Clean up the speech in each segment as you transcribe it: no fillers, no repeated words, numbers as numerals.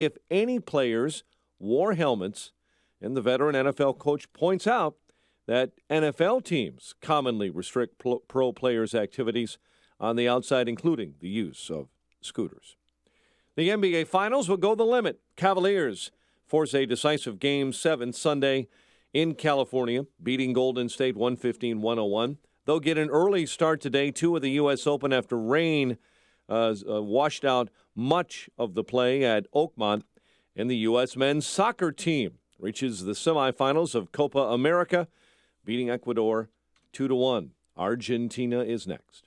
if any players wore helmets, and the veteran NFL coach points out that NFL teams commonly restrict pro players' activities on the outside, including the use of scooters. The NBA Finals will go the limit. Cavaliers force a decisive Game 7 Sunday in California, beating Golden State 115-101. They'll get an early start to Day 2 of the U.S. Open after rain washed out much of the play at Oakmont. And the U.S. men's soccer team reaches the semifinals of Copa America, beating Ecuador 2-1. Argentina is next.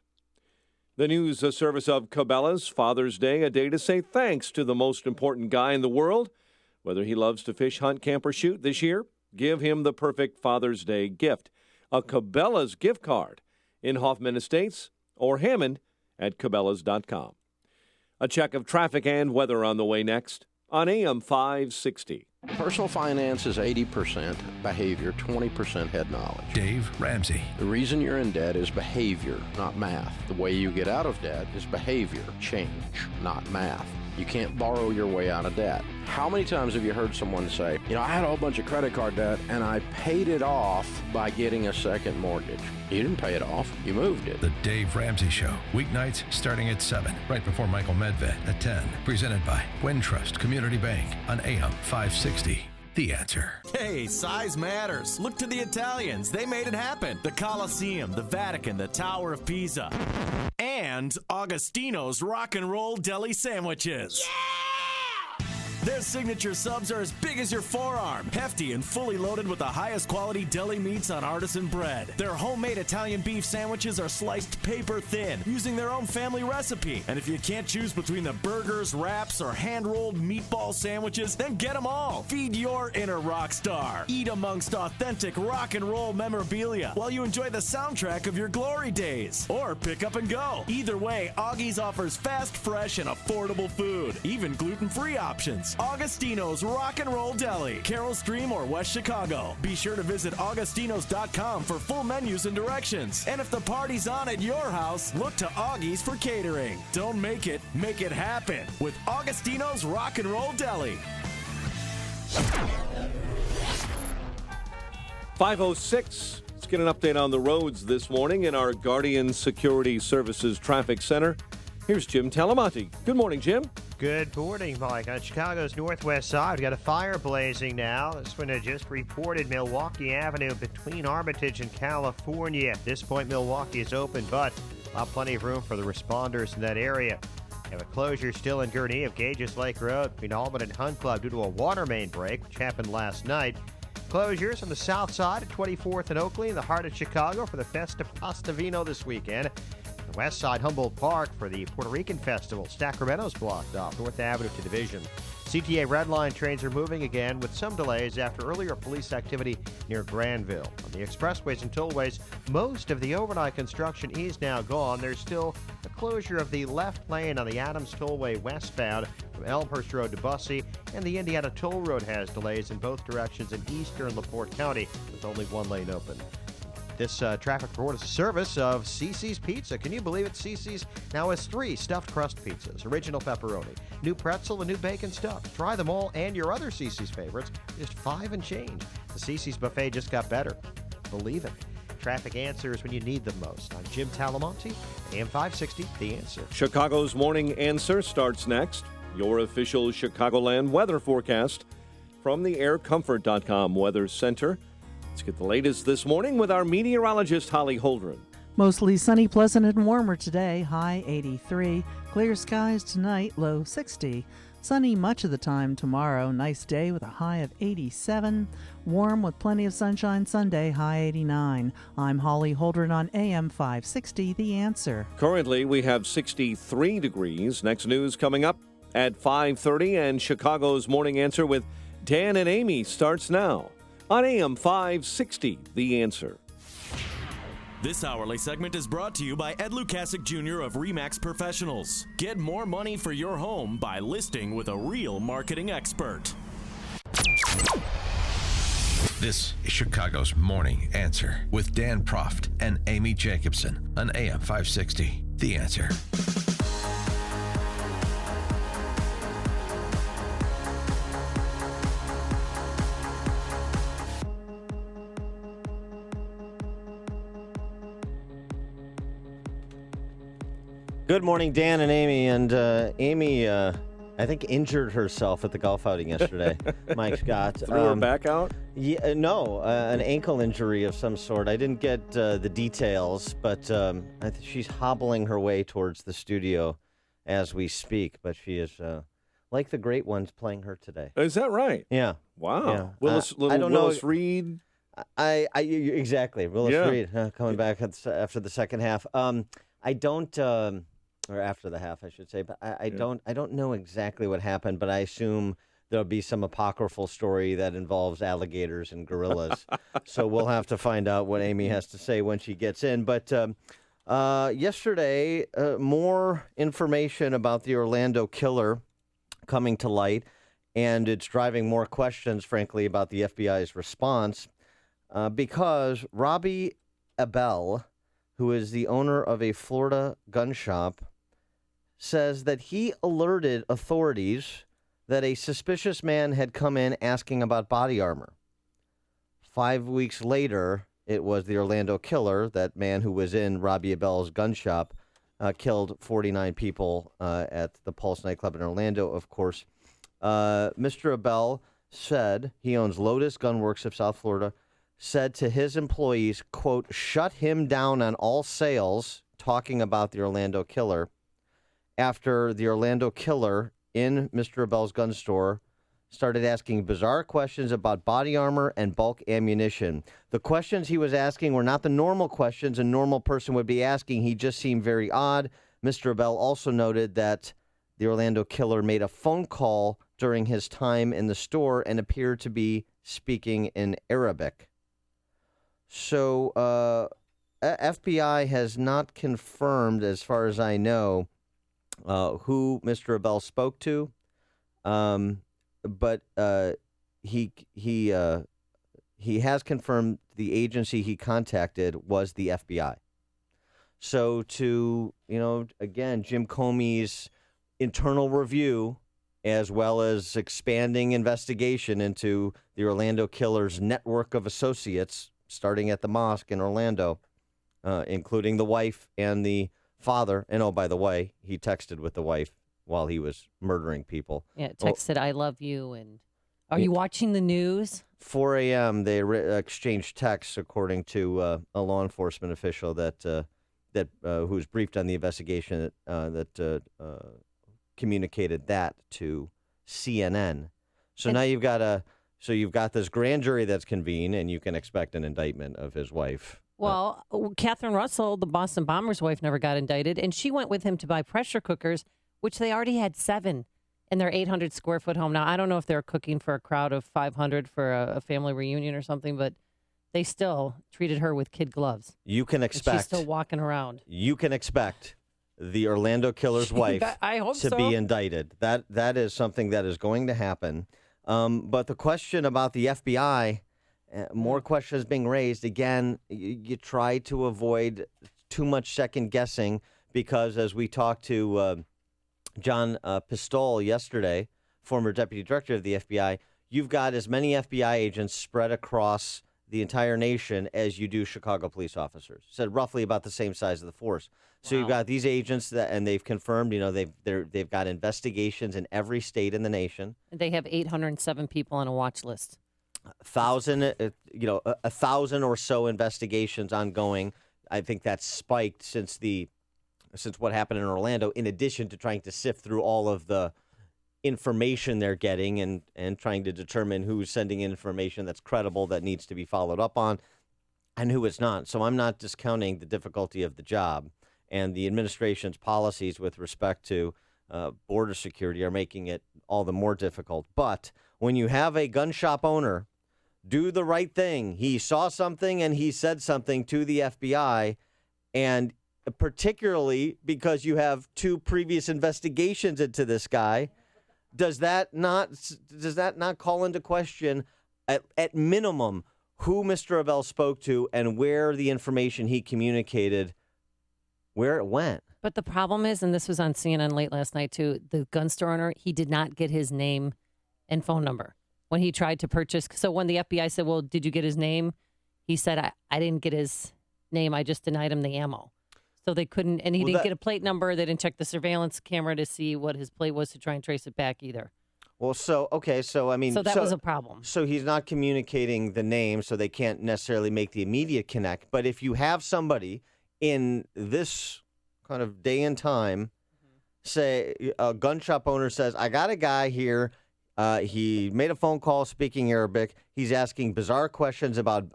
The news service of Cabela's Father's Day, a day to say thanks to the most important guy in the world. Whether he loves to fish, hunt, camp, or shoot this year, give him the perfect Father's Day gift. A Cabela's gift card in Hoffman Estates or Hammond at Cabela's.com. A check of traffic and weather on the way next on AM 560. Personal finance is 80% behavior, 20% head knowledge. Dave Ramsey. The reason you're in debt is behavior, not math. The way you get out of debt is behavior, change, not math. You can't borrow your way out of debt. How many times have you heard someone say, I had a whole bunch of credit card debt and I paid it off by getting a second mortgage? You didn't pay it off. You moved it. The Dave Ramsey Show. Weeknights starting at 7, right before Michael Medved at 10. Presented by Wintrust Community Bank on AM 560. The Answer. Hey, size matters. Look to the Italians. They made it happen. The Colosseum, the Vatican, the Tower of Pisa. And Augustino's Rock and Roll Deli Sandwiches. Yeah! Their signature subs are as big as your forearm, hefty and fully loaded with the highest quality deli meats on artisan bread. Their homemade Italian beef sandwiches are sliced paper thin, using their own family recipe. And if you can't choose between the burgers, wraps, or hand-rolled meatball sandwiches, then get them all. Feed your inner rock star. Eat amongst authentic rock and roll memorabilia while you enjoy the soundtrack of your glory days. Or pick up and go. Either way, Augie's offers fast, fresh, and affordable food, even gluten-free options. Augustino's Rock and Roll Deli, Carroll Stream or West Chicago. Be sure to visit augustinos.com for full menus and directions. And if the party's on at your house, look to Augie's for catering. Don't make it happen with Augustino's Rock and Roll Deli. 5:06. Let's get an update on the roads this morning in our Guardian Security Services Traffic Center. Here's Jim Talamonte. Good morning, Jim. Good morning, Mike. On Chicago's northwest side, we've got a fire blazing now. This one had just reported Milwaukee Avenue between Armitage and California. At this point, Milwaukee is open, but plenty of room for the responders in that area. We have a closure still in Gurnee of Gages Lake Road between Almond and Hunt Club due to a water main break, which happened last night. Closures on the south side at 24th and Oakley in the heart of Chicago for the Festa Pastavino this weekend. The west side, Humboldt Park for the Puerto Rican Festival. Sacramento's blocked off North Avenue to Division. CTA Red Line trains are moving again with some delays after earlier police activity near Granville. On the expressways and tollways, most of the overnight construction is now gone. There's still the closure of the left lane on the Adams Tollway westbound from Elmhurst Road to Bussey, and the Indiana Toll Road has delays in both directions in eastern LaPorte County with only one lane open. This traffic report is a service of CiCi's Pizza. Can you believe it? CiCi's now has 3 stuffed crust pizzas, original pepperoni, new pretzel, and new bacon stuffed. Try them all and your other CiCi's favorites for just $5 and change. The CiCi's buffet just got better. Believe it. Traffic answers when you need them most. I'm Jim Talamonte, AM 560, The Answer. Chicago's Morning Answer starts next. Your official Chicagoland weather forecast from the aircomfort.com Weather Center. Let's get the latest this morning with our meteorologist, Holly Holdren. Mostly sunny, pleasant, and warmer today. High 83. Clear skies tonight, low 60. Sunny much of the time tomorrow. Nice day with a high of 87. Warm with plenty of sunshine Sunday, high 89. I'm Holly Holdren on AM 560, The Answer. Currently, we have 63 degrees. Next news coming up at 5:30, and Chicago's Morning Answer with Dan and Amy starts now on AM 560, The Answer. This hourly segment is brought to you by Ed Lukasik Jr. of RE/MAX Professionals. Get more money for your home by listing with a real marketing expert. This is Chicago's Morning Answer with Dan Proft and Amy Jacobson on AM 560, The Answer. Good morning, Dan and Amy. And Amy, I think, injured herself at the golf outing yesterday. Mike Scott. Threw her back out? Yeah, no, an ankle injury of some sort. I didn't get the details, but she's hobbling her way towards the studio as we speak. But she is, like the great ones, playing her today. Is that right? Yeah. Wow. Yeah. I don't know. Willis Reed. Exactly. Willis Reed coming back after the second half. I don't, or after the half, I should say. But I don't know exactly what happened. But I assume there'll be some apocryphal story that involves alligators and gorillas. So we'll have to find out what Amy has to say when she gets in. But yesterday, more information about the Orlando killer coming to light, and it's driving more questions, frankly, about the FBI's response. Because Robbie Abel, who is the owner of a Florida gun shop, says that he alerted authorities that a suspicious man had come in asking about body armor. 5 weeks later, it was the Orlando killer, that man who was in Robbie Abel's gun shop, killed 49 people at the Pulse nightclub in Orlando, of course. Mr. Abel said, he owns Lotus Gunworks of South Florida, said to his employees, quote, shut him down on all sales, talking about the Orlando killer, after the Orlando killer in Mr. Abel's gun store started asking bizarre questions about body armor and bulk ammunition. The questions he was asking were not the normal questions a normal person would be asking. He just seemed very odd. Mr. Abel also noted that the Orlando killer made a phone call during his time in the store and appeared to be speaking in Arabic. So, FBI has not confirmed, as far as I know, who Mr. Abel spoke to, but he has confirmed the agency he contacted was the FBI. So, to again, Jim Comey's internal review, as well as expanding investigation into the Orlando killer's network of associates, starting at the mosque in Orlando, including the wife and the father. And, oh, by the way, he texted with the wife while he was murdering people. Yeah, texted, I love you. And are you watching the news? 4 a.m., they exchanged texts, according to a law enforcement official that who was briefed on the investigation that communicated that to CNN. So now you've got this grand jury that's convened, and you can expect an indictment of his wife. Well, Catherine Russell, the Boston Bombers' wife, never got indicted, and she went with him to buy pressure cookers, which they already had 7 in their 800-square-foot home. Now, I don't know if they're cooking for a crowd of 500 for a family reunion or something, but they still treated her with kid gloves. You can expect. She's still walking around. You can expect the Orlando killer's wife I hope to be indicted. That is something that is going to happen. But the question about the FBI, more questions being raised. Again, you try to avoid too much second guessing because, as we talked to John Pistole yesterday, former deputy director of the FBI, you've got as many FBI agents spread across the entire nation as you do Chicago police officers. Said roughly about the same size of the force. So You've got these agents and they've confirmed, they've got investigations in every state in the nation. They have 807 people on a watch list. 1,000 or so investigations ongoing. I think that's spiked since what happened in Orlando, in addition to trying to sift through all of the information they're getting and trying to determine who's sending information that's credible that needs to be followed up on and who is not. So I'm not discounting the difficulty of the job, and the administration's policies with respect to border security are making it all the more difficult. But when you have a gun shop owner do the right thing, he saw something and he said something to the FBI, and particularly because you have 2 previous investigations into this guy, does that not call into question, at minimum, who Mr. Abel spoke to and where the information he communicated, where it went? But the problem is, and this was on CNN late last night too, the gun store owner, he did not get his name and phone number when he tried to purchase. So when the FBI said, well, did you get his name? He said, I didn't get his name. I just denied him the ammo. So they couldn't, and he Well, didn't get a plate number. They didn't check the surveillance camera to see what his plate was to try and trace it back either. Well, so I mean, So that was a problem. So he's not communicating the name, so they can't necessarily make the immediate connect. But if you have somebody in this kind of day and time, say a gun shop owner says, I got a guy here. He made a phone call speaking Arabic. He's asking bizarre questions about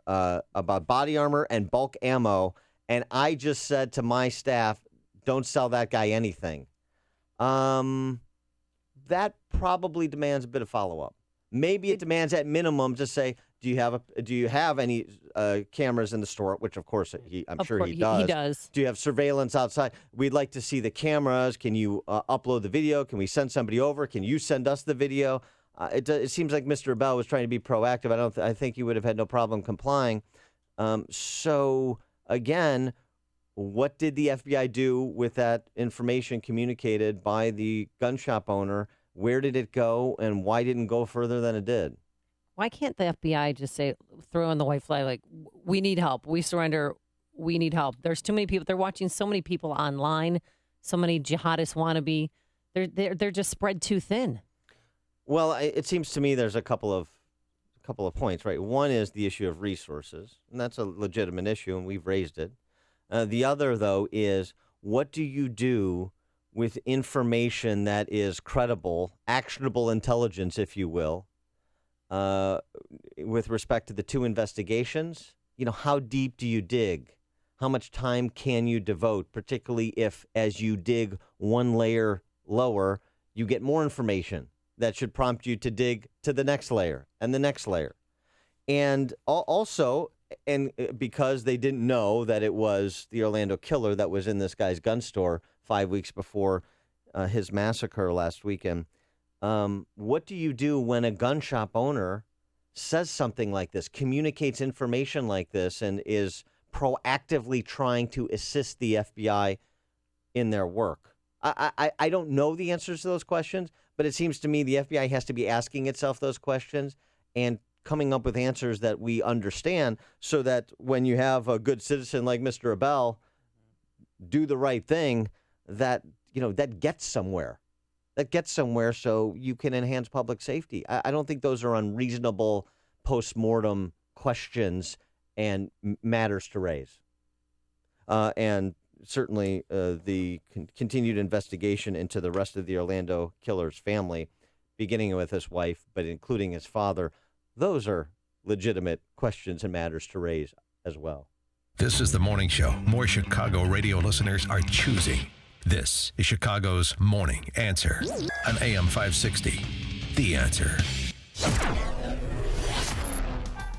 body armor and bulk ammo. And I just said to my staff, don't sell that guy anything. That probably demands a bit of follow-up. Maybe it demands at minimum to say, do you have any cameras in the store? Which, of course, I'm sure he does. He does. Do you have surveillance outside? We'd like to see the cameras. Can you upload the video? Can we send somebody over? Can you send us the video? It seems like Mr. Bell was trying to be proactive. I think he would have had no problem complying. So, again, what did the FBI do with that information communicated by the gun shop owner? Where did it go, and why didn't it go further than it did? Why can't the FBI just say, throw in the white flag, like, we need help, we surrender, we need help? There's too many people. They're watching so many people online, so many jihadist wannabe. They're just spread too thin. Well, it seems to me there's a couple of points, right? One is the issue of resources, and that's a legitimate issue, and we've raised it. The other, though, is what do you do with information that is credible, actionable intelligence, if you will, with respect to the two investigations? You know, how deep do you dig? How much time can you devote, particularly if, as you dig one layer lower, you get more information that should prompt you to dig to the next layer and the next layer? And also, and because they didn't know that it was the Orlando killer that was in this guy's gun store 5 weeks before his massacre last weekend, what do you do when a gun shop owner says something like this, communicates information like this, and is proactively trying to assist the FBI in their work? I don't know the answers to those questions, but it seems to me the FBI has to be asking itself those questions and coming up with answers that we understand, so that when you have a good citizen like Mr. Abel do the right thing, that gets somewhere. That gets somewhere so you can enhance public safety. I don't think those are unreasonable post-mortem questions and matters to raise. And certainly the continued investigation into the rest of the Orlando killer's family, beginning with his wife, but including his father, those are legitimate questions and matters to raise as well. This is the morning show more Chicago radio listeners are choosing. This is Chicago's Morning Answer on AM 560. The Answer.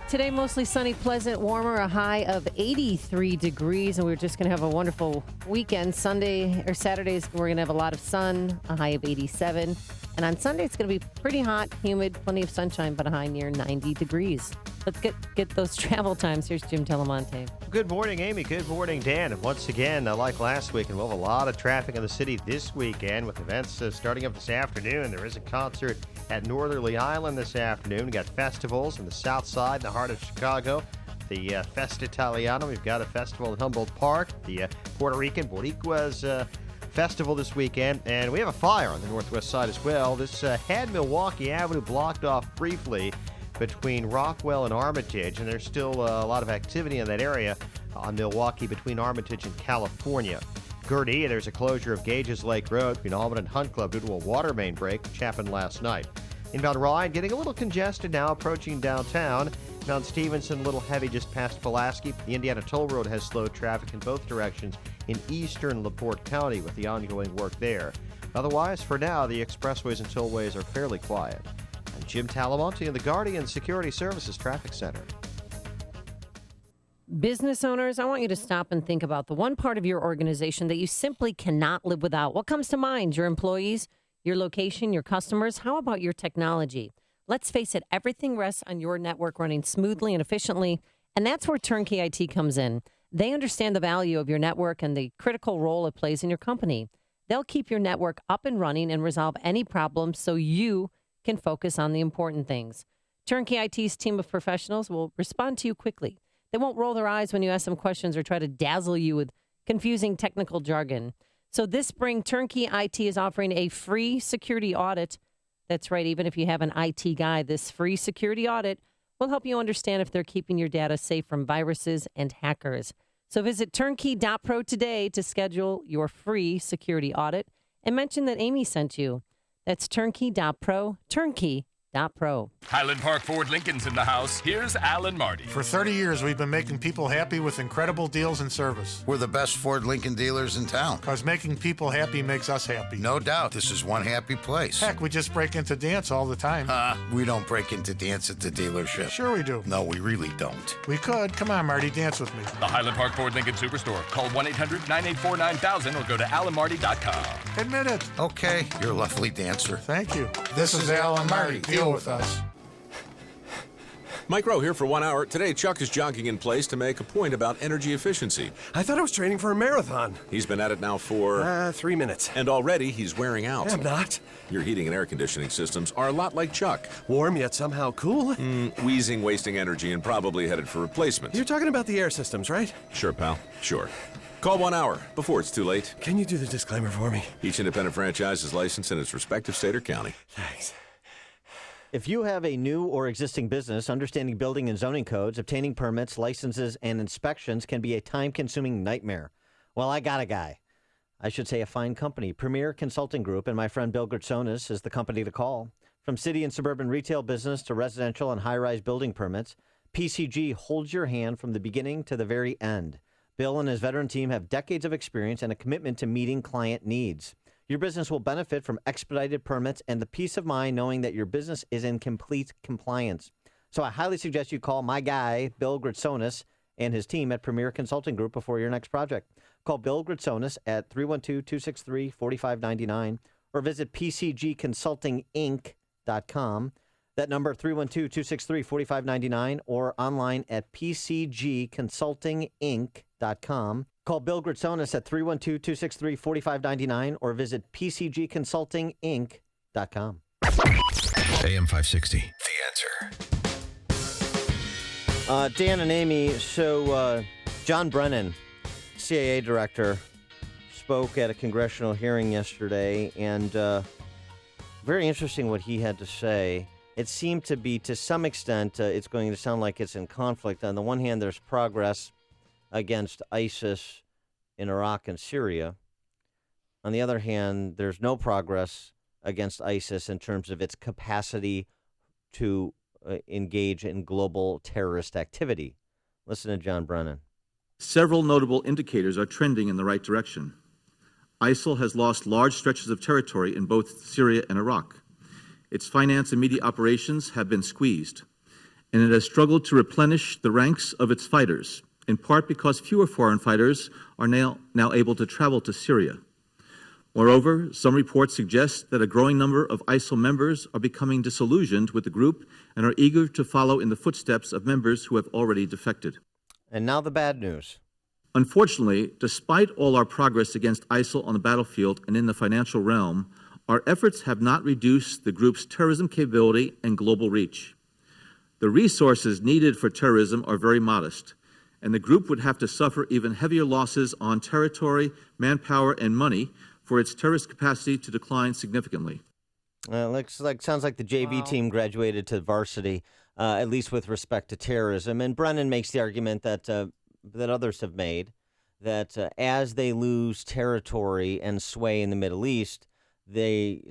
Today, mostly sunny, pleasant, warmer, a high of 83 degrees, and we're just going to have a wonderful weekend. Sunday or Saturdays, we're going to have a lot of sun, a high of 87. And on Sunday, it's going to be pretty hot, humid, plenty of sunshine, but a high near 90 degrees. Let's get those travel times. Here's Jim Telemonte. Good morning, Amy. Good morning, Dan. And once again, like last week, we'll have a lot of traffic in the city this weekend with events starting up this afternoon. There is a concert at Northerly Island this afternoon. We've got festivals in the south side, in the heart of Chicago. The Festa Italiana. We've got a festival at Humboldt Park. The Puerto Rican Boricuas festival this weekend. And we have a fire on the northwest side as well. This had Milwaukee Avenue blocked off briefly between Rockwell and Armitage, and there's still a lot of activity in that area on Milwaukee between Armitage and California. Gurnee, there's a closure of Gages Lake Road between Almond and Hunt Club due to a water main break, which happened last night. Inbound Ryan getting a little congested now, approaching downtown. Mount Stevenson, a little heavy just past Pulaski. The Indiana Toll Road has slowed traffic in both directions in eastern LaPorte County with the ongoing work there. Otherwise, for now, the expressways and tollways are fairly quiet. I'm Jim Talamonte in the Guardian Security Services Traffic Center. Business owners, I want you to stop and think about the one part of your organization that you simply cannot live without. What comes to mind? Your employees, your location, your customers? How about your technology? Let's face it, everything rests on your network running smoothly and efficiently, and that's where Turnkey IT comes in. They understand the value of your network and the critical role it plays in your company. They'll keep your network up and running and resolve any problems so you can focus on the important things. Turnkey IT's team of professionals will respond to you quickly. They won't roll their eyes when you ask them questions or try to dazzle you with confusing technical jargon. So this spring, Turnkey IT is offering a free security audit. That's right, even if you have an IT guy, this free security audit will help you understand if they're keeping your data safe from viruses and hackers. So visit turnkey.pro today to schedule your free security audit and mention that Amy sent you. That's turnkey.pro, turnkey.pro. Highland Park Ford Lincoln's in the house. Here's Alan Marty. For 30 years, we've been making people happy with incredible deals and service. We're the best Ford Lincoln dealers in town. Because making people happy makes us happy. No doubt, this is one happy place. Heck, we just break into dance all the time. We don't break into dance at the dealership. Sure we do. No, we really don't. We could. Come on, Marty, dance with me. The Highland Park Ford Lincoln Superstore. Call 1-800-984-9000 or go to alanmarty.com. Admit it. Okay, you're a lovely dancer. Thank you. This is Alan Marty. Deal with us. Mike Rowe here for 1 hour. Today, Chuck is jogging in place to make a point about energy efficiency. I thought I was training for a marathon. He's been at it now for... 3 minutes. And already he's wearing out. I'm not. Your heating and air conditioning systems are a lot like Chuck. Warm yet somehow cool? Wheezing, wasting energy, and probably headed for replacement. You're talking about the air systems, right? Sure, pal. Sure. Call 1 hour before it's too late. Can you do the disclaimer for me? Each independent franchise is licensed in its respective state or county. Thanks. If you have a new or existing business, understanding building and zoning codes, obtaining permits, licenses, and inspections can be a time-consuming nightmare. Well, I got a guy. I should say a fine company. Premier Consulting Group, and my friend Bill Gritsonis is the company to call. From city and suburban retail business to residential and high-rise building permits, PCG holds your hand from the beginning to the very end. Bill and his veteran team have decades of experience and a commitment to meeting client needs. Your business will benefit from expedited permits and the peace of mind knowing that your business is in complete compliance. So I highly suggest you call my guy, Bill Gritsonis, and his team at Premier Consulting Group before your next project. Call Bill Gritsonis at 312-263-4599 or visit pcgconsultinginc.com. That number, 312-263-4599, or online at pcgconsultinginc.com. Call Bill Gritsonis at 312-263-4599 or visit pcgconsultinginc.com. AM 560, The Answer. Dan and Amy, so John Brennan, CAA director, spoke at a congressional hearing yesterday, and very interesting what he had to say. It seemed to be, to some extent, it's going to sound like it's in conflict. On the one hand, there's progress against ISIS in Iraq and Syria. On the other hand, there's no progress against ISIS in terms of its capacity to engage in global terrorist activity. Listen to John Brennan. Several notable indicators are trending in the right direction. ISIL has lost large stretches of territory in both Syria and Iraq. Its finance and media operations have been squeezed, and it has struggled to replenish the ranks of its fighters, in part because fewer foreign fighters are now able to travel to Syria. Moreover, some reports suggest that a growing number of ISIL members are becoming disillusioned with the group and are eager to follow in the footsteps of members who have already defected. And now the bad news. Unfortunately, despite all our progress against ISIL on the battlefield and in the financial realm, our efforts have not reduced the group's terrorism capability and global reach. The resources needed for terrorism are very modest, and the group would have to suffer even heavier losses on territory, manpower, and money for its terrorist capacity to decline significantly. Sounds like the JV team graduated to varsity, at least with respect to terrorism. And Brennan makes the argument that that others have made, that as they lose territory and sway in the Middle East, they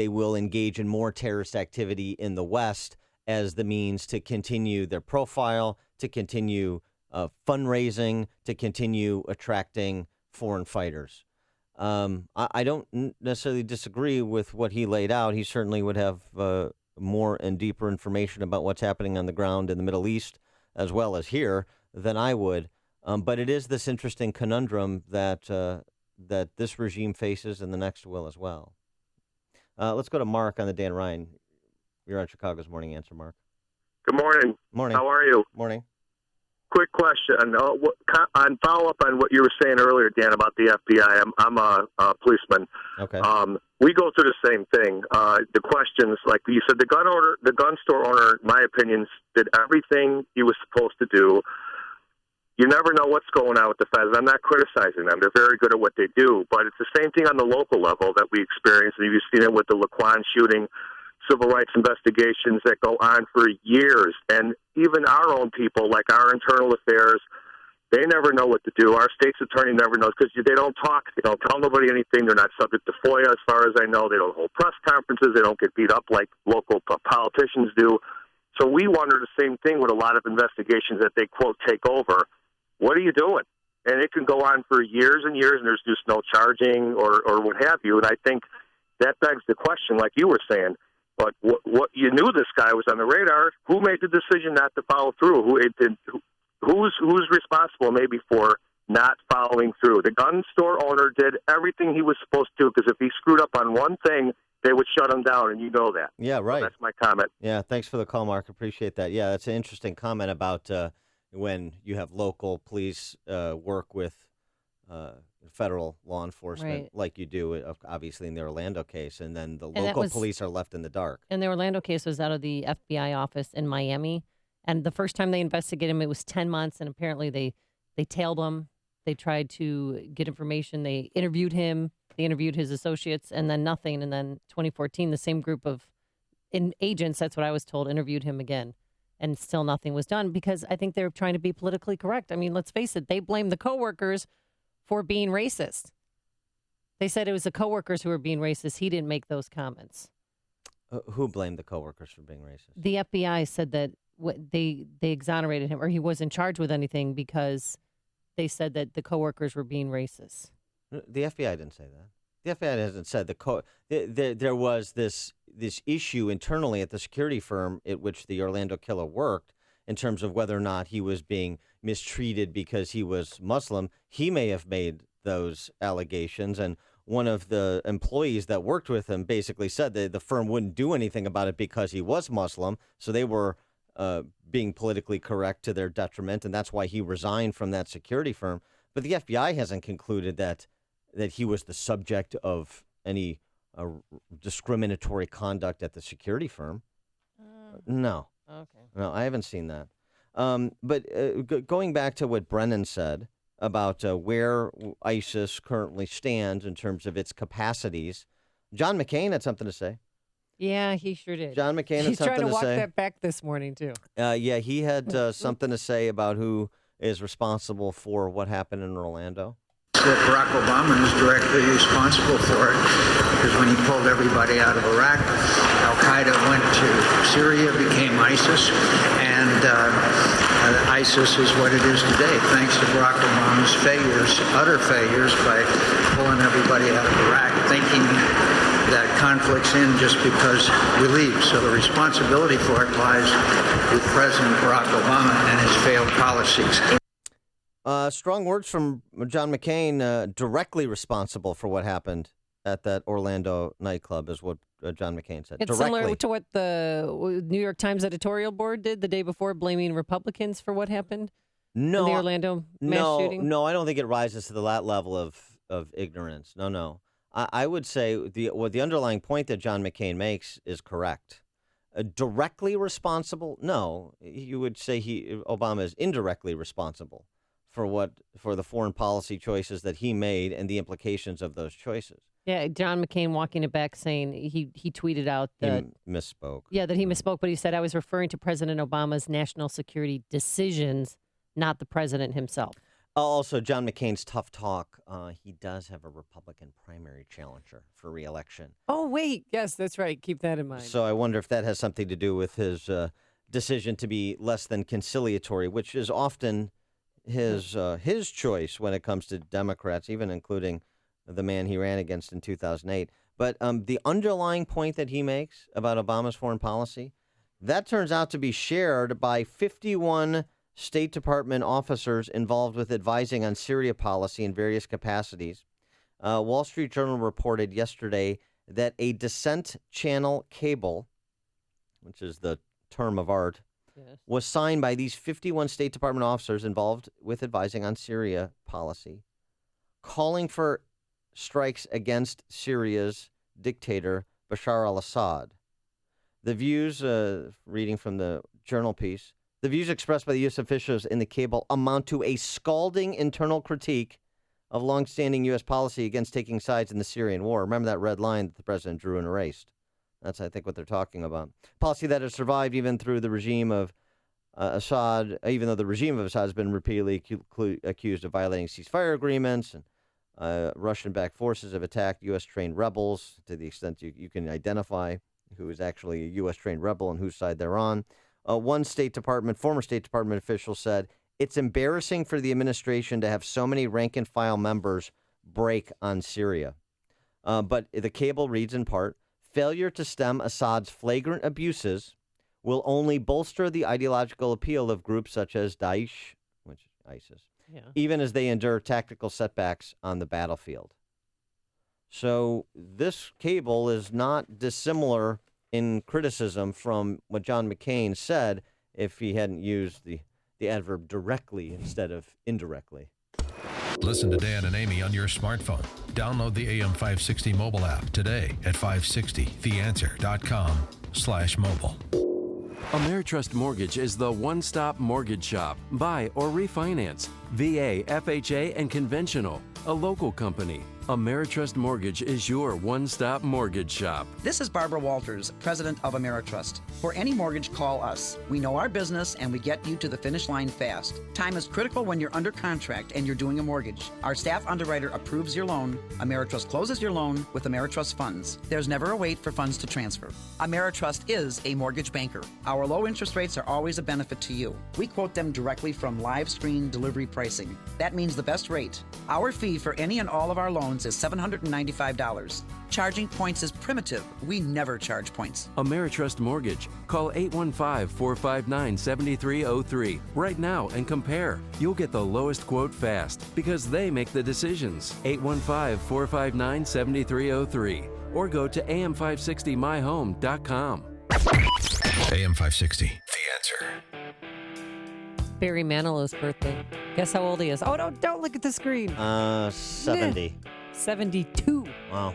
will engage in more terrorist activity in the West as the means to continue their profile, to continue fundraising, to continue attracting foreign fighters. I don't necessarily disagree with what he laid out. He certainly would have more and deeper information about what's happening on the ground in the Middle East as well as here than I would. But it is this interesting conundrum that that this regime faces and the next will as well. Let's go to Mark on the Dan Ryan. You're on Chicago's Morning Answer, Mark. Good morning. Morning. How are you? Morning. Quick question. On follow-up on what you were saying earlier, Dan, about the FBI. I'm a policeman. Okay. We go through the same thing. The questions, like you said, the gun store owner, in my opinion, did everything he was supposed to do. you never know what's going on with the feds. I'm not criticizing them. They're very good at what they do. But it's the same thing on the local level that we experience. And you've seen it with the Laquan shooting, civil rights investigations that go on for years. And even our own people, like our internal affairs, they never know what to do. Our state's attorney never knows because they don't talk. They don't tell nobody anything. They're not subject to FOIA, as far as I know. They don't hold press conferences. They don't get beat up like local politicians do. So we wonder the same thing with a lot of investigations that they, quote, take over. What are you doing? And it can go on for years and years, and there's just no charging or what have you. And I think that begs the question, like you were saying, but what you knew this guy was on the radar. Who made the decision not to follow through? Who's responsible maybe for not following through? The gun store owner did everything he was supposed to, because if he screwed up on one thing, they would shut him down, and you know that. Yeah, right. So that's my comment. Yeah, thanks for the call, Mark. Appreciate that. Yeah, that's an interesting comment about when you have local police work with federal law enforcement, Right. like you do, obviously, in the Orlando case, and then the local police are left in the dark. And the Orlando case was out of the FBI office in Miami. And the first time they investigated him, it was 10 months. And apparently they tailed him. They tried to get information. They interviewed him. They interviewed his associates, and then nothing. And then 2014, the same group of agents, that's what I was told, interviewed him again. And still nothing was done because I think they're trying to be politically correct. I mean, let's face it. They blame the coworkers for being racist. They said it was the coworkers who were being racist. He didn't make those comments. Who blamed the coworkers for being racist? The FBI said that they exonerated him, or he wasn't charged with anything because they said that the coworkers were being racist. The FBI didn't say that. The FBI hasn't said there was this issue internally at the security firm at which the Orlando killer worked in terms of whether or not he was being mistreated because he was Muslim. He may have made those allegations, and one of the employees that worked with him basically said that the firm wouldn't do anything about it because he was Muslim, so they were being politically correct to their detriment, and that's why he resigned from that security firm. But the FBI hasn't concluded that he was the subject of any discriminatory conduct at the security firm. No. Okay. No, I haven't seen that. But going back to what Brennan said about where ISIS currently stands in terms of its capacities, John McCain had something to say. Yeah, he sure did. John McCain had He's something trying to walk say. that back this morning, too. Yeah, he had something to say about who is responsible for what happened in Orlando. That Barack Obama is directly responsible for it, because when he pulled everybody out of Iraq, Al-Qaeda went to Syria, became ISIS, and ISIS is what it is today, thanks to Barack Obama's failures, utter failures, by pulling everybody out of Iraq, thinking that conflict's in just because we leave. So the responsibility for it lies with President Barack Obama and his failed policies. Strong words from John McCain, directly responsible for what happened at that Orlando nightclub, is what John McCain said. It's directly. similar to what the New York Times editorial board did the day before, blaming Republicans for what happened in the Orlando mass shooting. No, I don't think it rises to that level of ignorance. No. I would say the underlying point that John McCain makes is correct. Directly responsible? No. You would say Obama is indirectly responsible for the foreign policy choices that he made and the implications of those choices. Yeah, John McCain walking it back, saying he tweeted out that he misspoke. Yeah, that he misspoke, but he said, I was referring to President Obama's national security decisions, not the president himself. Also, John McCain's tough talk. He does have a Republican primary challenger for re-election. Oh, wait. Yes, that's right. Keep that in mind. So I wonder if that has something to do with his decision to be less than conciliatory, which is often his choice when it comes to Democrats, even including the man he ran against in 2008. But the underlying point that he makes about Obama's foreign policy, that turns out to be shared by 51 State Department officers involved with advising on Syria policy in various capacities. Wall Street Journal reported yesterday that a dissent channel cable, which is the term of art, was signed by these 51 State Department officers involved with advising on Syria policy, calling for strikes against Syria's dictator, Bashar al-Assad. The views, reading from the journal piece, The views expressed by the U.S. officials in the cable amount to a scalding internal critique of longstanding U.S. policy against taking sides in the Syrian war. Remember that red line that the president drew and erased. That's, I think, what they're talking about. Policy that has survived even through the regime of Assad, even though the regime of Assad has been repeatedly accused of violating ceasefire agreements, and Russian-backed forces have attacked U.S.-trained rebels to the extent you can identify who is actually a U.S.-trained rebel and whose side they're on. One former State Department official said, it's embarrassing for the administration to have so many rank-and-file members break on Syria. But the cable reads in part, failure to stem Assad's flagrant abuses will only bolster the ideological appeal of groups such as Daesh, which is ISIS, even as they endure tactical setbacks on the battlefield. So this cable is not dissimilar in criticism from what John McCain said if he hadn't used the adverb directly instead of indirectly. Listen to Dan and Amy on your smartphone. Download the AM 560 mobile app today at 560theanswer.com/mobile. Ameritrust Mortgage is the one-stop mortgage shop. Buy or refinance. VA, FHA, and conventional. A local company. Ameritrust Mortgage is your one-stop mortgage shop. This is Barbara Walters, president of Ameritrust. For any mortgage, call us. We know our business and we get you to the finish line fast. Time is critical when you're under contract and you're doing a mortgage. Our staff underwriter approves your loan. Ameritrust closes your loan with Ameritrust funds. There's never a wait for funds to transfer. Ameritrust is a mortgage banker. Our low interest rates are always a benefit to you. We quote them directly from live screen delivery pricing. That means the best rate. Our fee for any and all of our loans is $795. Charging points is primitive. We never charge points. Ameritrust Mortgage. Call 815-459-7303 right now and compare. You'll get the lowest quote fast because they make the decisions. 815-459-7303 or go to am560myhome.com. AM 560, The Answer. Barry Manilow's birthday. Guess how old he is? Oh, no, don't look at the screen. 70. 72. Wow.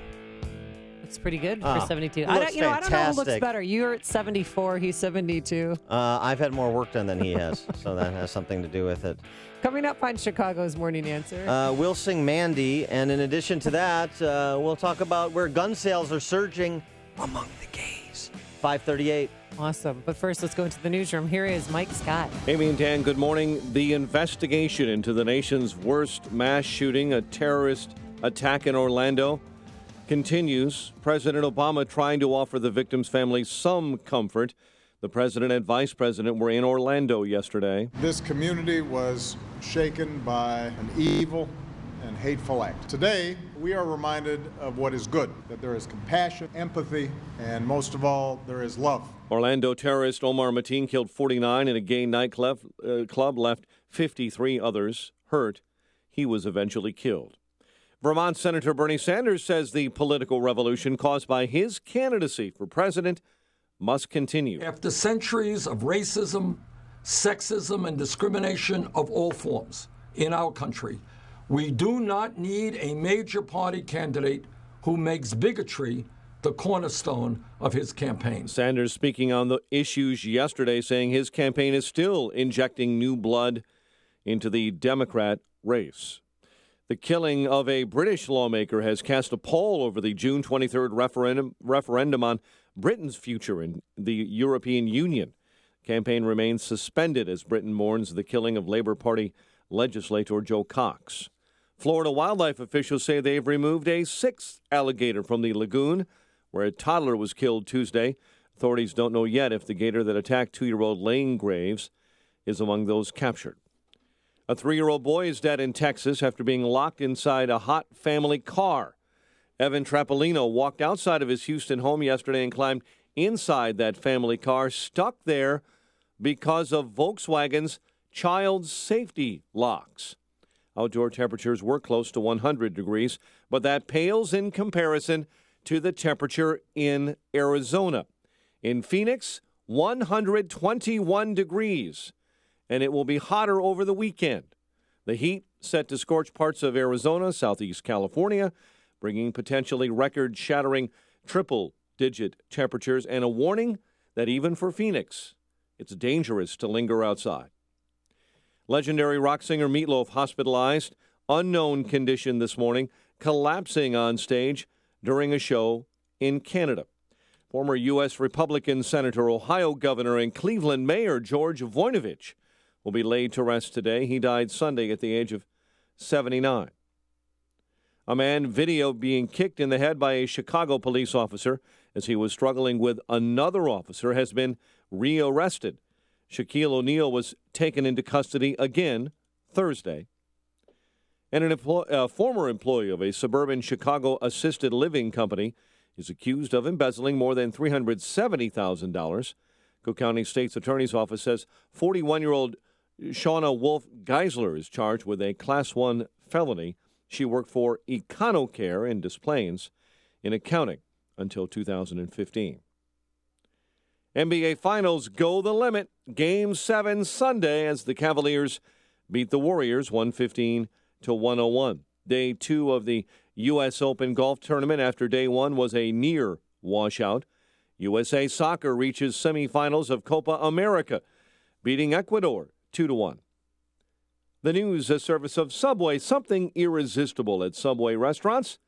Looks pretty good for Oh, 72. looks I don't know who looks fantastic. better. You're at 74. He's 72. I've had more work done than he has, so that has something to do with it. Coming up on Chicago's Morning Answer. We'll sing Mandy, and in addition to that, we'll talk about where gun sales are surging among the gays. 538. Awesome. But first, let's go into the newsroom. Here is Mike Scott. Amy and Dan, good morning. The investigation into the nation's worst mass shooting, a terrorist attack in Orlando, continues. President Obama trying to offer the victims' families some comfort. The president and vice president were in Orlando yesterday. This community was shaken by an evil and hateful act. Today, we are reminded of what is good, that there is compassion, empathy, and most of all, there is love. Orlando terrorist Omar Mateen killed 49 in a gay nightclub, left 53 others hurt. He was eventually killed. Vermont Senator Bernie Sanders says the political revolution caused by his candidacy for president must continue. After centuries of racism, sexism, and discrimination of all forms in our country, we do not need a major party candidate who makes bigotry the cornerstone of his campaign. Sanders speaking on the issues yesterday, saying his campaign is still injecting new blood into the Democrat race. The killing of a British lawmaker has cast a pall over the June 23rd referendum on Britain's future in the European Union. The campaign remains suspended as Britain mourns the killing of Labour Party legislator Joe Cox. Florida wildlife officials say they've removed a sixth alligator from the lagoon, where a toddler was killed Tuesday. Authorities don't know yet if the gator that attacked 2-year-old Lane Graves is among those captured. A 3-year-old boy is dead in Texas after being locked inside a hot family car. Evan Trapolino walked outside of his Houston home yesterday and climbed inside that family car, stuck there because of Volkswagen's child safety locks. Outdoor temperatures were close to 100 degrees, but that pales in comparison to the temperature in Arizona. In Phoenix, 121 degrees, and it will be hotter over the weekend. The heat set to scorch parts of Arizona, southeast California, bringing potentially record-shattering triple-digit temperatures and a warning that even for Phoenix, It's dangerous to linger outside. Legendary rock singer Meat Loaf hospitalized, unknown condition this morning, collapsing on stage during a show in Canada. Former U.S. Republican Senator, Ohio Governor, and Cleveland Mayor George Voinovich will be laid to rest today. He died Sunday at the age of 79. A man videoed being kicked in the head by a Chicago police officer as he was struggling with another officer has been rearrested. Shaquille O'Neal was taken into custody again Thursday. And a former employee of a suburban Chicago assisted living company is accused of embezzling more than $370,000. Cook County State's Attorney's Office says 41-year-old Shauna Wolf Geisler is charged with a Class 1 felony. She worked for EconoCare in Des Plaines in accounting until 2015. NBA Finals go the limit. Game 7 Sunday as the Cavaliers beat the Warriors 115-101. Day 2 of the U.S. Open golf tournament after day 1 was a near washout. USA Soccer reaches semifinals of Copa America, beating Ecuador 2-1. The news, a service of Subway, something irresistible at Subway restaurants.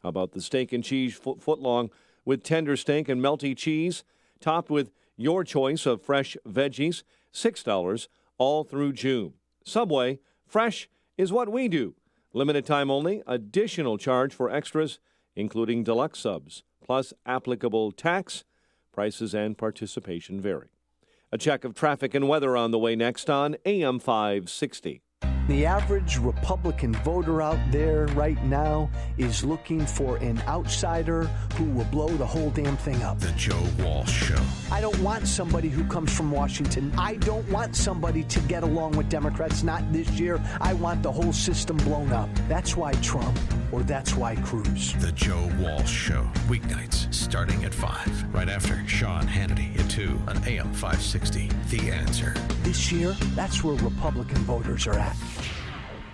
How about the steak and cheese footlong with tender steak and melty cheese, topped with your choice of fresh veggies, $6 all through June. Subway, fresh is what we do. Limited time only, additional charge for extras, including deluxe subs, plus applicable tax. Prices and participation vary. A check of traffic and weather on the way next on AM 560. The average Republican voter out there right now is looking for an outsider who will blow the whole damn thing up. The Joe Walsh Show. I don't want somebody who comes from Washington. I don't want somebody to get along with Democrats, not this year. I want the whole system blown up. That's why Trump, or that's why Cruz. The Joe Walsh Show. Weeknights starting at 5. Right after Sean Hannity at 2 on AM 560. The Answer. This year, that's where Republican voters are at.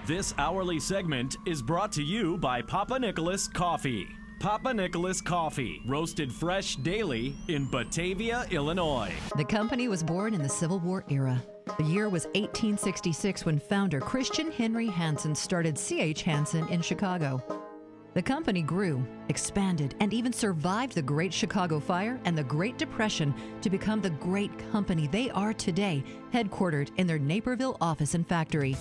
This hourly segment is brought to you by Papa Nicholas Coffee. Papa Nicholas Coffee, roasted fresh daily in Batavia, Illinois. The company was born in the Civil War era. The year was 1866 when founder Christian Henry Hansen started C.H. Hansen in Chicago. The company grew, expanded, and even survived the Great Chicago Fire and the Great Depression to become the great company they are today, headquartered in their Naperville office and factory.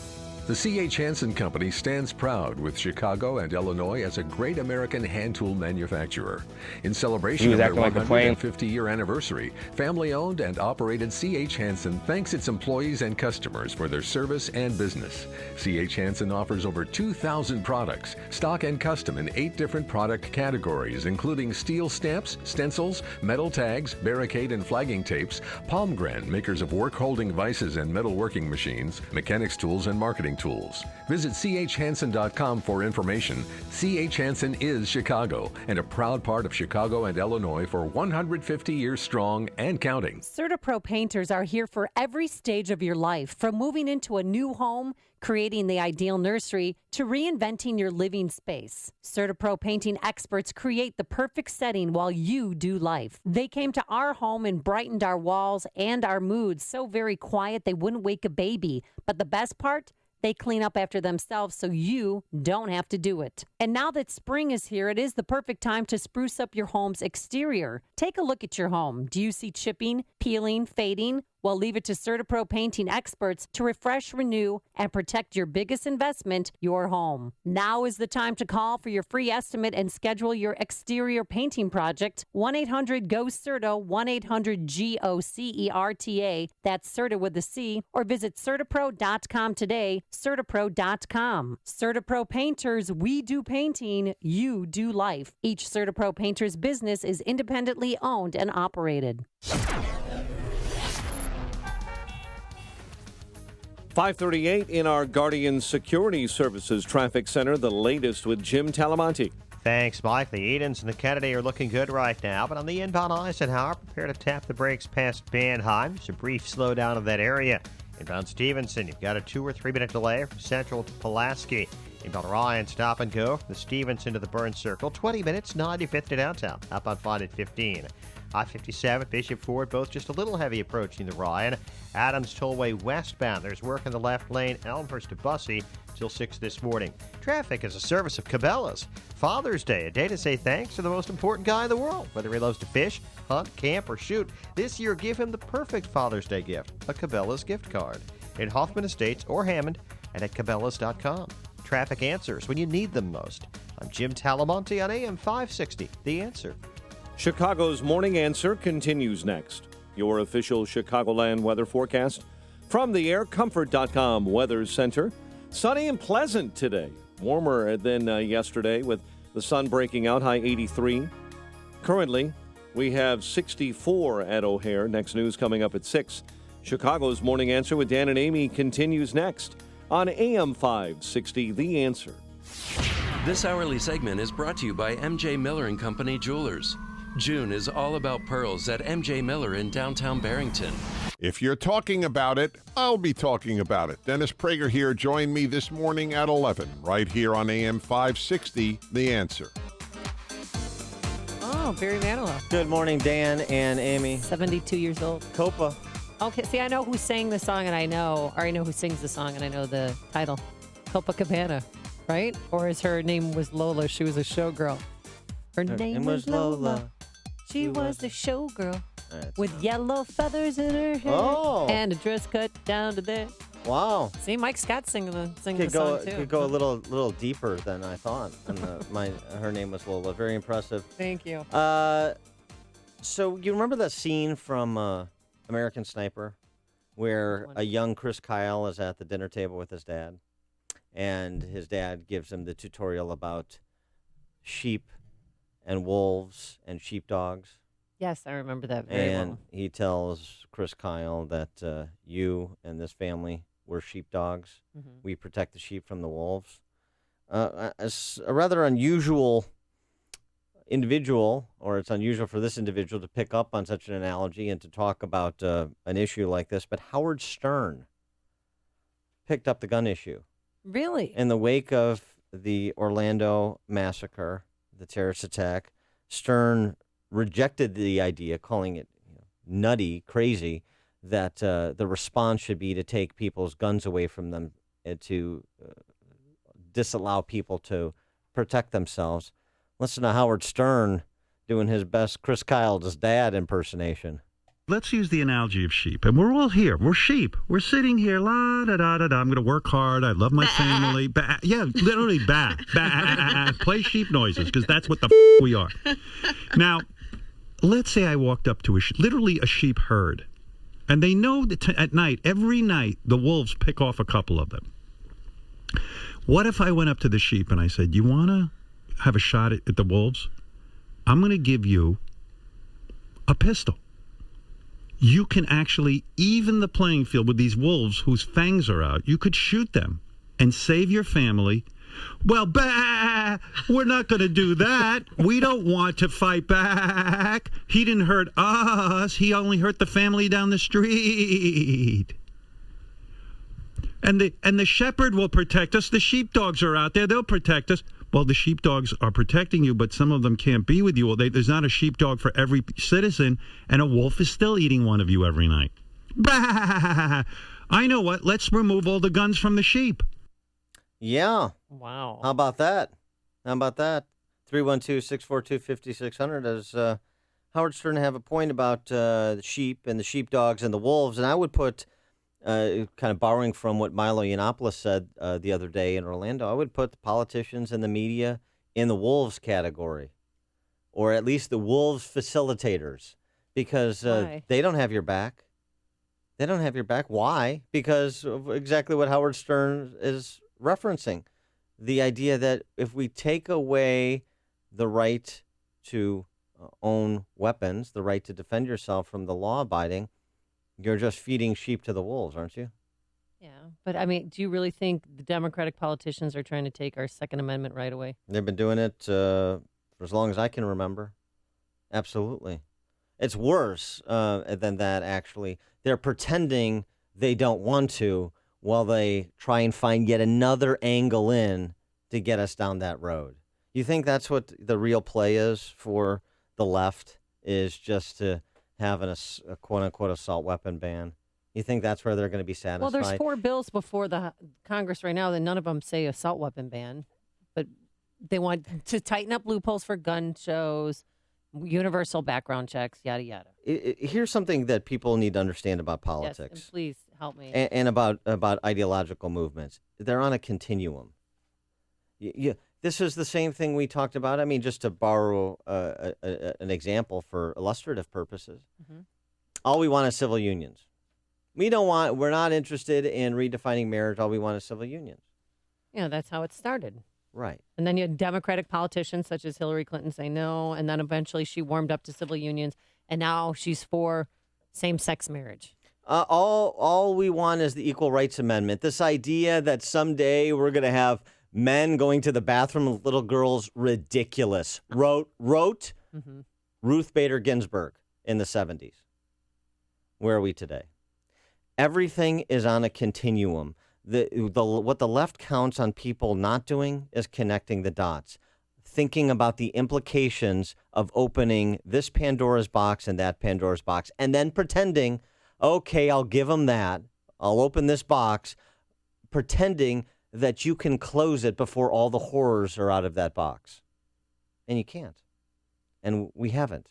The C.H. Hansen Company stands proud with Chicago and Illinois as a great American hand tool manufacturer. In celebration of their 150-year anniversary, family-owned and operated C.H. Hansen thanks its employees and customers for their service and business. C.H. Hansen offers over 2,000 products, stock and custom in 8 different product categories, including steel stamps, stencils, metal tags, barricade and flagging tapes, Palmgren, makers of work-holding vices and metalworking machines, mechanics tools, and marketing tools. Visit chhansen.com for information. C.H. Hansen is Chicago and a proud part of Chicago and Illinois for 150 years strong and counting. CertaPro painters are here for every stage of your life, from moving into a new home, creating the ideal nursery, to reinventing your living space. CertaPro painting experts create the perfect setting while you do life. They came to our home and brightened our walls and our moods so very quiet they wouldn't wake a baby. But the best part? They clean up after themselves so you don't have to do it. And now that spring is here, it is the perfect time to spruce up your home's exterior. Take a look at your home. Do you see chipping, peeling, fading? Well, leave it to CertaPro painting experts to refresh, renew, and protect your biggest investment, your home. Now is the time to call for your free estimate and schedule your exterior painting project. 1-800-GO-CERTA, 1-800-GOCERTA. That's CERTA with a C. Or visit CertaPro.com today. CertaPro.com. CertaPro Painters, we do painting, you do life. Each CertaPro Painters business is independently owned and operated. 5:38 in our Guardian Security Services Traffic Center, the latest with Jim Talamonte. Thanks, Mike. The Edens and the Kennedy are looking good right now, but on the inbound Eisenhower, prepare to tap the brakes past Banheim. Just a brief slowdown of that area. Inbound Stevenson, you've got a 2 or 3 minute delay from Central to Pulaski. Inbound Ryan, stop and go from the Stevenson to the Burn Circle. 20 minutes, 95th to downtown. Outbound fine at 15. I-57, Bishop Ford, both just a little heavy approaching the Ryan. Adams Tollway westbound. There's work in the left lane, Elmhurst to Bussey, till 6 this morning. Traffic is a service of Cabela's. Father's Day, a day to say thanks to the most important guy in the world. Whether he loves to fish, hunt, camp, or shoot, this year give him the perfect Father's Day gift, a Cabela's gift card. In Hoffman Estates or Hammond and at Cabela's.com. Traffic answers when you need them most. I'm Jim Talamonte on AM 560, The Answer. Chicago's Morning Answer continues next. Your official Chicagoland weather forecast from the AirComfort.com Weather Center. Sunny and pleasant today. Warmer than yesterday with the sun breaking out, high 83. Currently, we have 64 at O'Hare. Next news coming up at 6. Chicago's Morning Answer with Dan and Amy continues next on AM 560, The Answer. This hourly segment is brought to you by M.J. Miller & Company Jewelers. June is all about pearls at M.J. Miller in downtown Barrington. If you're talking about it, I'll be talking about it. Dennis Prager here. Join me this morning at 11, right here on AM 560, The Answer. Oh, Barry Manilow. Good morning, Dan and Amy. 72 years old. Copa. Okay, see, I know who sang the song, and I know who sings the song, and I know the title. Copacabana, right? Or is her name was Lola? She was a showgirl. Her name was Lola. She was the showgirl with yellow feathers in her hair and a dress cut down to there. Wow. See, Mike Scott's singing the song, too. Could go a little deeper than I thought. And her name was Lola. Very impressive. Thank you. So you remember that scene from American Sniper where a young Chris Kyle is at the dinner table with his dad, and his dad gives him the tutorial about sheep and wolves and sheepdogs? Yes, I remember that very well. And he tells Chris Kyle that you and this family were sheepdogs. Mm-hmm. We protect the sheep from the wolves. It's a rather unusual individual, or it's unusual for this individual to pick up on such an analogy and to talk about an issue like this, but Howard Stern picked up the gun issue. Really? In the wake of the Orlando massacre, the terrorist attack, Stern rejected the idea, calling it nutty, crazy, that the response should be to take people's guns away from them and to disallow people to protect themselves. Listen to Howard Stern doing his best Chris Kyle's dad impersonation. Let's use the analogy of sheep. And we're all here. We're sheep. We're sitting here, la-da-da-da-da. I'm going to work hard. I love my family. Bah. Yeah, literally, bah. Bah. Play sheep noises, because that's what the we are. Now, let's say I walked up to literally a sheep herd. And they know that at night, every night, the wolves pick off a couple of them. What if I went up to the sheep and I said, you want to have a shot at the wolves? I'm going to give you a pistol. You can actually even the playing field with these wolves whose fangs are out. You could shoot them and save your family. Well, bah, we're not going to do that. We don't want to fight back. He didn't hurt us. He only hurt the family down the street. And the shepherd will protect us. The sheepdogs are out there. They'll protect us. Well, the sheepdogs are protecting you, but some of them can't be with you. Well, there's not a sheepdog for every citizen, and a wolf is still eating one of you every night. Bah! I know what. Let's remove all the guns from the sheep. Yeah. Wow. How about that? 312-642-5600. Does Howard Stern have a point about the sheep and the sheepdogs and the wolves? And I would put, kind of borrowing from what Milo Yiannopoulos said the other day in Orlando, I would put the politicians and the media in the wolves category, or at least the wolves facilitators, because they don't have your back. They don't have your back. Why? Because of exactly what Howard Stern is referencing. The idea that if we take away the right to own weapons, the right to defend yourself from the law-abiding, you're just feeding sheep to the wolves, aren't you? Yeah. But, I mean, do you really think the Democratic politicians are trying to take our Second Amendment right away? They've been doing it for as long as I can remember. Absolutely. It's worse than that, actually. They're pretending they don't want to while they try and find yet another angle in to get us down that road. You think that's what the real play is for the left is just to have a quote-unquote assault weapon ban. You think that's where they're going to be satisfied? Well, there's 4 bills before the Congress right now that none of them say assault weapon ban, but they want to tighten up loopholes for gun shows, universal background checks, yada, yada. Here's something that people need to understand about Yes, politics. and please help me. And about ideological movements. They're on a continuum. This is the same thing we talked about. I mean, just to borrow an example for illustrative purposes, all we want is civil unions. We're not interested in redefining marriage. All we want is civil unions. Yeah, that's how it started. Right. And then you had Democratic politicians such as Hillary Clinton say no, and then eventually she warmed up to civil unions, and now she's for same-sex marriage. All we want is the Equal Rights Amendment. This idea that someday we're going to have men going to the bathroom with little girls, ridiculous. Wrote Ruth Bader Ginsburg in the 70s. Where are we today? Everything is on a continuum. What the left counts on people not doing is connecting the dots, thinking about the implications of opening this Pandora's box and that Pandora's box, and then pretending, okay, I'll give them that. I'll open this box, pretending that you can close it before all the horrors are out of that box. And you can't. And we haven't.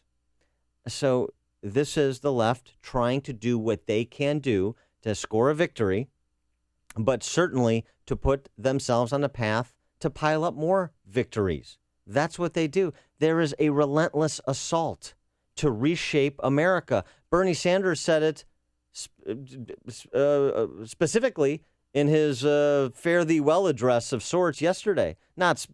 So this is the left trying to do what they can do to score a victory, but certainly to put themselves on a path to pile up more victories. That's what they do. There is a relentless assault to reshape America. Bernie Sanders said it specifically in his Fare Thee Well address of sorts yesterday. Not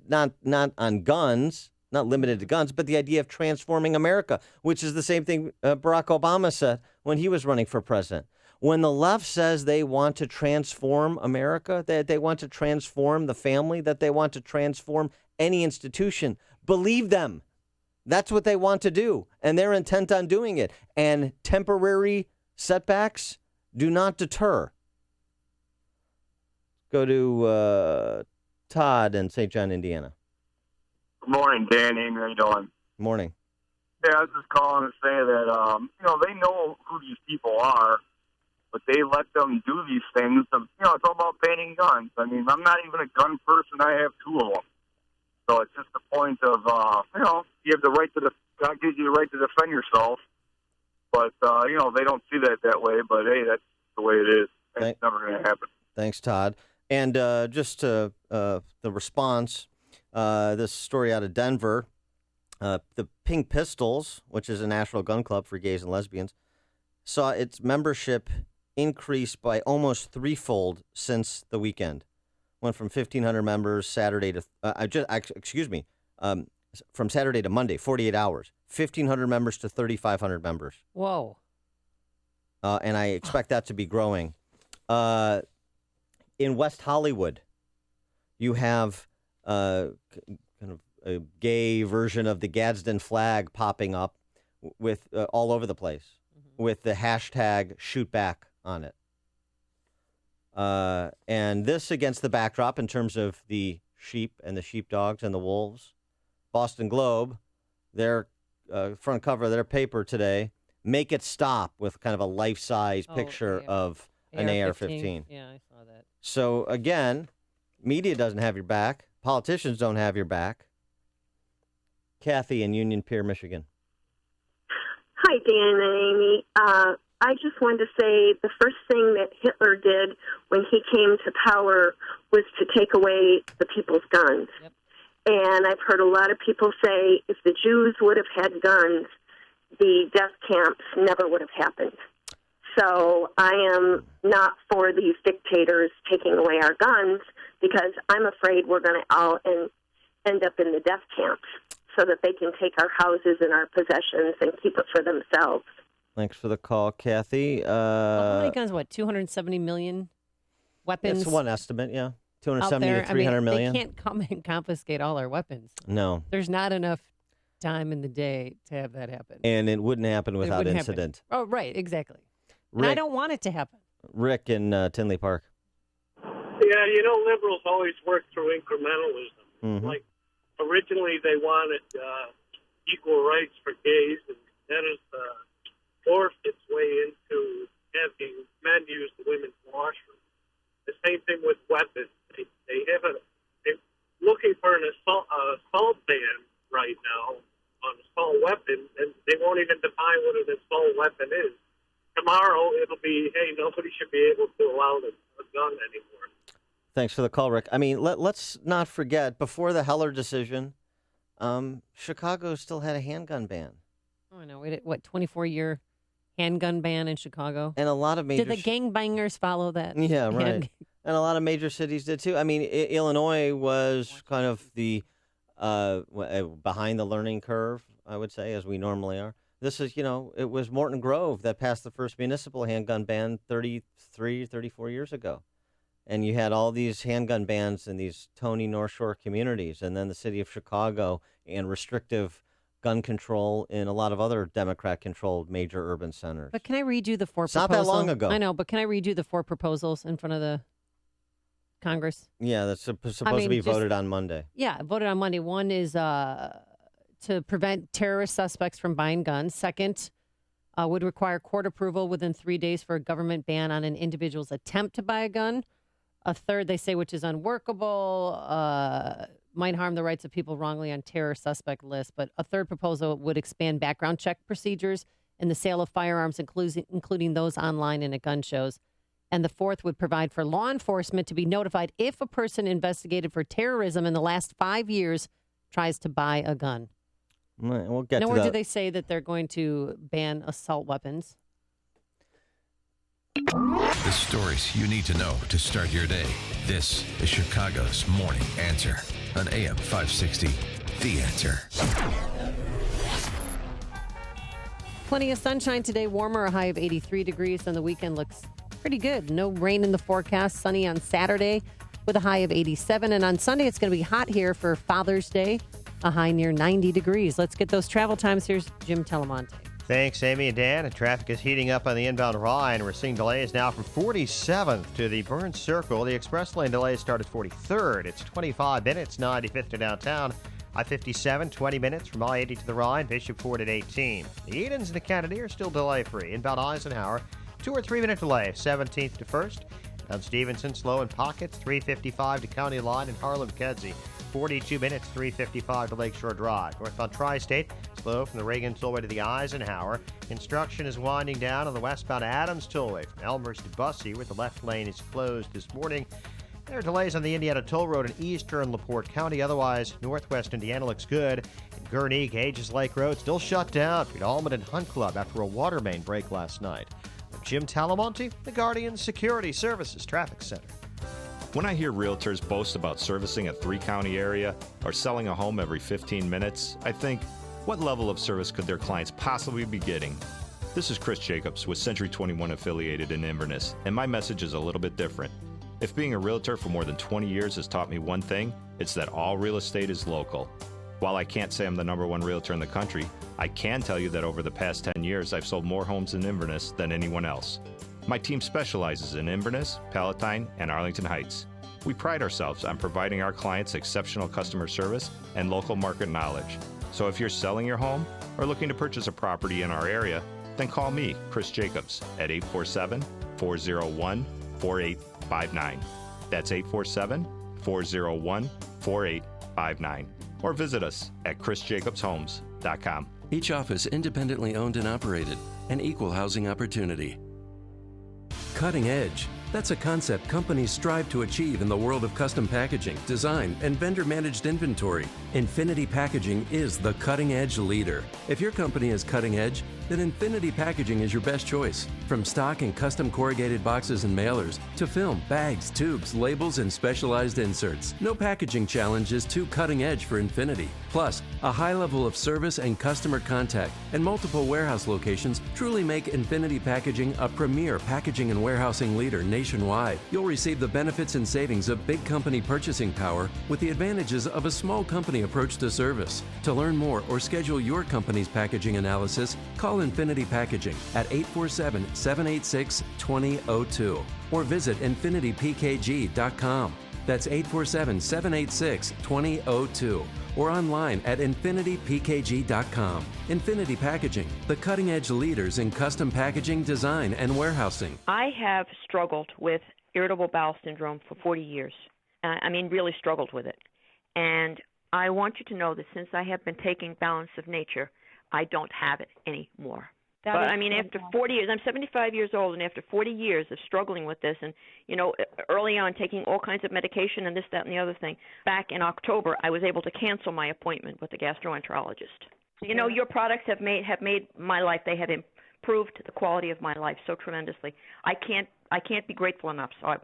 on guns, not limited to guns, but the idea of transforming America, which is the same thing Barack Obama said when he was running for president. When the left says they want to transform America, that they want to transform the family, that they want to transform any institution, believe them. That's what they want to do, and they're intent on doing it. And temporary setbacks do not deter. Go to Todd in St. John, Indiana. Good morning, Dan. Amy, how you doing? Morning. Yeah, I was just calling to say that, they know who these people are, but they let them do these things. It's all about banning guns. I mean, I'm not even a gun person. I have 2 of them. So it's just the point of, you have the right God gives you the right to defend yourself. But, they don't see that way. But, hey, that's the way it is. It's never going to happen. Thanks, Todd. And just the response, this story out of Denver, the Pink Pistols, which is a national gun club for gays and lesbians, saw its membership increase by almost threefold since the weekend. Went from 1,500 members Saturday to from Saturday to Monday, 48 hours. 1,500 members to 3,500 members. Whoa! And I expect that to be growing. In West Hollywood, you have kind of a gay version of the Gadsden flag popping up with all over the place with the hashtag #shootback on it. And this against the backdrop in terms of the sheep and the sheepdogs and the wolves. Boston Globe, their front cover of their paper today, make it stop with kind of a life-size picture of an AR-15. Yeah, I saw that. So, again, media doesn't have your back. Politicians don't have your back. Kathy in Union Pier, Michigan. Hi, Dan and Amy. I just wanted to say the first thing that Hitler did when he came to power was to take away the people's guns. Yep. And I've heard a lot of people say if the Jews would have had guns, the death camps never would have happened. So I am not for these dictators taking away our guns because I'm afraid we're going to all end up in the death camps so that they can take our houses and our possessions and keep it for themselves. Thanks for the call, Kathy. How many guns? 270 million weapons? It's one estimate, yeah. 270 to 300 million. They can't come and confiscate all our weapons. No. There's not enough time in the day to have that happen. And it wouldn't happen without incident. Happen. Oh, right, exactly. Rick, and I don't want it to happen. Rick in Tinley Park. Yeah, liberals always work through incrementalism. Mm-hmm. Like, originally they wanted equal rights for gays and that has morphed its way into having men use the women's washroom. The same thing with weapons. They're looking for an assault ban right now on assault weapons, and they won't even define what an assault weapon is. Tomorrow, it'll be, hey, nobody should be able to allow a gun anymore. Thanks for the call, Rick. I mean, let's not forget, before the Heller decision, Chicago still had a handgun ban. Oh, I know. We did, 24-year handgun ban in Chicago? And a lot of major... Did the gangbangers follow that? Yeah, right. And a lot of major cities did, too. I mean, Illinois was kind of the behind the learning curve, I would say, as we normally are. This is, it was Morton Grove that passed the first municipal handgun ban 34 years ago. And you had all these handgun bans in these Tony North Shore communities, and then the city of Chicago, and restrictive gun control in a lot of other Democrat-controlled major urban centers. But can I read you the four it's proposals? Not that long ago. I know, but can I read you the four proposals in front of the Congress? Yeah, that's supposed to be voted on Monday. Yeah, voted on Monday. One is to prevent terrorist suspects from buying guns. Second, would require court approval within 3 days for a government ban on an individual's attempt to buy a gun. A third, they say, which is unworkable, might harm the rights of people wrongly on terror suspect lists. But a third proposal would expand background check procedures in the sale of firearms, including those online and at gun shows. And the fourth would provide for law enforcement to be notified if a person investigated for terrorism in the last 5 years tries to buy a gun. We'll get Nowhere to that. do they say that they're going to ban assault weapons. The stories you need to know to start your day. This is Chicago's Morning Answer on AM 560. The Answer. Plenty of sunshine today, warmer, a high of 83 degrees, and the weekend looks pretty good. No rain in the forecast, sunny on Saturday with a high of 87. And on Sunday, it's going to be hot here for Father's Day, a high near 90 degrees. Let's get those travel times. Here's Jim Telemonte. Thanks, Amy and Dan. And traffic is heating up on the inbound Rhine. We're seeing delays now from 47th to the Burns Circle. The express lane delays start at 43rd. It's 25 minutes, 95th to downtown. I-57, 20 minutes from I-80 to the Rhine. Bishop Ford at 18. The Edens and the Kennedy are still delay-free. Inbound Eisenhower, 2 or 3 minute delay, 17th to 1st. Down Stevenson, slow in pockets, 355 to County Line and Harlem-Kedzie. 42 minutes, 355 to Lakeshore Drive. Northbound Tri-State, slow from the Reagan Tollway to the Eisenhower. Construction is winding down on the westbound Adams Tollway from Elmhurst to Bussey, where the left lane is closed this morning. There are delays on the Indiana Toll Road in eastern LaPorte County. Otherwise, northwest Indiana looks good. In Gurnee, Gages Lake Road still shut down between Allman and Hunt Club after a water main break last night. I'm Jim Talamonte, the Guardian Security Services Traffic Center. When I hear realtors boast about servicing a 3-county area or selling a home every 15 minutes, I think, what level of service could their clients possibly be getting? This is Chris Jacobs with Century 21 affiliated in Inverness, and my message is a little bit different. If being a realtor for more than 20 years has taught me one thing, it's that all real estate is local. While I can't say I'm the #1 realtor in the country, I can tell you that over the past 10 years, I've sold more homes in Inverness than anyone else. My team specializes in Inverness, Palatine, and Arlington Heights. We pride ourselves on providing our clients exceptional customer service and local market knowledge. So if you're selling your home or looking to purchase a property in our area, then call me, Chris Jacobs, at 847-401-4859. That's 847-401-4859. Or visit us at chrisjacobshomes.com. Each office independently owned and operated, an equal housing opportunity. Cutting edge. That's a concept companies strive to achieve in the world of custom packaging, design, and vendor-managed inventory. Infinity Packaging is the cutting-edge leader. If your company is cutting edge, then Infinity Packaging is your best choice. From stock and custom corrugated boxes and mailers, to film, bags, tubes, labels, and specialized inserts, no packaging challenge is too cutting edge for Infinity. Plus, a high level of service and customer contact and multiple warehouse locations truly make Infinity Packaging a premier packaging and warehousing leader nationwide. You'll receive the benefits and savings of big company purchasing power with the advantages of a small company approach to service. To learn more or schedule your company's packaging analysis, call Infinity Packaging at 847-786-2002 or visit infinitypkg.com. That's 847-786-2002. or online at infinitypkg.com. Infinity Packaging, the cutting-edge leaders in custom packaging, design, and warehousing. I have struggled with irritable bowel syndrome for 40 years. Really struggled with it. And I want you to know that since I have been taking Balance of Nature, I don't have it anymore. After 40 years, I'm 75 years old, and after 40 years of struggling with this, and, early on taking all kinds of medication and this, that, and the other thing, back in October, I was able to cancel my appointment with the gastroenterologist. Your products have made my life. They have improved the quality of my life so tremendously. I can't be grateful enough. So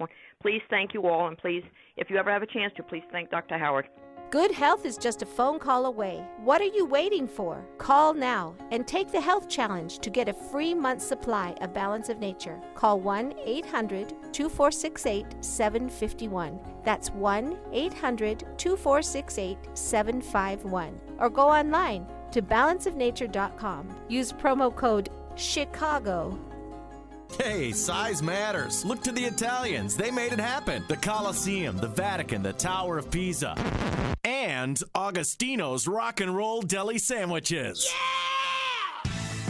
please thank you all, and please, if you ever have a chance to, please thank Dr. Howard. Good health is just a phone call away. What are you waiting for? Call now and take the health challenge to get a free month's supply of Balance of Nature. Call 1-800-2468-751. That's 1-800-2468-751. Or go online to balanceofnature.com. Use promo code CHICAGO. Hey, size matters. Look to the Italians. They made it happen. The Colosseum, the Vatican, the Tower of Pisa, and Augustino's Rock and Roll Deli Sandwiches. Yeah!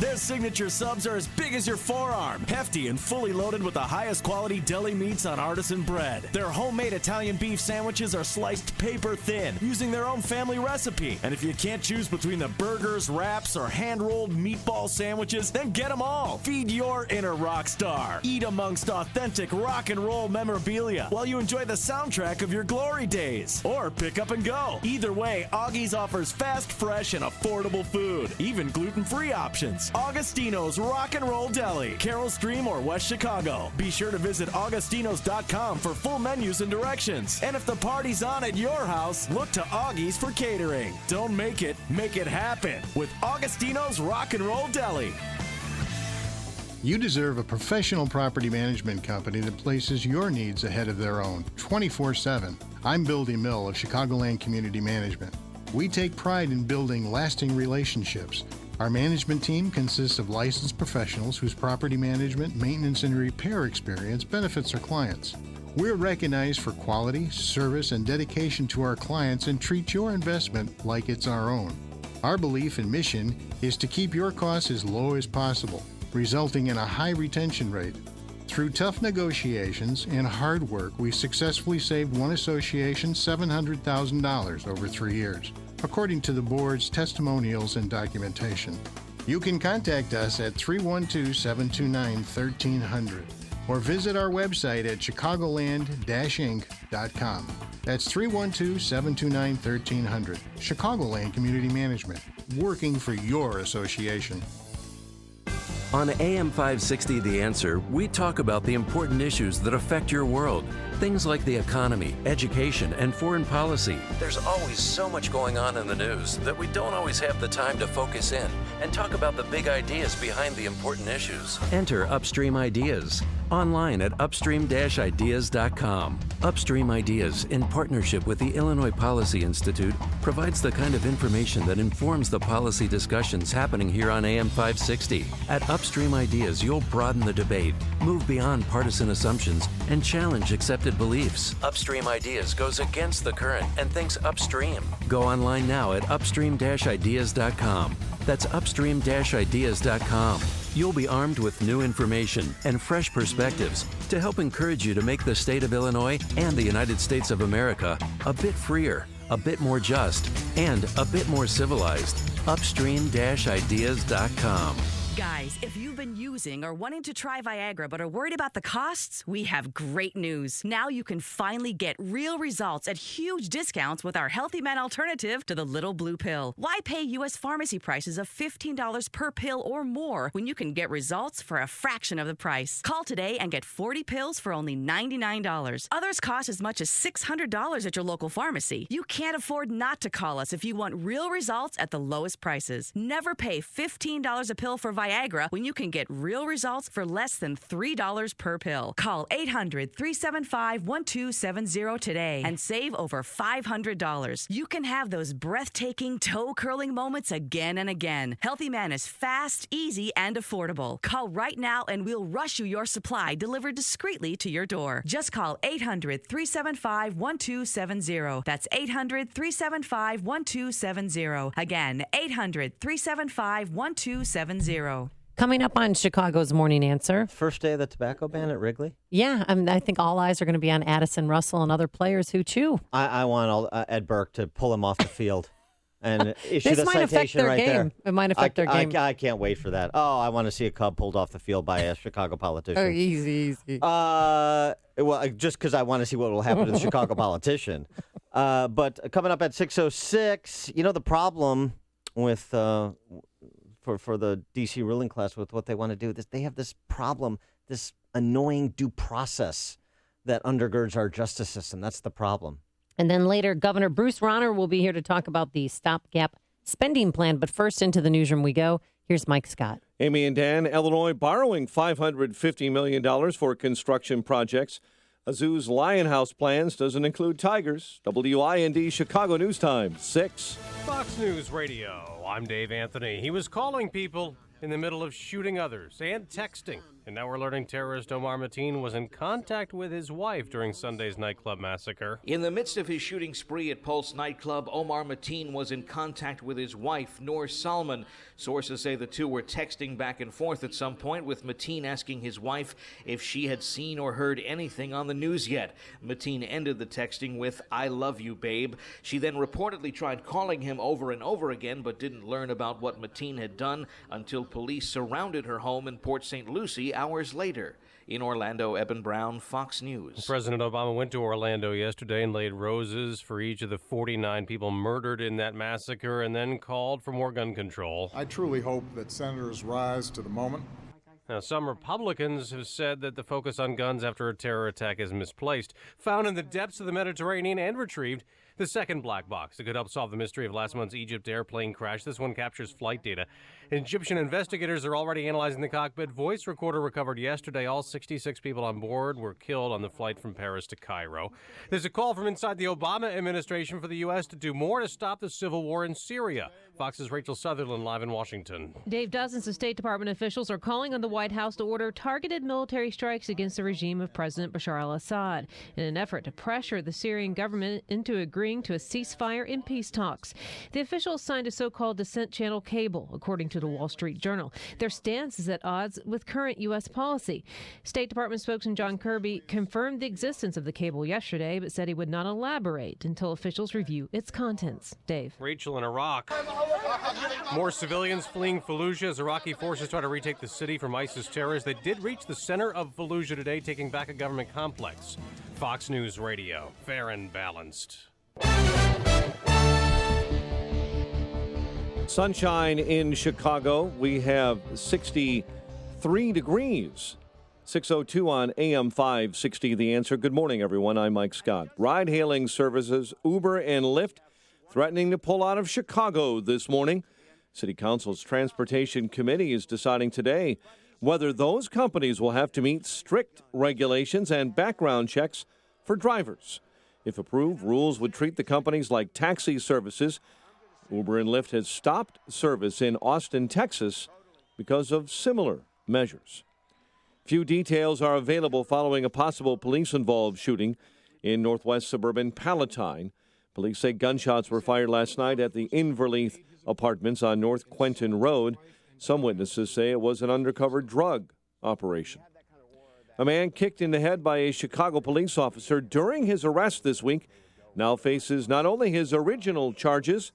Their signature subs are as big as your forearm, hefty and fully loaded with the highest quality deli meats on artisan bread. Their homemade Italian beef sandwiches are sliced paper thin, using their own family recipe. And if you can't choose between the burgers, wraps, or hand-rolled meatball sandwiches, then get them all. Feed your inner rock star. Eat amongst authentic rock and roll memorabilia while you enjoy the soundtrack of your glory days. Or pick up and go. Either way, Augie's offers fast, fresh, and affordable food. Even gluten-free options. Augustino's Rock and Roll Deli, Carroll Stream or West Chicago. Be sure to visit augustinos.com for full menus and directions. And if the party's on at your house, look to Augie's for catering. Don't make it happen with Augustino's Rock and Roll Deli. You deserve a professional property management company that places your needs ahead of their own 24/7. I'm Bill DeMille of Chicagoland Community Management. We take pride in building lasting relationships. Our management team consists of licensed professionals whose property management, maintenance, and repair experience benefits our clients. We're recognized for quality, service, and dedication to our clients and treat your investment like it's our own. Our belief and mission is to keep your costs as low as possible, resulting in a high retention rate. Through tough negotiations and hard work, we successfully saved one association $700,000 over 3 years, according to the board's testimonials and documentation. You can contact us at 312-729-1300 or visit our website at chicagoland-inc.com. That's 312-729-1300. Chicagoland Community Management, working for your association. On AM 560 The Answer, we talk about the important issues that affect your world. Things like the economy, education, and foreign policy. There's always so much going on in the news that we don't always have the time to focus in and talk about the big ideas behind the important issues. Enter Upstream Ideas online at upstream-ideas.com. Upstream Ideas, in partnership with the Illinois Policy Institute, provides the kind of information that informs the policy discussions happening here on AM 560. At Upstream Ideas, you'll broaden the debate, move beyond partisan assumptions, and challenge accepted beliefs. Upstream Ideas goes against the current and thinks upstream. Go online now at upstream-ideas.com. That's upstream-ideas.com. You'll be armed with new information and fresh perspectives to help encourage you to make the state of Illinois and the United States of America a bit freer, a bit more just, and a bit more civilized. Upstream-ideas.com. Guys, if you've been using or wanting to try Viagra but are worried about the costs, we have great news. Now you can finally get real results at huge discounts with our Healthy Men alternative to the little blue pill. Why pay U.S. pharmacy prices of $15 per pill or more when you can get results for a fraction of the price? Call today and get 40 pills for only $99. Others cost as much as $600 at your local pharmacy. You can't afford not to call us if you want real results at the lowest prices. Never pay $15 a pill for Viagra Viagra when you can get real results for less than $3 per pill. Call 800-375-1270 today and save over $500. You can have those breathtaking, toe-curling moments again and again. Healthy Man is fast, easy, and affordable. Call right now and we'll rush you your supply delivered discreetly to your door. Just call 800-375-1270. That's 800-375-1270. Again, 800-375-1270. Coming up on Chicago's Morning Answer. First day of the tobacco ban at Wrigley? Yeah, I think all eyes are going to be on Addison Russell and other players who chew. I want Ed Burke to pull him off the field and issue This the might affect citation their right game. there. It might affect their game. I can't wait for that. Oh, I want to see a Cub pulled off the field by a Chicago politician. Oh, easy. Well, just because I want to see what will happen to the Chicago politician. But coming up at 6:06, the problem with for the D.C. ruling class with what they want to do, they have this problem, this annoying due process that undergirds our justice system. That's the problem. And then later, Governor Bruce Rauner will be here to talk about the stopgap spending plan. But first, into the newsroom we go. Here's Mike Scott. Amy and Dan, Illinois borrowing $550 million for construction projects. A zoo's Lion House plans doesn't include tigers. WIND Chicago News Time, 6. Fox News Radio. I'm Dave Anthony. He was calling people in the middle of shooting others and texting. And now we're learning terrorist Omar Mateen was in contact with his wife during Sunday's nightclub massacre. In the midst of his shooting spree at Pulse nightclub, Omar Mateen was in contact with his wife, Noor Salman. Sources say the two were texting back and forth at some point, with Mateen asking his wife if she had seen or heard anything on the news yet. Mateen ended the texting with, "I love you, babe." She then reportedly tried calling him over and over again, but didn't learn about what Mateen had done until police surrounded her home in Port St. Lucie hours later. In Orlando, Eben Brown, Fox News. President Obama went to Orlando yesterday and laid roses for each of the 49 people murdered in that massacre and then called for more gun control. I truly hope that senators rise to the moment. Now, some Republicans have said that the focus on guns after a terror attack is misplaced. Found in the depths of the Mediterranean and retrieved, the second black box that could help solve the mystery of last month's Egypt airplane crash. This one captures flight data. Egyptian investigators are already analyzing the cockpit voice recorder recovered yesterday. All 66 people on board were killed on the flight from Paris to Cairo. There's a call from inside the Obama administration for the U.S. to do more to stop the civil war in Syria. Fox's Rachel Sutherland live in Washington. Dave, dozens of State Department officials are calling on the White House to order targeted military strikes against the regime of President Bashar al-Assad in an effort to pressure the Syrian government into agreeing to a ceasefire in peace talks. The officials signed a so-called dissent channel cable, according to the Wall Street Journal. Their stance is at odds with current U.S. policy. State Department spokesman John Kirby confirmed the existence of the cable yesterday, but said he would not elaborate until officials review its contents. Dave. Rachel in Iraq. More civilians fleeing Fallujah as Iraqi forces try to retake the city from ISIS terrorists. They did reach the center of Fallujah today, taking back a government complex. Fox News Radio, fair and balanced. Sunshine in Chicago. We have 63 degrees. 6:02 on AM 560, The Answer. Good morning, everyone. I'm Mike Scott. Ride-hailing services, Uber and Lyft, threatening to pull out of Chicago this morning. City Council's Transportation Committee is deciding today whether those companies will have to meet strict regulations and background checks for drivers. If approved, rules would treat the companies like taxi services. Uber and Lyft has stopped service in Austin, Texas, because of similar measures. Few details are available following a possible police-involved shooting in northwest suburban Palatine. Police say gunshots were fired last night at the Inverleith Apartments on North Quentin Road. Some witnesses say it was an undercover drug operation. A man kicked in the head by a Chicago police officer during his arrest this week now faces not only his original charges,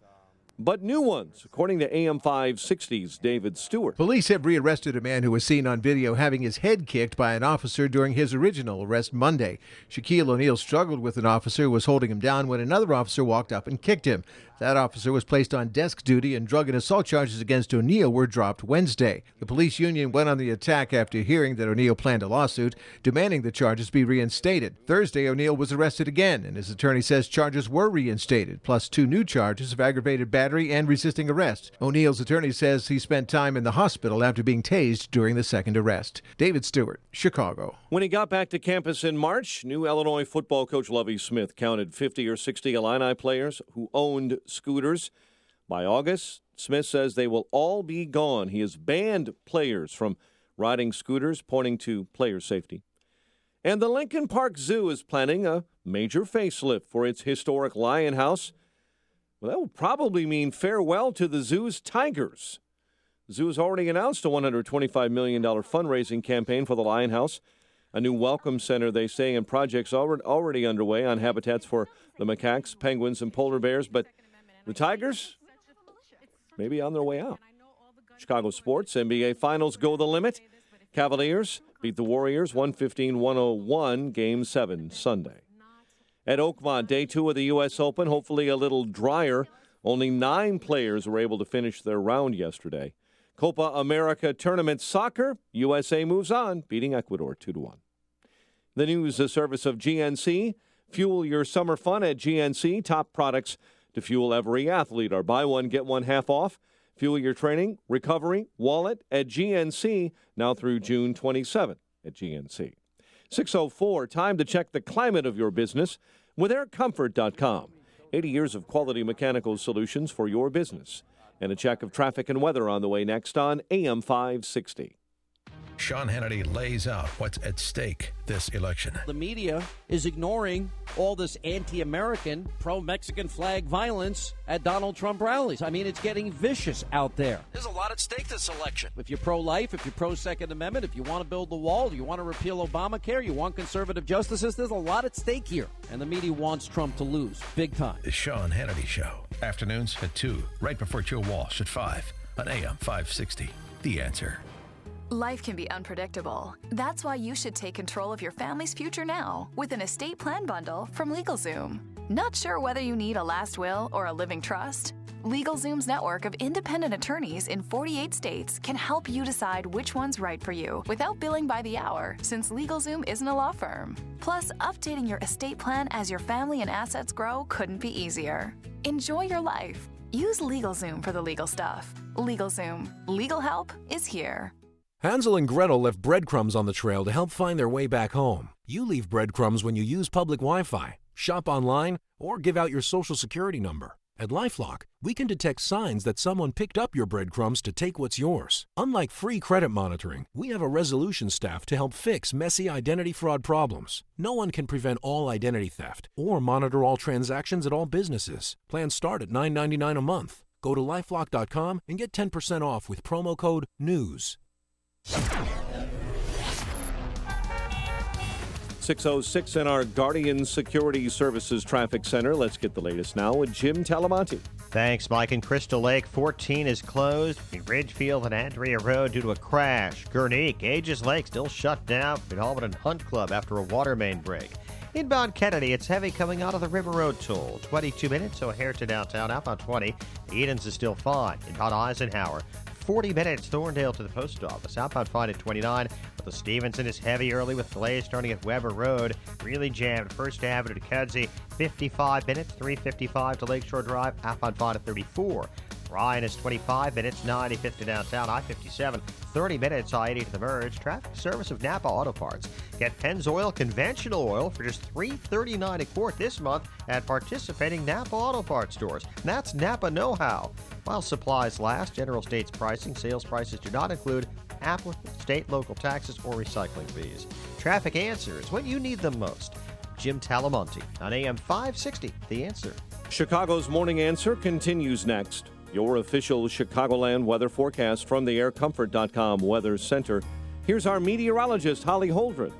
but new ones, according to AM 560's David Stewart. Police have rearrested a man who was seen on video having his head kicked by an officer during his original arrest Monday. Shaquille O'Neal struggled with an officer who was holding him down when another officer walked up and kicked him. That officer was placed on desk duty, and drug and assault charges against O'Neill were dropped Wednesday. The police union went on the attack after hearing that O'Neill planned a lawsuit, demanding the charges be reinstated. Thursday, O'Neill was arrested again, and his attorney says charges were reinstated, plus 2 new charges of aggravated battery and resisting arrest. O'Neill's attorney says he spent time in the hospital after being tased during the second arrest. David Stewart, Chicago. When he got back to campus in March, new Illinois football coach Lovie Smith counted 50 or 60 Illini players who owned scooters. By August, Smith says they will all be gone. He has banned players from riding scooters, pointing to player safety. And the Lincoln Park Zoo is planning a major facelift for its historic lion house. Well, that will probably mean farewell to the zoo's tigers. The zoo has already announced a $125 million fundraising campaign for the lion house. A new welcome center, they say, and projects already underway on habitats for the macaques, penguins, and polar bears. But the tigers, maybe on their way out. Chicago sports, NBA Finals go the limit. Cavaliers beat the Warriors 115-101, Game 7 Sunday. At Oakmont, Day 2 of the U.S. Open, hopefully a little drier. Only 9 players were able to finish their round yesterday. Copa America Tournament Soccer, USA moves on, beating Ecuador 2-1. The news, a service of GNC. Fuel your summer fun at GNC. Top products to fuel every athlete are buy one, get one half off. Fuel your training, recovery, wallet at GNC, now through June 27 at GNC. 6:04, time to check the climate of your business with aircomfort.com. 80 years of quality mechanical solutions for your business. And a check of traffic and weather on the way next on AM 560. Sean Hannity lays out what's at stake this election. The media is ignoring all this anti-American, pro-Mexican flag violence at Donald Trump rallies. I mean, it's getting vicious out there. There's a lot at stake this election. If you're pro-life, if you're pro-Second Amendment, if you want to build the wall, if you want to repeal Obamacare, you want conservative justices, there's a lot at stake here. And the media wants Trump to lose, big time. The Sean Hannity Show. Afternoons at 2, right before Joe Walsh at 5 on AM 560. The Answer. Life can be unpredictable. That's why you should take control of your family's future now with an estate plan bundle from LegalZoom. Not sure whether you need a last will or a living trust? LegalZoom's network of independent attorneys in 48 states can help you decide which one's right for you without billing by the hour, since LegalZoom isn't a law firm. Plus, updating your estate plan as your family and assets grow couldn't be easier. Enjoy your life. Use LegalZoom for the legal stuff. LegalZoom. Legal help is here. Hansel and Gretel left breadcrumbs on the trail to help find their way back home. You leave breadcrumbs when you use public Wi-Fi, shop online, or give out your social security number. At LifeLock, we can detect signs that someone picked up your breadcrumbs to take what's yours. Unlike free credit monitoring, we have a resolution staff to help fix messy identity fraud problems. No one can prevent all identity theft or monitor all transactions at all businesses. Plans start at $9.99 a month. Go to LifeLock.com and get 10% off with promo code NEWS. 6:06 in our Guardian Security Services Traffic Center. Let's get the latest now with Jim Talamonte. Thanks, Mike. In Crystal Lake, 14 is closed between Ridgefield and Andrea Road due to a crash. Gurneek, Aegis Lake still shut down between Albany and Hunt Club after a water main break. Inbound Kennedy, it's heavy coming out of the River Road toll. 22 minutes, O'Hare to downtown. Outbound 20. Edens is still fine. Inbound Eisenhower. 40 minutes, Thorndale to the post office. Outbound fine at 29. But the Stevenson is heavy early with delays starting at Weber Road. Really jammed. First Avenue to Kedzie. 55 minutes, 3:55 to Lakeshore Drive. Outbound fine at 34. Ryan is 25 minutes, 95th to downtown. I-57, 30 minutes, I-80 to the merge. Traffic service of Napa Auto Parts. Get Pennzoil conventional oil for just $3.39 a quart this month at participating Napa Auto Parts stores. And that's Napa know-how. While supplies last, General States pricing, sales prices do not include applicable state, local taxes, or recycling fees. Traffic answers when you need them most. Jim Talamonte on AM 560, The Answer. Chicago's Morning Answer continues next. Your official Chicagoland weather forecast from the aircomfort.com Weather Center. Here's our meteorologist, Holly Holdren.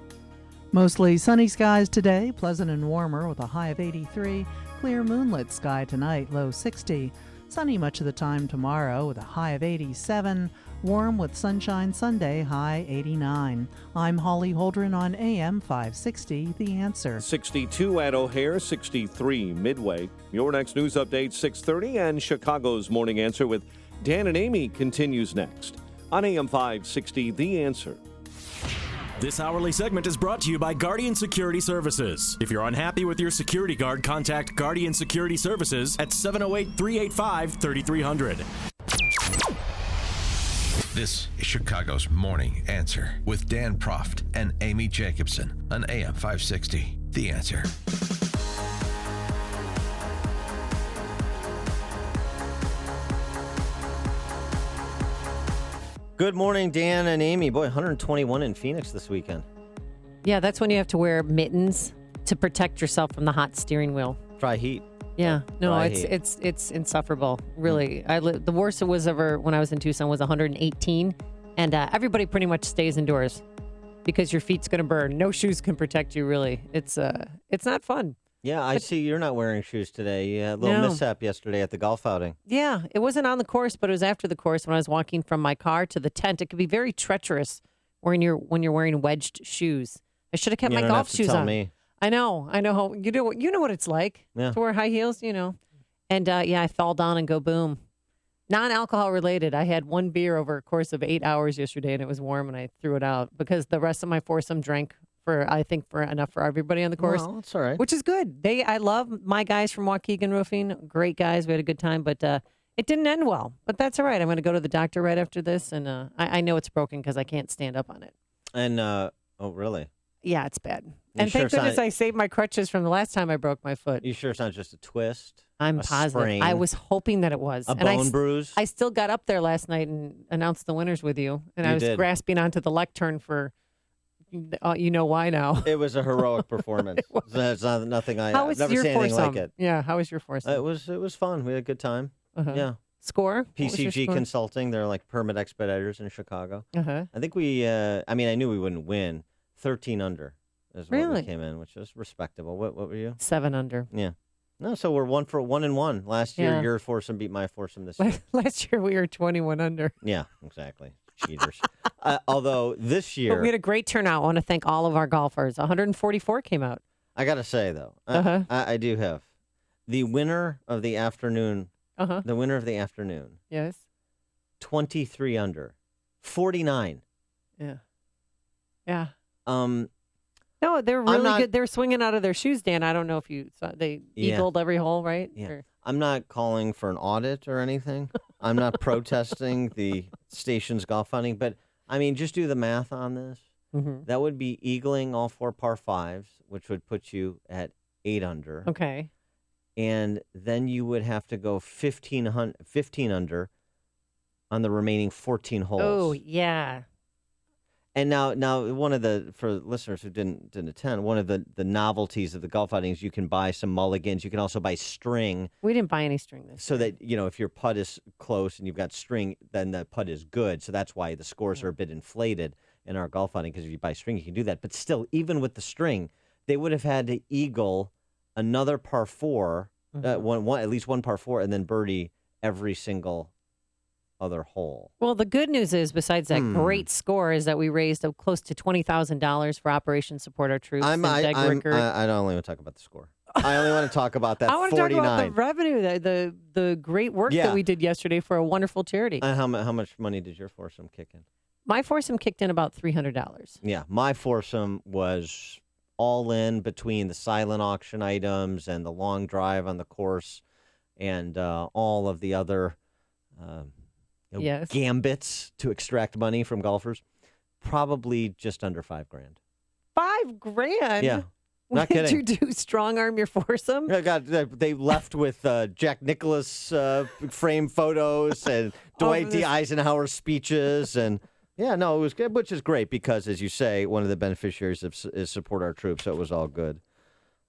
Mostly sunny skies today, pleasant and warmer with a high of 83. Clear moonlit sky tonight, low 60. Sunny much of the time tomorrow with a high of 87. Warm with sunshine Sunday, high 89. I'm Holly Holdren on AM 560, The Answer. 62 at O'Hare, 63 Midway. Your next news update, 6:30, and Chicago's Morning Answer with Dan and Amy continues next on AM 560, The Answer. This hourly segment is brought to you by Guardian Security Services. If you're unhappy with your security guard, contact Guardian Security Services at 708-385-3300. This is Chicago's Morning Answer with Dan Proft and Amy Jacobson on AM 560. The Answer. Good morning, Dan and Amy. Boy, 121 in Phoenix this weekend. Yeah, that's when you have to wear mittens to protect yourself from the hot steering wheel. Dry heat. Yeah, no, Dry it's insufferable. Really, the worst it was ever when I was in Tucson was 118, and everybody pretty much stays indoors because your feet's going to burn. No shoes can protect you. Really, it's not fun. Yeah, I see you're not wearing shoes today. You had a little mishap yesterday at the golf outing. Yeah, it wasn't on the course, but it was after the course when I was walking from my car to the tent. It could be very treacherous when you're wearing wedged shoes. I should have kept my golf shoes on. Me. I know. You know what it's like to wear high heels, And I fall down and go boom. Non-alcohol related. I had one beer over a course of 8 hours yesterday, and it was warm, and I threw it out because the rest of my foursome drank for enough for everybody on the course. Well, that's all right. Which is good. I love my guys from Waukegan Roofing. Great guys. We had a good time, but it didn't end well. But that's all right. I'm going to go to the doctor right after this, and I know it's broken because I can't stand up on it. And oh, really? Yeah, it's bad. And thank goodness I saved my crutches from the last time I broke my foot. You sure it's not just a twist? I'm positive. Sprain, I was hoping that it was. a bone bruise? I still got up there last night and announced the winners with you. And I was grasping onto the lectern for, you know why now. It was a heroic performance. It's nothing I've never seen anything like it. Yeah, how was your foursome? It was fun. We had a good time. Yeah. Score? PCG Consulting. They're like permit expediters in Chicago. Uh-huh. I think I knew we wouldn't win. 13 under is what we came in, which is respectable. What were you? 7 under. Yeah. No, so we're 1-1. Last year, your foursome beat my foursome this year. Last year, we were 21 under. Yeah, exactly. Cheaters. Although this year... But we had a great turnout. I want to thank all of our golfers. 144 came out. I got to say, though, I do have. The winner of the afternoon... The winner of the afternoon. Yes. 23 under. 49. Yeah. Yeah. No, they're really good. They're swinging out of their shoes, Dan. I don't know if you saw. They eagled every hole, right? Yeah. I'm not calling for an audit or anything. I'm not protesting the station's golf funding, but I mean, just do the math on this. Mm-hmm. That would be eagling all 4 par 5s, which would put you at 8 under. Okay. And then you would have to go 15 under on the remaining 14 holes. Oh, yeah. And now, for listeners who didn't attend, one of the novelties of the golf outings, you can buy some mulligans. You can also buy string. We didn't buy any string this so that, if your putt is close and you've got string, then the putt is good. So that's why the scores are a bit inflated in our golf outing, because if you buy string, you can do that. But still, even with the string, they would have had to eagle another par 4, at least one par 4, and then birdie every single other hole. Well, the good news is, besides that great score, is that we raised close to $20,000 for Operation Support Our Troops. I don't only want to talk about the score. I only want to talk about that 49. I want to talk about the revenue, the great work that we did yesterday for a wonderful charity. How much money did your foursome kick in? My foursome kicked in about $300. Yeah, my foursome was all in between the silent auction items and the long drive on the course and all of the other gambits to extract money from golfers. Probably just under $5,000. $5,000? Yeah. Not kidding. Did you strong arm your foursome? They left with Jack Nicklaus frame photos and Dwight D. Eisenhower speeches. And it was good, which is great because, as you say, one of the beneficiaries is Support Our Troops, so it was all good.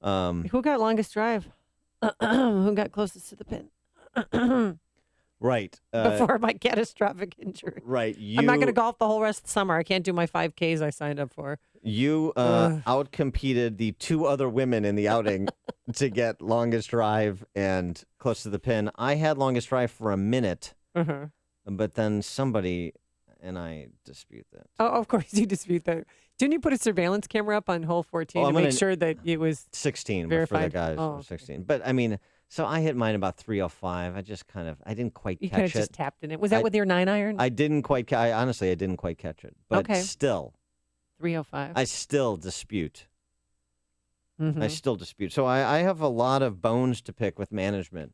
Who got longest drive? Who got closest to the pin? Right. Before my catastrophic injury. Right. I'm not going to golf the whole rest of the summer. I can't do my 5Ks I signed up for. You outcompeted the 2 other women in the outing to get longest drive and close to the pin. I had longest drive for a minute, but then somebody, and I dispute that. Oh, of course you dispute that. Didn't you put a surveillance camera up on hole 14 Oh, to I'm make gonna- sure that it was 16 verified? for the guys. Oh, 16. But I mean, so I hit mine about 305. I just I didn't quite you catch kind it. of just tapped in it. Was that I- with your 9-iron? I didn't quite. Honestly, I didn't quite catch it. But Okay. still, 305. I still dispute. Mhm. I still dispute. So I have a lot of bones to pick with management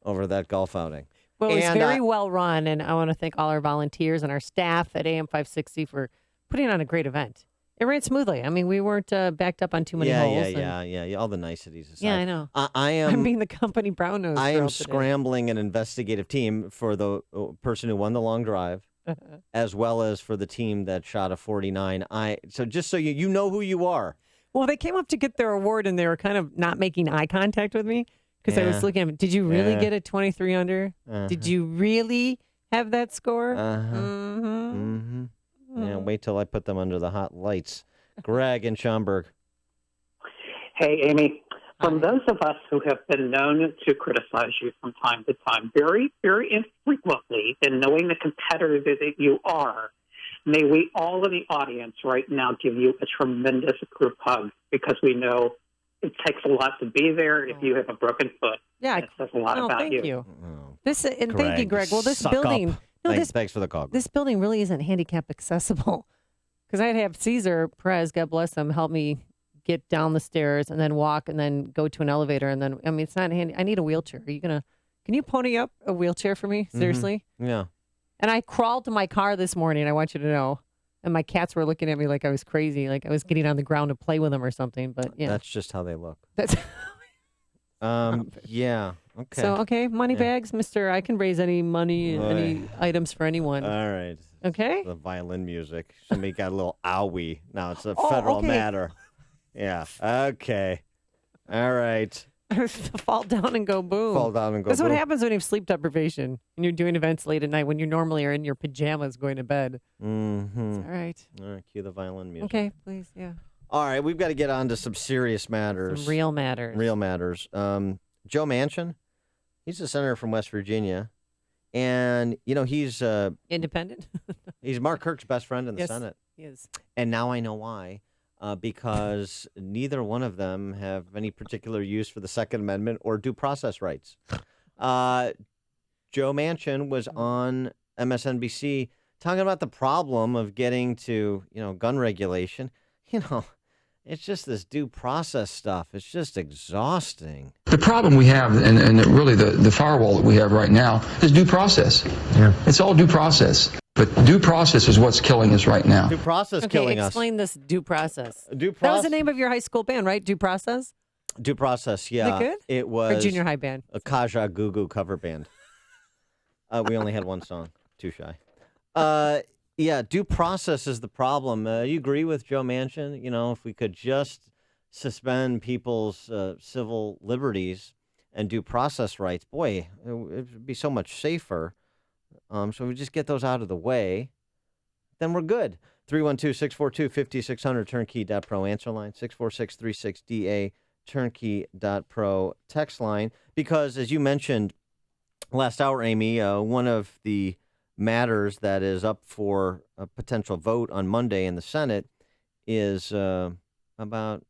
over that golf outing. Well, it was And very well run, and I want to thank all our volunteers and our staff at AM 560 for putting on a great event. It ran smoothly. I mean, we weren't backed up on too many holes. Yeah. All the niceties aside. Yeah, I know. I am. I'm being the company brown nose. I am girl today. scrambling an investigative team for the person who won the long drive, as well as for the team that shot a 49. So just so you know who you are. Well, they came up to get their award, and they were kind of not making eye contact with me because I was Yeah. looking at them. Did you really Yeah. get a 23 under? Did you really have that score? Mm-hmm. Yeah, wait till I put them under the hot lights. Greg in Schaumburg. Hey, Amy. From those of us who have been known to criticize you from time to time, very, very infrequently, and knowing the competitor that you are, may we all in the audience right now give you a tremendous group hug, because we know it takes a lot to be there if you have a broken foot. Yeah, it says a lot about thank you. you. This and thank you, Greg. Well, this suck building, up. no, Thanks for the call. this building really isn't handicap accessible because I'd have Caesar Perez, God bless him, help me get down the stairs and then walk and then go to an elevator and then it's not handy. I need a wheelchair. Are you gonna? Can you pony up a wheelchair for me? Seriously? Yeah. And I crawled to my car this morning. I want you to know. And my cats were looking at me like I was crazy, like I was getting on the ground to play with them or something. But yeah, That's just how they look. that's Yeah. Okay. so okay. Money Yeah. bags, Mister. I can raise any money, any items for anyone. All right. Okay. The violin music. Somebody got a little owie. Now it's a Oh, federal okay. matter. Yeah. Okay. All right. Fall down and go boom. Fall down and go That's what boom. happens when you have sleep deprivation and you're doing events late at night when you normally are in your pajamas going to bed. Mm-hmm. All right. All right. Cue the violin music. Okay, please. Yeah. All right. We've got to get on to some serious matters. Some real matters. Real matters. Joe Manchin, he's a senator from West Virginia. And, he's Independent? he's Mark Kirk's best friend in the Yes, Senate. he is. And now I know why. Because neither one of them have any particular use for the Second Amendment or due process rights. Joe Manchin was on MSNBC talking about the problem of getting to, gun regulation. It's just this due process stuff. It's just exhausting. The problem we have, and really the firewall that we have right now, is due process. Yeah. It's all due process. But due process is what's killing us right now. Due process killing us. Explain this due process. Due That was process. the name of your high school band, right? Due process? Due process, yeah. Is it good? It was Or junior high band? a Kaja Gugu cover band. We only had one song. Too shy. Yeah, due process is the problem. You agree with Joe Manchin? If we could just suspend people's civil liberties and due process rights, boy, it would be so much safer. So we just get those out of the way, then we're good. 312-642-5600, turnkey.pro answer line, 64636DA, turnkey.pro text line. Because as you mentioned last hour, Amy, one of the matters that is up for a potential vote on Monday in the Senate is about,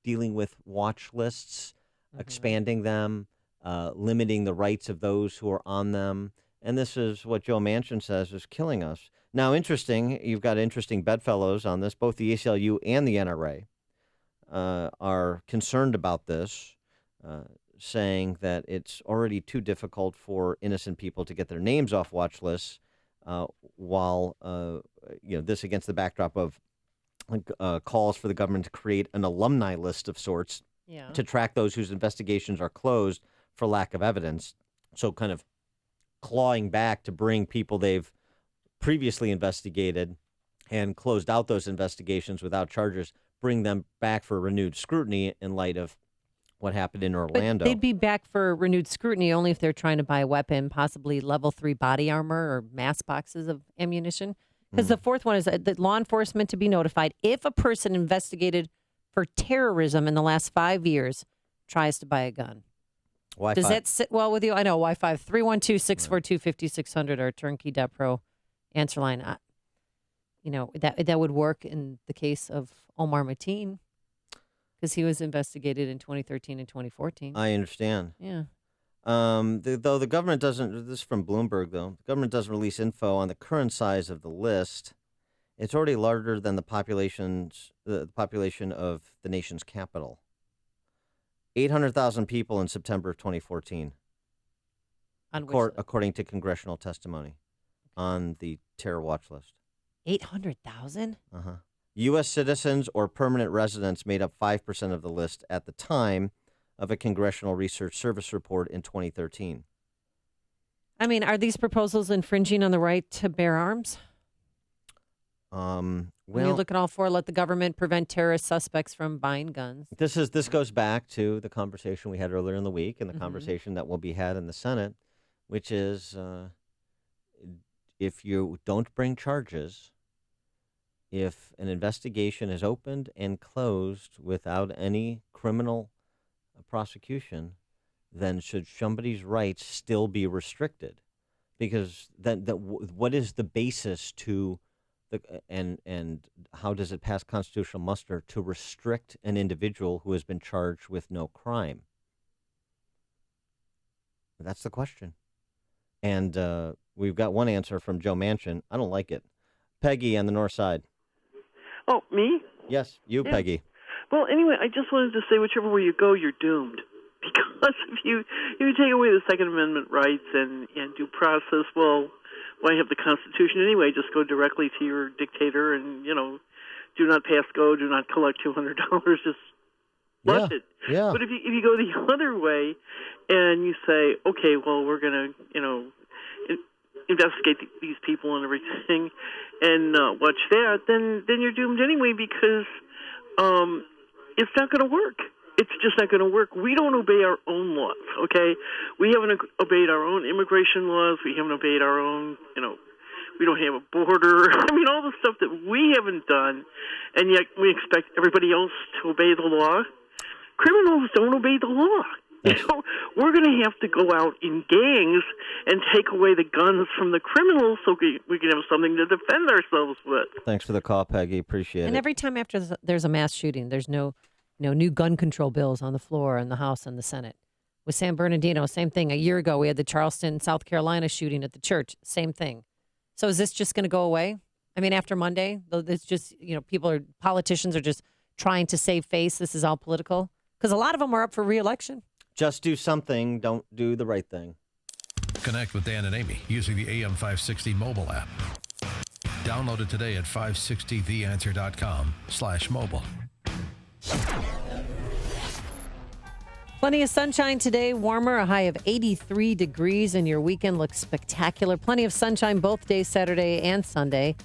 dealing with watch lists, expanding them, limiting the rights of those who are on them. And this is what Joe Manchin says is killing us. Now, interesting, you've got interesting bedfellows on this. Both the ACLU and the NRA are concerned about this, saying that it's already too difficult for innocent people to get their names off watch lists, while this against the backdrop of calls for the government to create an alumni list of sorts to track those whose investigations are closed for lack of evidence. So kind of clawing back to bring people they've previously investigated and closed out those investigations without charges, bring them back for renewed scrutiny in light of what happened in Orlando. But they'd be back for renewed scrutiny only if they're trying to buy a weapon, possibly level 3 body armor or mass boxes of ammunition. Because the fourth one is that law enforcement to be notified if a person investigated for terrorism in the last 5 years tries to buy a gun. Wi-Fi. Does that sit well with you? I know, Wi-Fi, 312-642-5600, our turnkey.pro answer line. that would work in the case of Omar Mateen, because he was investigated in 2013 and 2014. I understand. Yeah. Though the government doesn't, this is from Bloomberg, though, the government doesn't release info on the current size of the list. It's already larger than the population of the nation's capital. 800,000 people in September of 2014, according to congressional testimony on the terror watch list. 800,000? Uh-huh. U.S. citizens or permanent residents made up 5% of the list at the time of a Congressional Research Service report in 2013. I mean, are these proposals infringing on the right to bear arms? When you look at all four, let the government prevent terrorist suspects from buying guns. This goes back to the conversation we had earlier in the week and the conversation that will be had in the Senate, which is if you don't bring charges, if an investigation is opened and closed without any criminal prosecution, then should somebody's rights still be restricted? Because what is the basis to and how does it pass constitutional muster to restrict an individual who has been charged with no crime? That's the question. And we've got one answer from Joe Manchin. I don't like it. Peggy on the north side. Oh, me? Yes, you, yeah. Peggy. Well, anyway, I just wanted to say whichever way you go, you're doomed. Because if you take away the Second Amendment rights and due process, well, why have the Constitution anyway? Just go directly to your dictator and, do not pass go, do not collect $200, just flush it. Yeah. But if you go the other way and you say, okay, well, we're going to, investigate these people and everything and watch that, then you're doomed anyway because it's not going to work. It's just not going to work. We don't obey our own laws, okay? We haven't obeyed our own immigration laws. We haven't obeyed our own, we don't have a border. I mean, all the stuff that we haven't done, and yet we expect everybody else to obey the law. Criminals don't obey the law. We're going to have to go out in gangs and take away the guns from the criminals so we can have something to defend ourselves with. Thanks for the call, Peggy. Appreciate it. And every time after there's a mass shooting, there's no new gun control bills on the floor in the House and the Senate. With San Bernardino, same thing. A year ago, we had the Charleston, South Carolina shooting at the church. Same thing. So is this just going to go away? I mean, after Monday, it's just, politicians are just trying to save face. This is all political. Because a lot of them are up for re-election. Just do something. Don't do the right thing. Connect with Dan and Amy using the AM 560 mobile app. Download it today at 560theanswer.com/mobile. Plenty of sunshine today, warmer, a high of 83 degrees, and your weekend looks spectacular. Plenty of sunshine both days, Saturday and Sunday.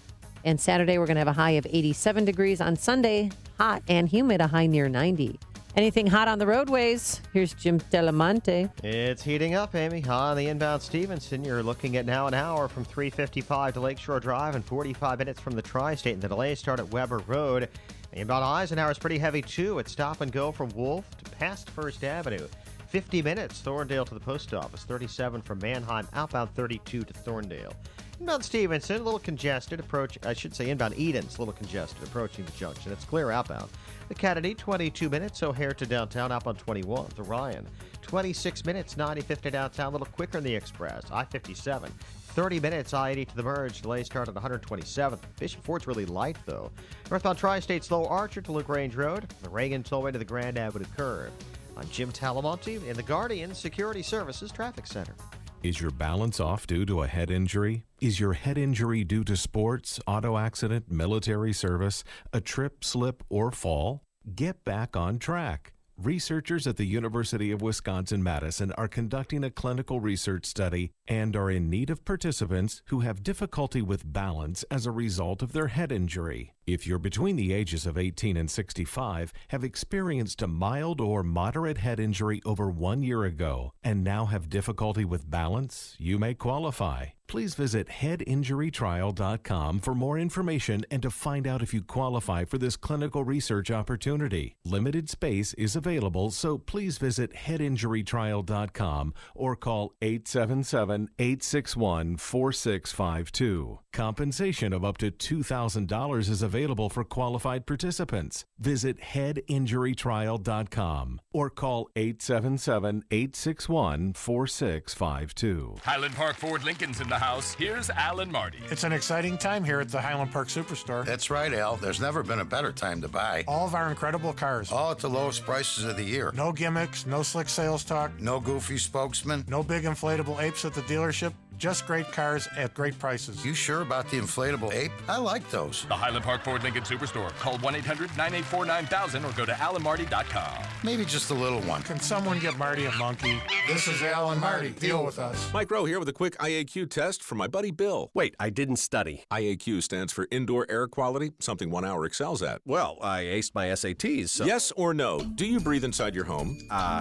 And Saturday, we're going to have a high of 87 degrees. On Sunday, hot and humid, a high near 90. Anything hot on the roadways? Here's Jim Delamonte. It's heating up, Amy. On the inbound Stevenson, you're looking at now an hour from 355 to Lakeshore Drive and 45 minutes from the Tri-State. And the delays start at Weber Road. Inbound Eisenhower is pretty heavy, too. It's stop and go from Wolf to past First Avenue. 50 minutes, Thorndale to the post office. 37 from Manheim, outbound 32 to Thorndale. Inbound Stevenson, a little congested. Inbound Eden's a little congested approaching the junction. It's clear outbound. The Kennedy, 22 minutes. O'Hare to downtown, outbound 21. The Ryan, 26 minutes. 95th to downtown, a little quicker in the Express. I-57, 30 minutes. I-80 to the merge. Delays start at 127th. Bishop Ford's really light, though. Northbound Tri-State, slow Archer to LaGrange Road. The Reagan tollway to the Grand Avenue curve. I'm Jim Talamonte in the Guardian Security Services Traffic Center. Is your balance off due to a head injury? Is your head injury due to sports, auto accident, military service, a trip, slip, or fall? Get back on track. Researchers at the University of Wisconsin-Madison are conducting a clinical research study and are in need of participants who have difficulty with balance as a result of their head injury. If you're between the ages of 18 and 65, have experienced a mild or moderate head injury over 1 year ago, and now have difficulty with balance, you may qualify. Please visit headinjurytrial.com for more information and to find out if you qualify for this clinical research opportunity. Limited space is available, so please visit headinjurytrial.com or call 877-861-4652. Compensation of up to $2,000 is available for qualified participants. Visit headinjurytrial.com or call 877-861-4652. Highland Park Ford Lincoln's in the house. Here's Alan Marty. It's an exciting time here at the Highland Park Superstore. That's right, Al. There's never been a better time to buy. All of our incredible cars. All at the lowest prices of the year. No gimmicks, no slick sales talk. No goofy spokesman. No big inflatable apes at the dealership. Just great cars at great prices. You sure about the inflatable ape? I like those. The Highland Park Ford Lincoln Superstore. Call 1-800-984-9000 or go to alanmarty.com. Maybe just a little one. Can someone get Marty a monkey? This is Alan Marty. Deal with us. Mike Rowe here with a quick IAQ test from my buddy Bill. Wait, I didn't study. IAQ stands for Indoor Air Quality, something 1 hour excels at. Well, I aced my SATs, so... Yes or no? Do you breathe inside your home?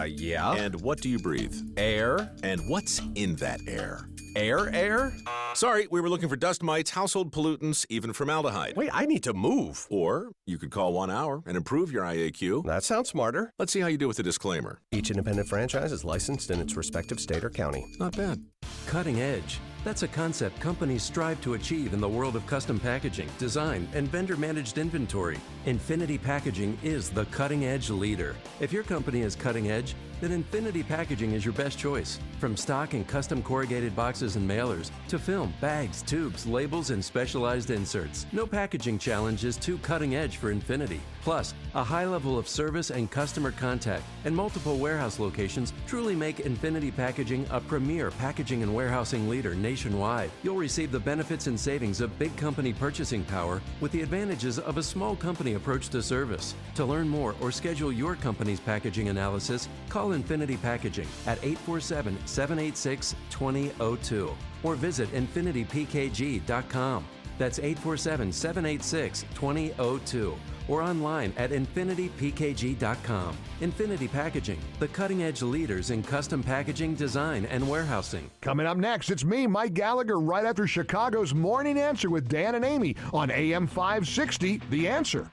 Yeah. And what do you breathe? Air. And what's in that air? Air? Sorry, we were looking for dust mites, household pollutants, even formaldehyde. Wait, I need to move. Or you could call 1 hour and improve your IAQ. That sounds smarter. Let's see how you do with the disclaimer. Each independent franchise is licensed in its respective state or county. Not bad. Cutting edge. That's a concept companies strive to achieve in the world of custom packaging, design, and vendor-managed inventory. Infinity Packaging is the cutting-edge leader. If your company is cutting edge, then Infinity Packaging is your best choice. From stock and custom corrugated boxes and mailers, to film, bags, tubes, labels, and specialized inserts, no packaging challenge is too cutting edge for Infinity. Plus, a high level of service and customer contact and multiple warehouse locations truly make Infinity Packaging a premier packaging and warehousing leader nationwide. You'll receive the benefits and savings of big company purchasing power with the advantages of a small company approach to service. To learn more or schedule your company's packaging analysis, call Infinity Packaging at 847-786-2002 or visit infinitypkg.com. That's 847-786-2002 or online at infinitypkg.com. Infinity Packaging, the cutting-edge leaders in custom packaging, design, and warehousing. Coming up next, it's me, Mike Gallagher, right after Chicago's Morning Answer with Dan and Amy on AM 560, The Answer.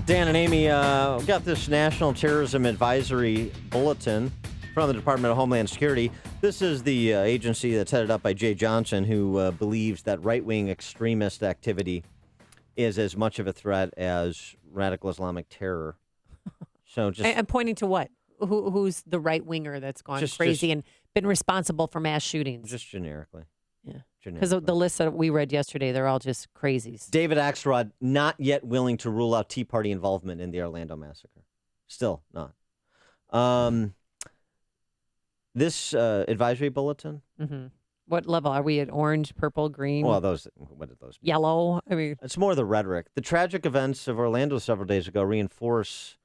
Dan and Amy, got this National Terrorism Advisory Bulletin from the Department of Homeland Security. This is the agency that's headed up by Jay Johnson, who believes that right-wing extremist activity is as much of a threat as radical Islamic terror. So just and pointing to what? Who's the right-winger that's gone crazy and been responsible for mass shootings? Just generically. Yeah. Because the list that we read yesterday, they're all just crazies. David Axelrod, not yet willing to rule out Tea Party involvement in the Orlando massacre. Still not. This advisory bulletin. Mm-hmm. What level are we at? Orange, purple, green? Well, what are those? Yellow. I mean, it's more the rhetoric. The tragic events of Orlando several days ago reinforce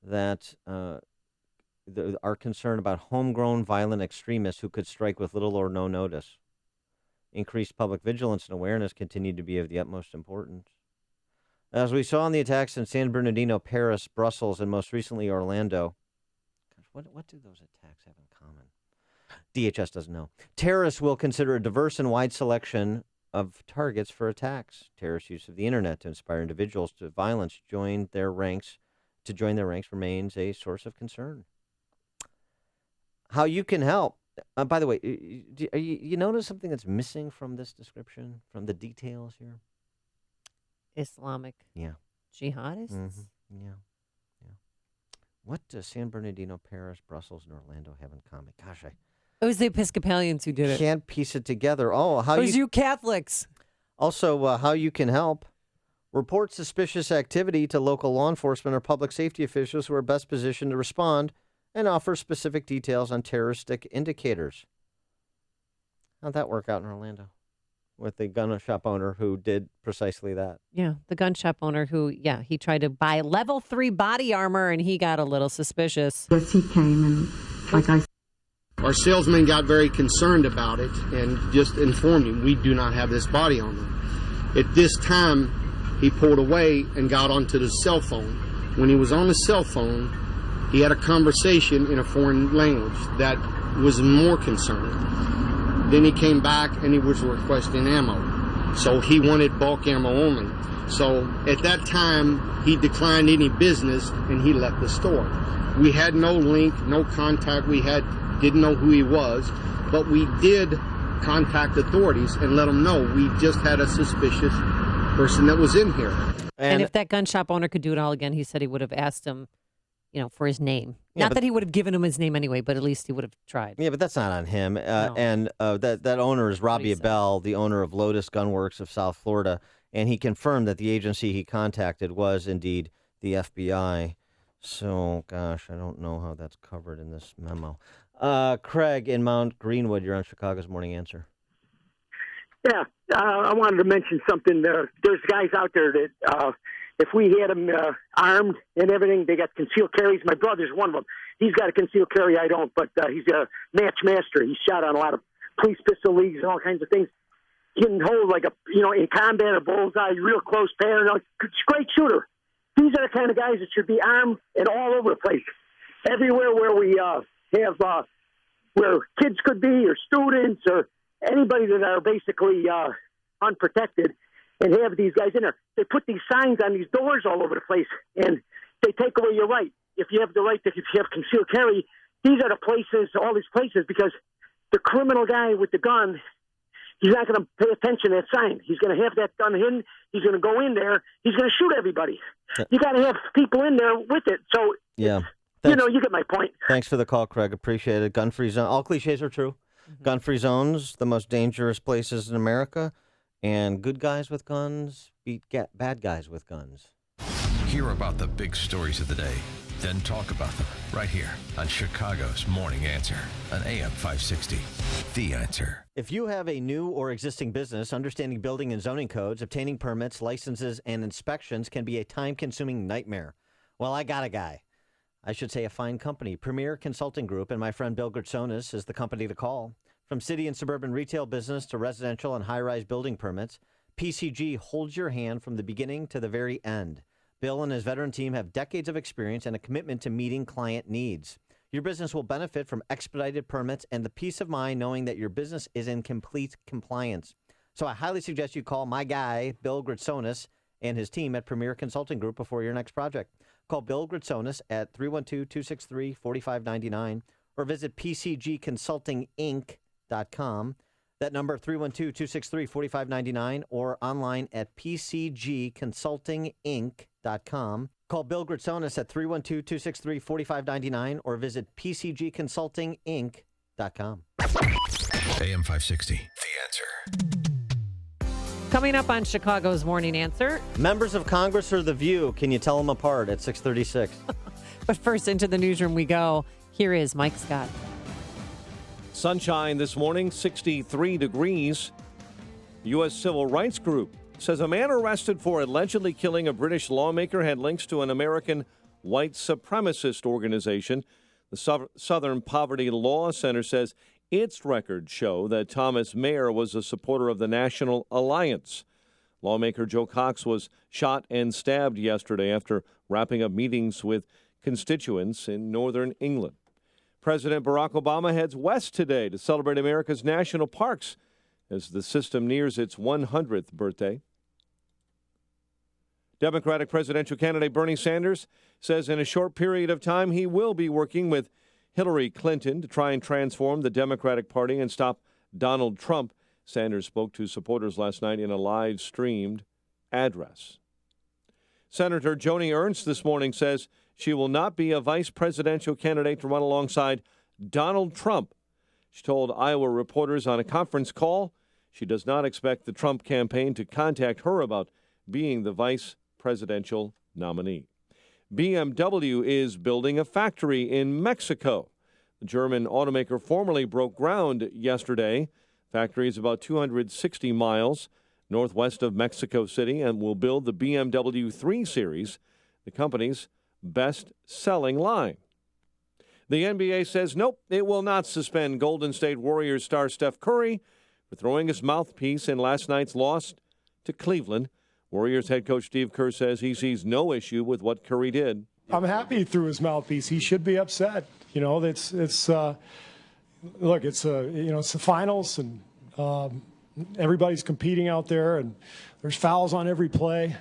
that our concern about homegrown violent extremists who could strike with little or no notice. Increased public vigilance and awareness continue to be of the utmost importance. As we saw in the attacks in San Bernardino, Paris, Brussels, and most recently Orlando. Gosh, what do those attacks have in common? DHS doesn't know. Terrorists will consider a diverse and wide selection of targets for attacks. Terrorist use of the internet to inspire individuals to violence join their ranks remains a source of concern. How you can help. By the way, you notice something that's missing from this description, from the details here? Islamic jihadists? Mm-hmm. Yeah. What does San Bernardino, Paris, Brussels, and Orlando have in common? Gosh, it was the Episcopalians who did it. Can't piece it together. It was you Catholics. Also, how you can help. Report suspicious activity to local law enforcement or public safety officials who are best positioned to respond and offer specific details on terroristic indicators. How'd that work out in Orlando with the gun shop owner who did precisely that? Yeah, the gun shop owner who, he tried to buy level 3 body armor and he got a little suspicious. Yes, he came and our salesman got very concerned about it and just informed him we do not have this body armor. At this time, he pulled away and got onto the cell phone. When he was on the cell phone, he had a conversation in a foreign language that was more concerning. Then he came back and he was requesting ammo. So he wanted bulk ammo only. So at that time, he declined any business and he left the store. We had no link, no contact. Didn't know who he was, but we did contact authorities and let them know we just had a suspicious person that was in here. And if that gun shop owner could do it all again, he said he would have asked him, for his name. Yeah, not that he would have given him his name anyway, but at least he would have tried. Yeah, but that's not on him. And that owner is Robbie Abell, the owner of Lotus Gunworks of South Florida, and he confirmed that the agency he contacted was indeed the FBI. So, gosh, I don't know how that's covered in this memo. Craig in Mount Greenwood, you're on Chicago's Morning Answer. Yeah, I wanted to mention something. There's guys out there that if we had them armed and everything, they got concealed carries. My brother's one of them. He's got a concealed carry. I don't, but he's a match master. He's shot on a lot of police pistol leagues and all kinds of things. He can hold like in combat, a bullseye, real close pair. Great shooter. These are the kind of guys that should be armed and all over the place. Everywhere where we have where kids could be or students or anybody that are basically unprotected and have these guys in there. They put these signs on these doors all over the place, and they take away your right. If you have the right, if you have concealed carry, these are the places, all these places, because the criminal guy with the gun, he's not going to pay attention to that sign. He's going to have that gun hidden. He's going to go in there. He's going to shoot everybody. You got to have people in there with it. So, yeah. You get my point. Thanks for the call, Craig. Appreciate it. Gun-free zone. All cliches are true. Mm-hmm. Gun-free zones, the most dangerous places in America. And good guys with guns beat bad guys with guns. Hear about the big stories of the day, then talk about them right here on Chicago's Morning Answer on AM 560. The Answer. If you have a new or existing business, understanding building and zoning codes, obtaining permits, licenses, and inspections can be a time-consuming nightmare. Well, I got a guy. I should say a fine company. Premier Consulting Group, and my friend Bill Gritsonis is the company to call. From city and suburban retail business to residential and high-rise building permits, PCG holds your hand from the beginning to the very end. Bill and his veteran team have decades of experience and a commitment to meeting client needs. Your business will benefit from expedited permits and the peace of mind knowing that your business is in complete compliance. So I highly suggest you call my guy, Bill Gritsonis, and his team at Premier Consulting Group before your next project. Call Bill Gritsonis at 312-263-4599 or visit PCGconsultinginc.com. That number, 312-263-4599, or online at PCGconsultinginc.com. Call Bill Gritsonis at 312-263-4599 or visit PCGconsultinginc.com. AM 560, The Answer. Coming up on Chicago's Morning Answer. Members of Congress or The View, can you tell them apart at 6:36? But first, into the newsroom we go. Here is Mike Scott. Sunshine this morning, 63 degrees. U.S. Civil Rights Group says a man arrested for allegedly killing a British lawmaker had links to an American white supremacist organization. The Southern Poverty Law Center says its records show that Thomas Mayer was a supporter of the National Alliance. Lawmaker Joe Cox was shot and stabbed yesterday after wrapping up meetings with constituents in northern England. President Barack Obama heads west today to celebrate America's national parks as the system nears its 100th birthday. Democratic presidential candidate Bernie Sanders says in a short period of time he will be working with Hillary Clinton to try and transform the Democratic Party and stop Donald Trump. Sanders spoke to supporters last night in a live-streamed address. Senator Joni Ernst this morning says she will not be a vice presidential candidate to run alongside Donald Trump. She told Iowa reporters on a conference call she does not expect the Trump campaign to contact her about being the vice presidential nominee. BMW is building a factory in Mexico. The German automaker formally broke ground yesterday. The factory is about 260 miles northwest of Mexico City and will build the BMW 3 Series, the company's best-selling line. The NBA says nope, it will not suspend Golden State Warriors star Steph Curry for throwing his mouthpiece in last night's loss to Cleveland. Warriors head coach Steve Kerr says he sees no issue with what Curry did. I'm happy he threw his mouthpiece. He should be upset. You know, it's look, it's it's the finals, and everybody's competing out there, and there's fouls on every play.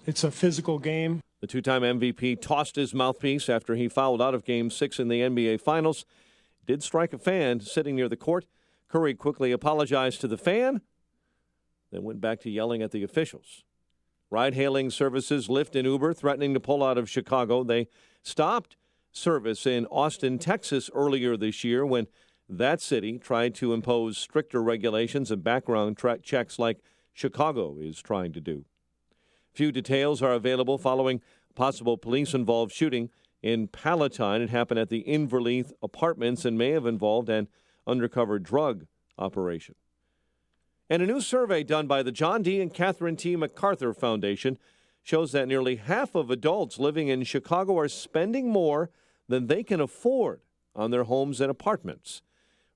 It's a physical game. The two-time MVP tossed his mouthpiece after he fouled out of Game 6 in the NBA Finals. Did strike a fan sitting near the court. Curry quickly apologized to the fan, then went back to yelling at the officials. Ride-hailing services, Lyft and Uber, threatening to pull out of Chicago. They stopped service in Austin, Texas earlier this year when that city tried to impose stricter regulations and background checks like Chicago is trying to do. Few details are available following a possible police-involved shooting in Palatine. It happened at the Inverleith Apartments and may have involved an undercover drug operation. And a new survey done by the John D. and Catherine T. MacArthur Foundation shows that nearly half of adults living in Chicago are spending more than they can afford on their homes and apartments.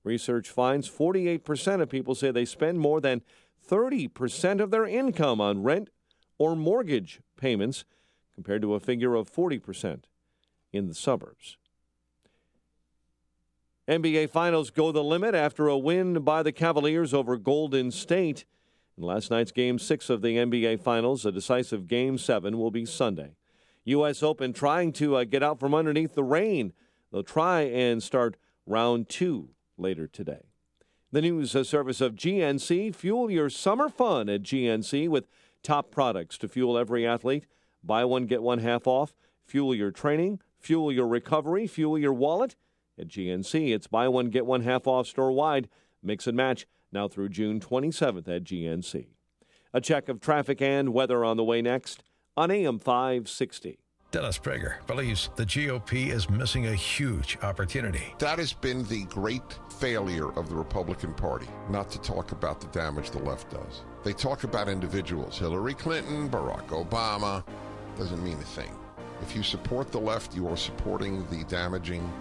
Research finds 48% of people say they spend more than 30% of their income on rent or mortgage payments, compared to a figure of 40% in the suburbs. NBA Finals go the limit after a win by the Cavaliers over Golden State. In last night's Game 6 of the NBA Finals, a decisive Game 7 will be Sunday. U.S. Open trying to get out from underneath the rain. They'll try and start round 2 later today. The news service of GNC. Fuel your summer fun at GNC with top products to fuel every athlete. Buy one, get one half off. Fuel your training, fuel your recovery, fuel your wallet. At GNC, it's buy one, get one half off store-wide. Mix and match now through June 27th at GNC. A check of traffic and weather on the way next on AM 560. Dennis Prager believes the GOP is missing a huge opportunity. That has been the great failure of the Republican Party, not to talk about the damage the left does. They talk about individuals, Hillary Clinton, Barack Obama, doesn't mean a thing. If you support the left, you are supporting the damaging,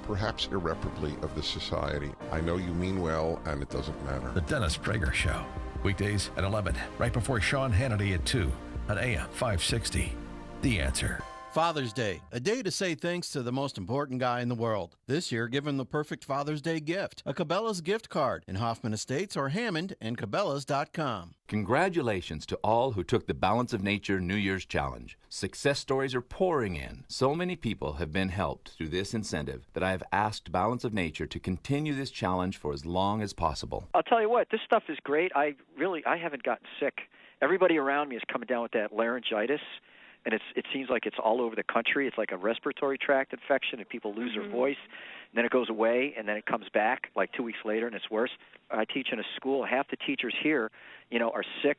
perhaps irreparably, of the society. I know you mean well, and it doesn't matter. The Dennis Prager Show, weekdays at 11, right before Sean Hannity at 2 on AM 560. The Answer. Father's Day, a day to say thanks to the most important guy in the world. This year, give him the perfect Father's Day gift, a Cabela's gift card in Hoffman Estates or Hammond and Cabela's.com. Congratulations to all who took the Balance of Nature New Year's Challenge. Success stories are pouring in. So many people have been helped through this incentive that I have asked Balance of Nature to continue this challenge for as long as possible. I'll tell you what, this stuff is great. I haven't gotten sick. Everybody around me is coming down with that laryngitis. And it seems like it's all over the country. It's like a respiratory tract infection, and people lose their voice. And then it goes away, and then it comes back like 2 weeks later, and it's worse. I teach in a school. Half the teachers here, are sick.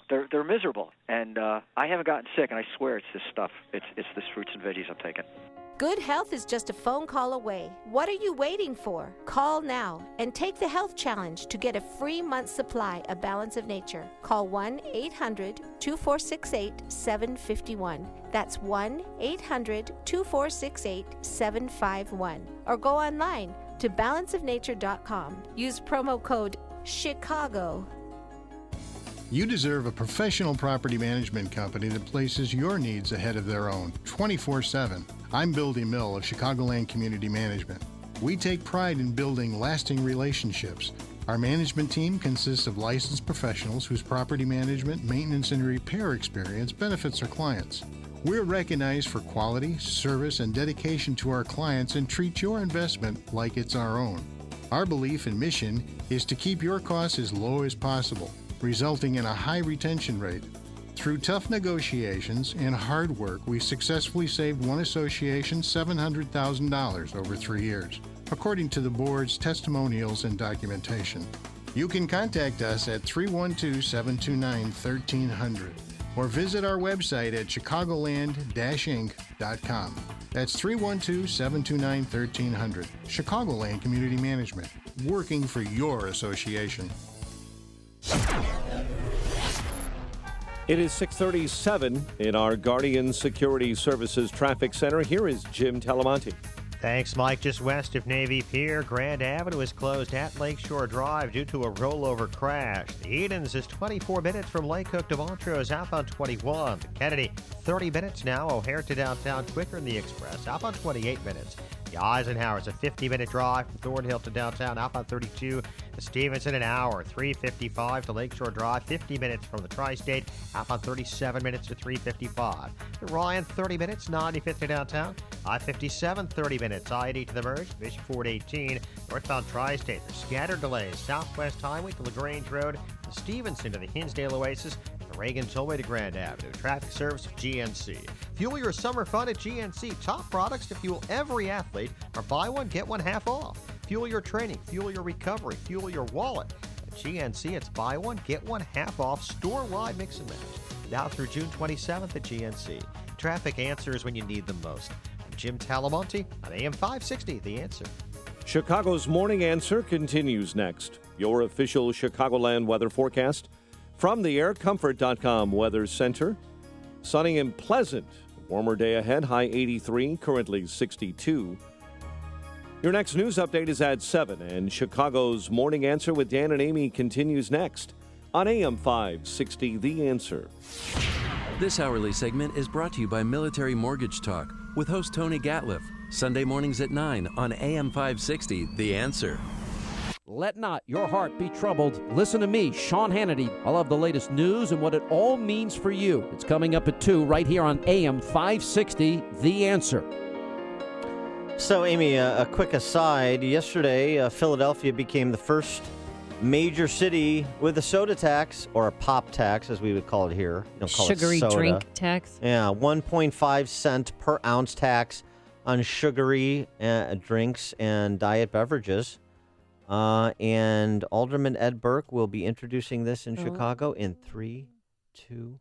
They're miserable. And I haven't gotten sick, and I swear it's this stuff. It's this fruits and veggies I'm taking. Good health is just a phone call away. What are you waiting for? Call now and take the health challenge to get a free month's supply of Balance of Nature. Call 1-800-2468-751. That's 1-800-2468-751. Or go online to balanceofnature.com. Use promo code CHICAGO. You deserve a professional property management company that places your needs ahead of their own, 24/7. I'm Bill DeMille of Chicagoland Community Management. We take pride in building lasting relationships. Our management team consists of licensed professionals whose property management, maintenance, and repair experience benefits our clients. We're recognized for quality, service, and dedication to our clients and treat your investment like it's our own. Our belief and mission is to keep your costs as low as possible, resulting in a high retention rate. Through tough negotiations and hard work, we successfully saved one association $700,000 over 3 years, according to the board's testimonials and documentation. You can contact us at 312-729-1300 or visit our website at chicagoland-inc.com. That's 312-729-1300. Chicagoland Community Management, working for your association. It is 6:37 in our Guardian Security Services Traffic Center. Here is Jim Talamonte. Thanks, Mike. Just west of Navy Pier, Grand Avenue is closed at Lakeshore Drive due to a rollover crash. The Edens is 24 minutes from Lake Hook to Montrose, outbound 21. Kennedy, 30 minutes now. O'Hare to downtown quicker in the Express, outbound 28 minutes. The Eisenhower is a 50-minute drive from Thornhill to downtown, outbound 32 to Stevenson, an hour. 355 to Lakeshore Drive, 50 minutes from the Tri-State, outbound 37 minutes to 355. To Ryan, 30 minutes, 95th to downtown. I-57, 30 minutes. I-80 to the Merge, Bishop Ford 18. Northbound Tri-State, there's scattered delays. Southwest Highway to LaGrange Road, to Stevenson to the Hinsdale Oasis, the Reagan Tollway to Grand Avenue. Traffic service of GNC. Fuel your summer fun at GNC. Top products to fuel every athlete are buy one, get one half off. Fuel your training, fuel your recovery, fuel your wallet. At GNC, it's buy one, get one half off store-wide mix and match. Now through June 27th at GNC. Traffic answers when you need them most. I'm Jim Talamonte on AM 560, The Answer. Chicago's Morning Answer continues next. Your official Chicagoland weather forecast from the AirComfort.com Weather Center. Sunny and pleasant. Warmer day ahead, high 83, currently 62. Your next news update is at 7, and Chicago's Morning Answer with Dan and Amy continues next on AM 560, The Answer. This hourly segment is brought to you by Military Mortgage Talk with host Tony Gatliff. Sunday mornings at 9 on AM 560, The Answer. Let not your heart be troubled. Listen to me, Sean Hannity. I'll have the latest news and what it all means for you. It's coming up at 2 right here on AM 560, The Answer. So, Amy, a quick aside. Yesterday, Philadelphia became the first major city with a soda tax, or a pop tax, as we would call it here. You don't call Sugary it soda. drink tax. Yeah, 1.5 cent per ounce tax on sugary drinks and diet beverages. And Alderman Ed Burke will be introducing this in Chicago in 3, 2,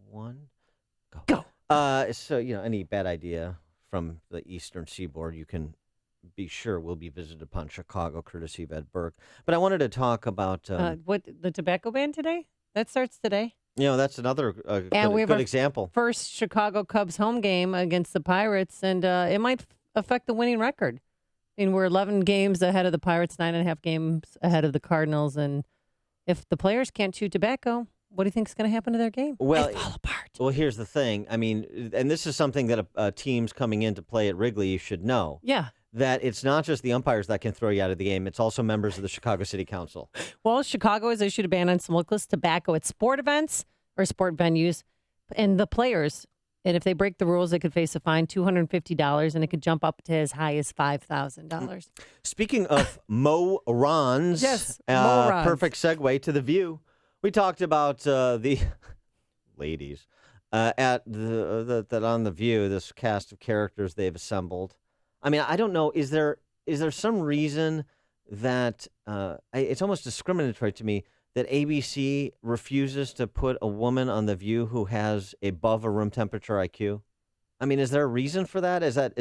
1, go. So, any bad idea from the Eastern Seaboard, you can be sure will be visited upon Chicago, courtesy of Ed Burke. But I wanted to talk about... what, the tobacco ban today? That starts today. That's another we have good example. First Chicago Cubs home game against the Pirates, and it might affect the winning record. I mean, we're 11 games ahead of the Pirates, 9.5 games ahead of the Cardinals, and if the players can't chew tobacco, what do you think is going to happen to their game? Well, they fall apart. Well, here's the thing. I mean, and this is something that teams coming in to play at Wrigley should know. Yeah. That it's not just the umpires that can throw you out of the game. It's also members of the Chicago City Council. Well, Chicago has issued a ban on smokeless tobacco at sport events or sport venues, and the players. And if they break the rules, they could face a fine, $250, and it could jump up to as high as $5,000. Speaking of morons, yes, morons. Perfect segue to The View. We talked about the ladies at that on The View, this cast of characters they've assembled. I mean, I don't know. Is there some reason that it's almost discriminatory to me that ABC refuses to put a woman on The View who has above a room temperature IQ? I mean, is there a reason for that? Is that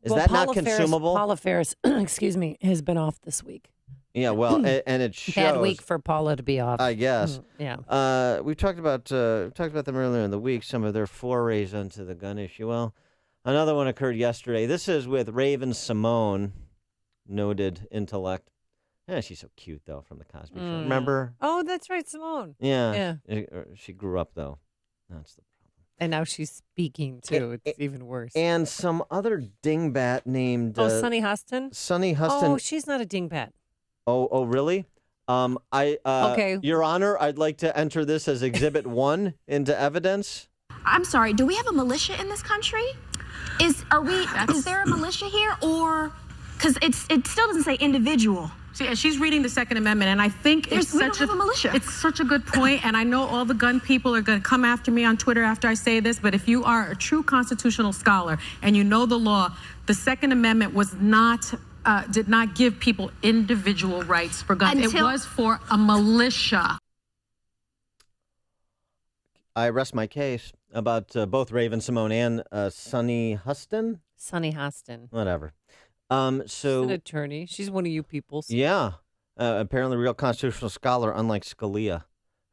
not consumable? Paula Ferris, excuse me, has been off this week. Yeah, well, and it shows. Bad week for Paula to be off, I guess. Yeah. We talked about them earlier in the week. Some of their forays into the gun issue. Well, another one occurred yesterday. This is with Raven Simone, noted intellect. Yeah, she's so cute, though, from the Cosby Show. Remember? Oh, that's right, Simone. Yeah. She grew up, though. That's the problem. And now she's speaking, too. It's even worse. And some other dingbat named... Sunny Huston? Sunny Huston. Oh, she's not a dingbat. Oh, really? Okay. Your Honor, I'd like to enter this as Exhibit 1 into evidence. I'm sorry, do we have a militia in this country? Is there a militia here, or... Because it still doesn't say individual. See, she's reading the Second Amendment, and I think we don't have a militia. It's such a good point, and I know all the gun people are going to come after me on Twitter after I say this, but if you are a true constitutional scholar and you know the law, the Second Amendment was not... did not give people individual rights for guns. It was for a militia. I rest my case about both Raven Simone and Sunny Huston. Sunny Huston. Whatever. She's an attorney. She's one of you people. Yeah. Apparently a real constitutional scholar, unlike Scalia,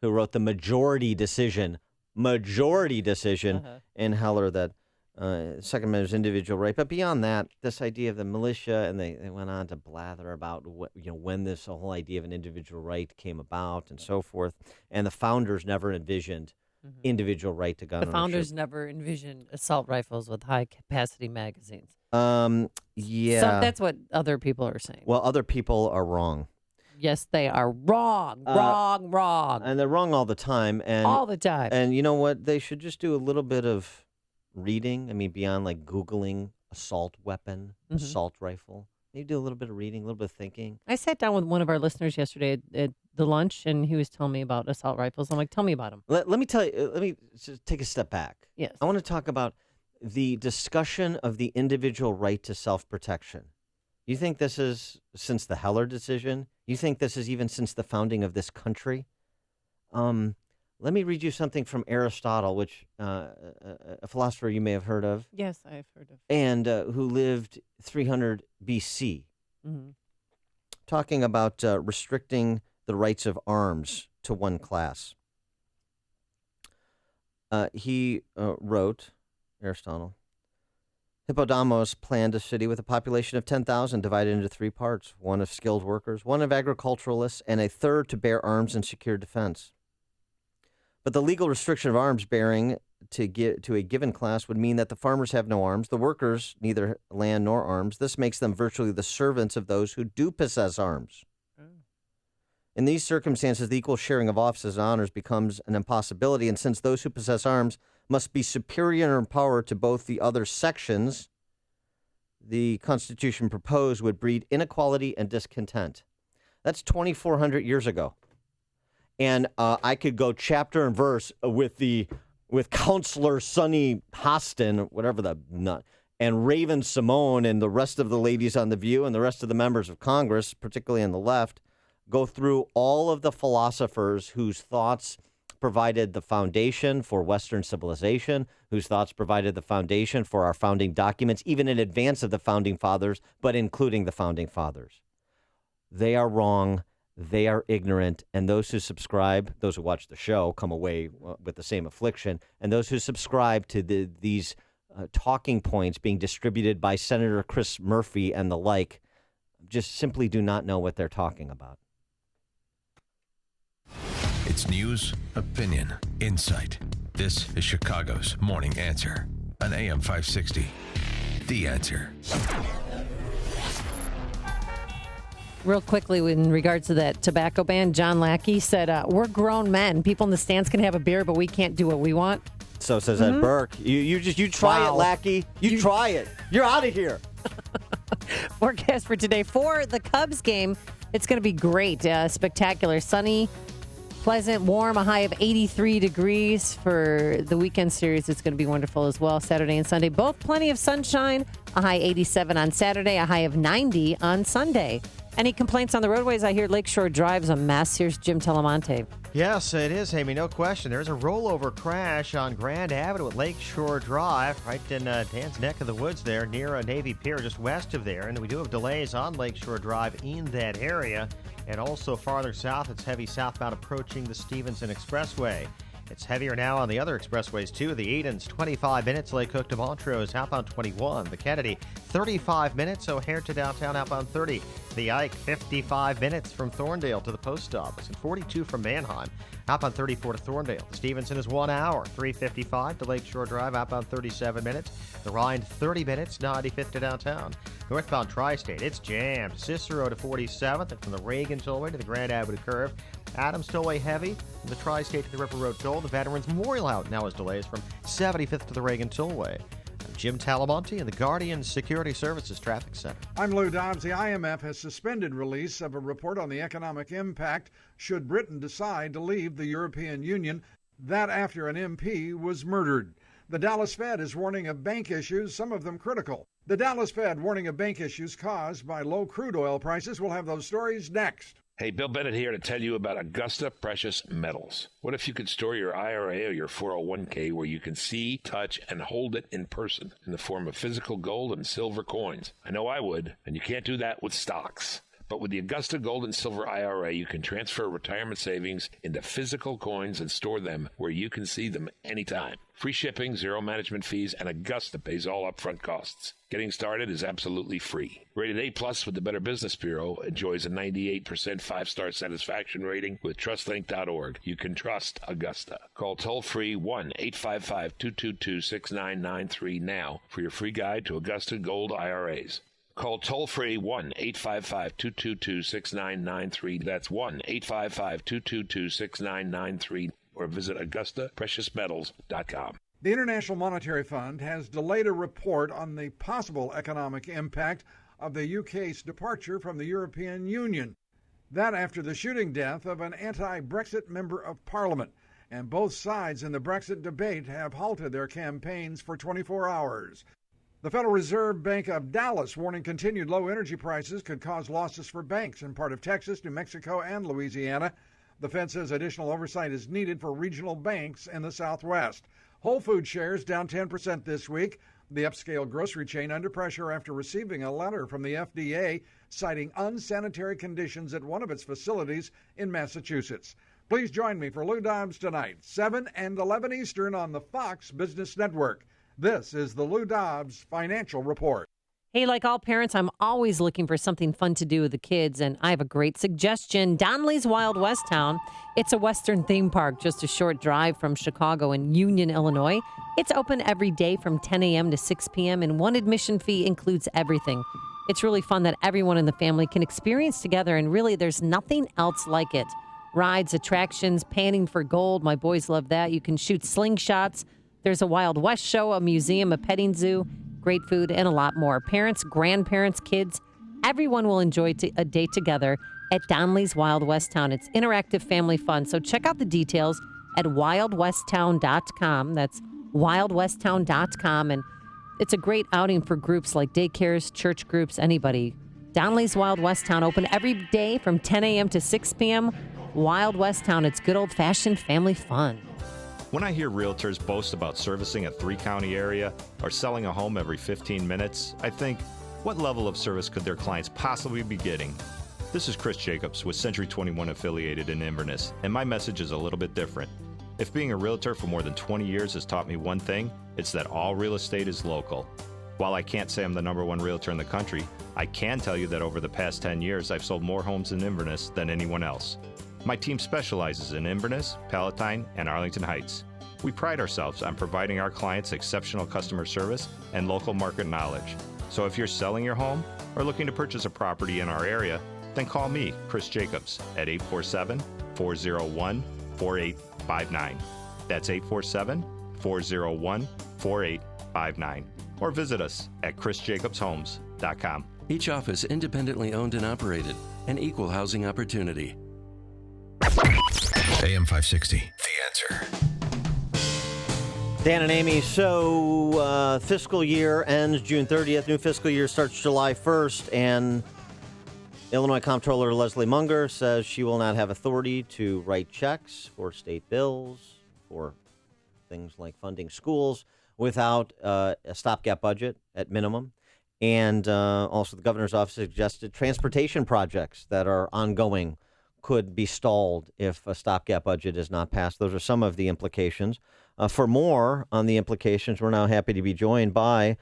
who wrote the majority decision in Heller that Second Amendment is individual right. But beyond that, this idea of the militia, and they went on to blather about when this whole idea of an individual right came about and so forth. And the founders never envisioned individual right to gun The ownership. founders never envisioned assault rifles with high-capacity magazines. Yeah. So that's what other people are saying. Well, other people are wrong. Yes, they are wrong. And they're wrong all the time. And All the time. And you know what? They should just do a little bit of reading. I mean, beyond like Googling assault weapon, assault rifle. Maybe do a little bit of reading, a little bit of thinking. I sat down with one of our listeners yesterday at the lunch, and he was telling me about assault rifles. I'm like, tell me about them. Let me tell you, let me just take a step back. Yes. I want to talk about the discussion of the individual right to self-protection. You think this is since the Heller decision? You think this is even since the founding of this country? Let me read you something from Aristotle, which a philosopher you may have heard of. Yes, I've heard of. And who lived 300 BC. Talking about restricting the rights of arms to one class. He wrote, Aristotle, Hippodamos planned a city with a population of 10,000 divided into three parts, one of skilled workers, one of agriculturalists, and a third to bear arms and secure defense. But the legal restriction of arms bearing to a given class would mean that the farmers have no arms, the workers neither land nor arms. This makes them virtually the servants of those who do possess arms. In these circumstances, the equal sharing of offices and honors becomes an impossibility, and since those who possess arms must be superior in power to both the other sections, the Constitution proposed would breed inequality and discontent. That's 2,400 years ago. And I could go chapter and verse with Counselor Sonny Hostin, whatever the nut, and Raven Simone and the rest of the ladies on The View and the rest of the members of Congress, particularly on the left, go through all of the philosophers whose thoughts provided the foundation for Western civilization, whose thoughts provided the foundation for our founding documents, even in advance of the founding fathers, but including the founding fathers. They are wrong. They are ignorant. And those who subscribe, those who watch the show, come away with the same affliction. And those who subscribe to these talking points being distributed by Senator Chris Murphy and the like just simply do not know what they're talking about. It's news, opinion, insight. This is Chicago's Morning Answer on AM 560. The Answer. Real quickly, in regards to that tobacco ban, John Lackey said, we're grown men. People in the stands can have a beer, but we can't do what we want. So says Ed Burke. You try it, Lackey. You try it. You're out of here. Forecast for today for the Cubs game. It's going to be great. Spectacular. Sunny, pleasant, warm, a high of 83 degrees for the weekend series. It's going to be wonderful as well. Saturday and Sunday, both plenty of sunshine. A high 87 on Saturday, a high of 90 on Sunday. Any complaints on the roadways? I hear Lakeshore Drive's a mess. Here's Jim Telemonte. Yes, it is, Amy. No question. There's a rollover crash on Grand Avenue at Lakeshore Drive, right in Dan's neck of the woods there, near Navy Pier, just west of there. And we do have delays on Lakeshore Drive in that area. And also farther south, it's heavy southbound approaching the Stevenson Expressway. It's heavier now on the other expressways, too. The Edens, 25 minutes. Lake Cook to Montrose, outbound 21. The Kennedy, 35 minutes. O'Hare to downtown, outbound 30. The Ike, 55 minutes from Thorndale to the post office, and 42 from Manheim, outbound 34 to Thorndale. The Stevenson is 1 hour, 3:55 to Lakeshore Drive, outbound 37 minutes. The Rhine, 30 minutes, 95th to downtown. Northbound Tri-State, it's jammed. Cicero to 47th, and from the Reagan Tollway to the Grand Avenue Curve. Adams Tollway heavy, from the Tri-State to the River Road Toll. The Veterans Memorial out now has delays from 75th to the Reagan Tollway. I'm Jim Talamonte in the Guardian Security Services Traffic Center. I'm Lou Dobbs. The IMF has suspended release of a report on the economic impact should Britain decide to leave the European Union. That after an MP was murdered. The Dallas Fed is warning of bank issues, some of them critical. The Dallas Fed warning of bank issues caused by low crude oil prices. We'll have those stories next. Hey, Bill Bennett here to tell you about Augusta Precious Metals. What if you could store your IRA or your 401k where you can see, touch, and hold it in person in the form of physical gold and silver coins? I know I would, and you can't do that with stocks. But with the Augusta Gold and Silver IRA, you can transfer retirement savings into physical coins and store them where you can see them anytime. Free shipping, zero management fees, and Augusta pays all upfront costs. Getting started is absolutely free. Rated A+ with the Better Business Bureau, enjoys a 98% 5-star satisfaction rating with TrustLink.org. You can trust Augusta. Call toll-free 1-855-222-6993 now for your free guide to Augusta Gold IRAs. Call toll-free 1-855-222-6993. That's 1-855-222-6993. Or visit AugustaPreciousMetals.com. The International Monetary Fund has delayed a report on the possible economic impact of the UK's departure from the European Union. That after the shooting death of an anti-Brexit member of Parliament. And both sides in the Brexit debate have halted their campaigns for 24 hours. The Federal Reserve Bank of Dallas warning continued low energy prices could cause losses for banks in part of Texas, New Mexico, and Louisiana. The Fed says additional oversight is needed for regional banks in the Southwest. Whole Foods shares down 10% this week. The upscale grocery chain under pressure after receiving a letter from the FDA citing unsanitary conditions at one of its facilities in Massachusetts. Please join me for Lou Dobbs tonight, 7 and 11 Eastern on the Fox Business Network. This is the Lou Dobbs Financial Report. Hey, like all parents, I'm always looking for something fun to do with the kids, and I have a great suggestion. Donley's Wild West Town. It's a Western theme park just a short drive from Chicago in Union, Illinois. It's open every day from 10 a.m. to 6 p.m., and one admission fee includes everything. It's really fun that everyone in the family can experience together, and really there's nothing else like it. Rides, attractions, panning for gold. My boys love that. You can shoot slingshots. There's a Wild West show, a museum, a petting zoo, great food, and a lot more. Parents, grandparents, kids, everyone will enjoy a day together at Donley's Wild West Town. It's interactive family fun. So check out the details at wildwesttown.com. That's wildwesttown.com. And it's a great outing for groups like daycares, church groups, anybody. Donley's Wild West Town, open every day from 10 a.m. to 6 p.m. Wild West Town. It's good old-fashioned family fun. When I hear realtors boast about servicing a 3-county area or selling a home every 15 minutes, I think, what level of service could their clients possibly be getting? This is Chris Jacobs with Century 21 affiliated in Inverness, and my message is a little bit different. If being a realtor for more than 20 years has taught me one thing, it's that all real estate is local. While I can't say I'm the #1 realtor in the country, I can tell you that over the past 10 years, I've sold more homes in Inverness than anyone else. My team specializes in Inverness, Palatine, and Arlington Heights. We pride ourselves on providing our clients exceptional customer service and local market knowledge. So if you're selling your home or looking to purchase a property in our area, then call me, Chris Jacobs, at 847-401-4859. That's 847-401-4859. Or visit us at chrisjacobshomes.com. Each office independently owned and operated, an equal housing opportunity. AM 560, The Answer. Dan and Amy, so fiscal year ends June 30th. New fiscal year starts July 1st, and Illinois Comptroller Leslie Munger says she will not have authority to write checks for state bills, for things like funding schools, without a stopgap budget at minimum. And also the governor's office suggested transportation projects that are ongoing could be stalled if a stopgap budget is not passed. Those are some of the implications. For more on the implications, we're now happy to be joined by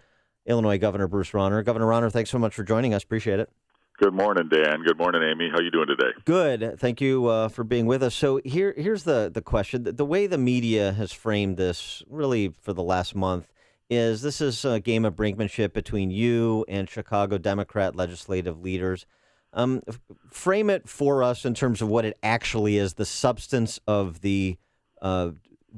Illinois Governor Bruce Rauner. Governor Rauner, thanks so much for joining us. Appreciate it. Good morning, Dan. Good morning, Amy. How are you doing today? Good. Thank you for being with us. So here's the question. The way the media has framed this really for the last month is this is a game of brinkmanship between you and Chicago Democrat legislative leaders. Frame it for us in terms of what it actually is, the substance of the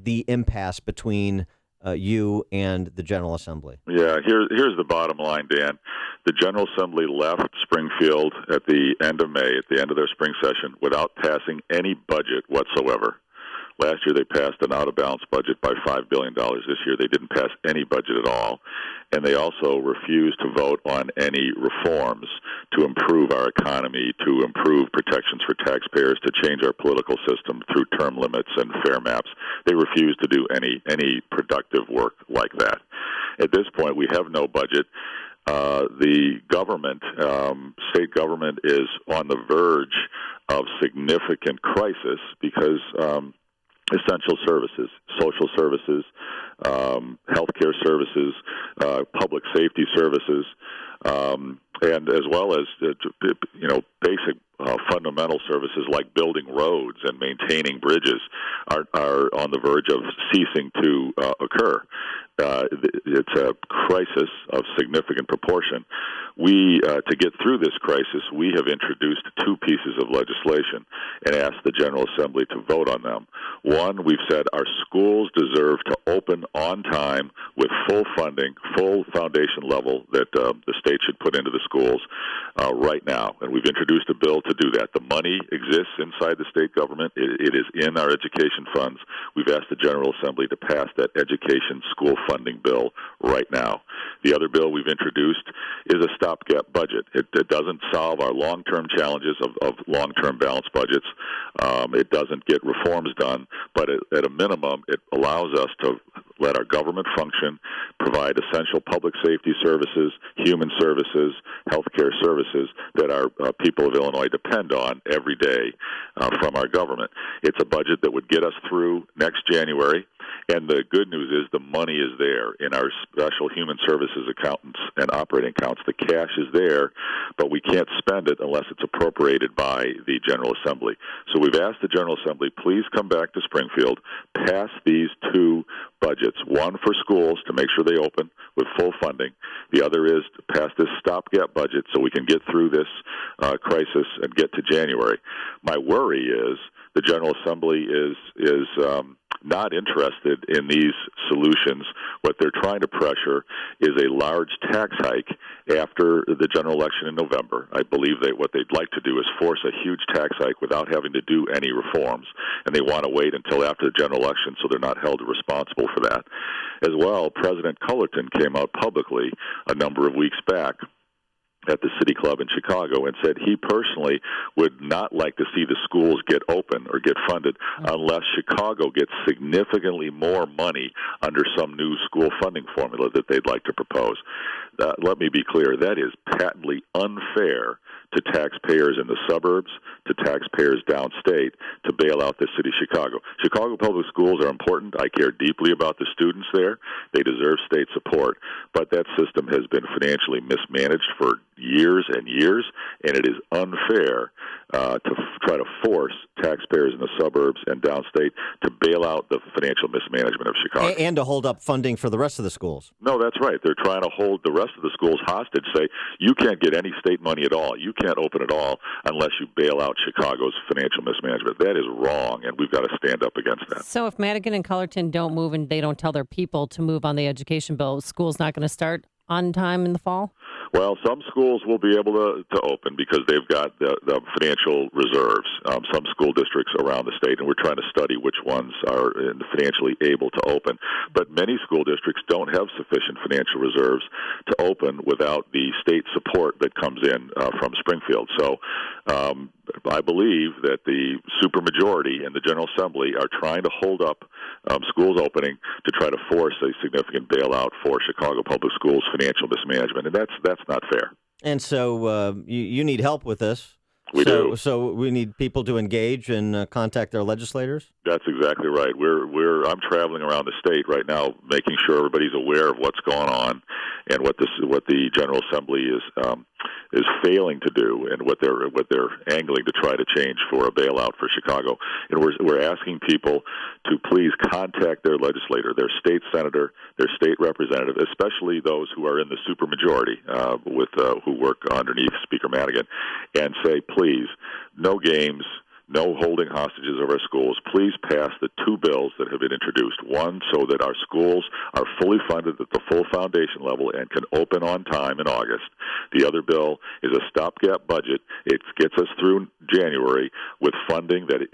impasse between you and the General Assembly. Yeah, here's the bottom line, Dan. The General Assembly left Springfield at the end of May, at the end of their spring session, without passing any budget whatsoever. Last year they passed an out-of-balance budget by $5 billion. This year they didn't pass any budget at all. And they also refused to vote on any reforms to improve our economy, to improve protections for taxpayers, to change our political system through term limits and fair maps. They refused to do any productive work like that. At this point, we have no budget. The government, state government, is on the verge of significant crisis because essential services, social services, healthcare services, public safety services, and as well as basic fundamental services like building roads and maintaining bridges are on the verge of ceasing to occur. It's a crisis of significant proportion. To get through this crisis, we have introduced two pieces of legislation and asked the General Assembly to vote on them. One, we've said our schools deserve to open on time with full funding, full foundation level that the state should put into the schools right now. And we've introduced a bill to do that. The money exists inside the state government. It is in our education funds. We've asked the General Assembly to pass that education school funding bill right now. The other bill we've introduced is a stopgap budget. It doesn't solve our long-term challenges of long-term balanced budgets. It doesn't get reforms done, but at a minimum, it allows us to let our government function, provide essential public safety services, human services, healthcare services that our people of Illinois depend on every day from our government. It's a budget that would get us through next January. And the good news is the money is there in our special human services accountants and operating accounts. The cash is there, but we can't spend it unless it's appropriated by the General Assembly. So we've asked the General Assembly, please come back to Springfield, pass these two budgets, one for schools to make sure they open with full funding. The other is to pass this stopgap budget so we can get through this crisis and get to January. My worry is the General Assembly is not interested in these solutions. What they're trying to pressure is a large tax hike after the general election in November. I believe what they'd like to do is force a huge tax hike without having to do any reforms, and they want to wait until after the general election so they're not held responsible for that. As well, President Cullerton came out publicly a number of weeks back at the City Club in Chicago and said he personally would not like to see the schools get open or get funded unless Chicago gets significantly more money under some new school funding formula that they'd like to propose. Let me be clear, that is patently unfair to taxpayers in the suburbs, to taxpayers downstate, to bail out the city of Chicago. Chicago public schools are important. I care deeply about the students there. They deserve state support. But that system has been financially mismanaged for years and years, and it is unfair to try to force taxpayers in the suburbs and downstate to bail out the financial mismanagement of Chicago. And to hold up funding for the rest of the schools. No, that's right. They're trying to hold the rest of the schools hostage, say, you can't get any state money at all. You can't open at all unless you bail out Chicago's financial mismanagement. That is wrong, and we've got to stand up against that. So if Madigan and Cullerton don't move and they don't tell their people to move on the education bill, school's not going to start on time in the fall? Well, some schools will be able to open because they've got the financial reserves, some school districts around the state, and we're trying to study which ones are financially able to open. But many school districts don't have sufficient financial reserves to open without the state support that comes in from Springfield. So I believe that the supermajority in the General Assembly are trying to hold up schools opening to try to force a significant bailout for Chicago Public Schools financial mismanagement, and that's not fair. And so you need help with this. We do. So we need people to engage and contact their legislators? That's exactly right. I'm traveling around the state right now, making sure everybody's aware of what's going on and what the General Assembly is failing to do, and what they're angling to try to change for a bailout for Chicago. And we're asking people to please contact their legislator, their state senator, their state representative, especially those who are in the supermajority who work underneath Speaker Madigan, and say, please, no games, no holding hostages of our schools. Please pass the two bills that have been introduced. One, so that our schools are fully funded at the full foundation level and can open on time in August. The other bill is a stopgap budget. It gets us through January with funding the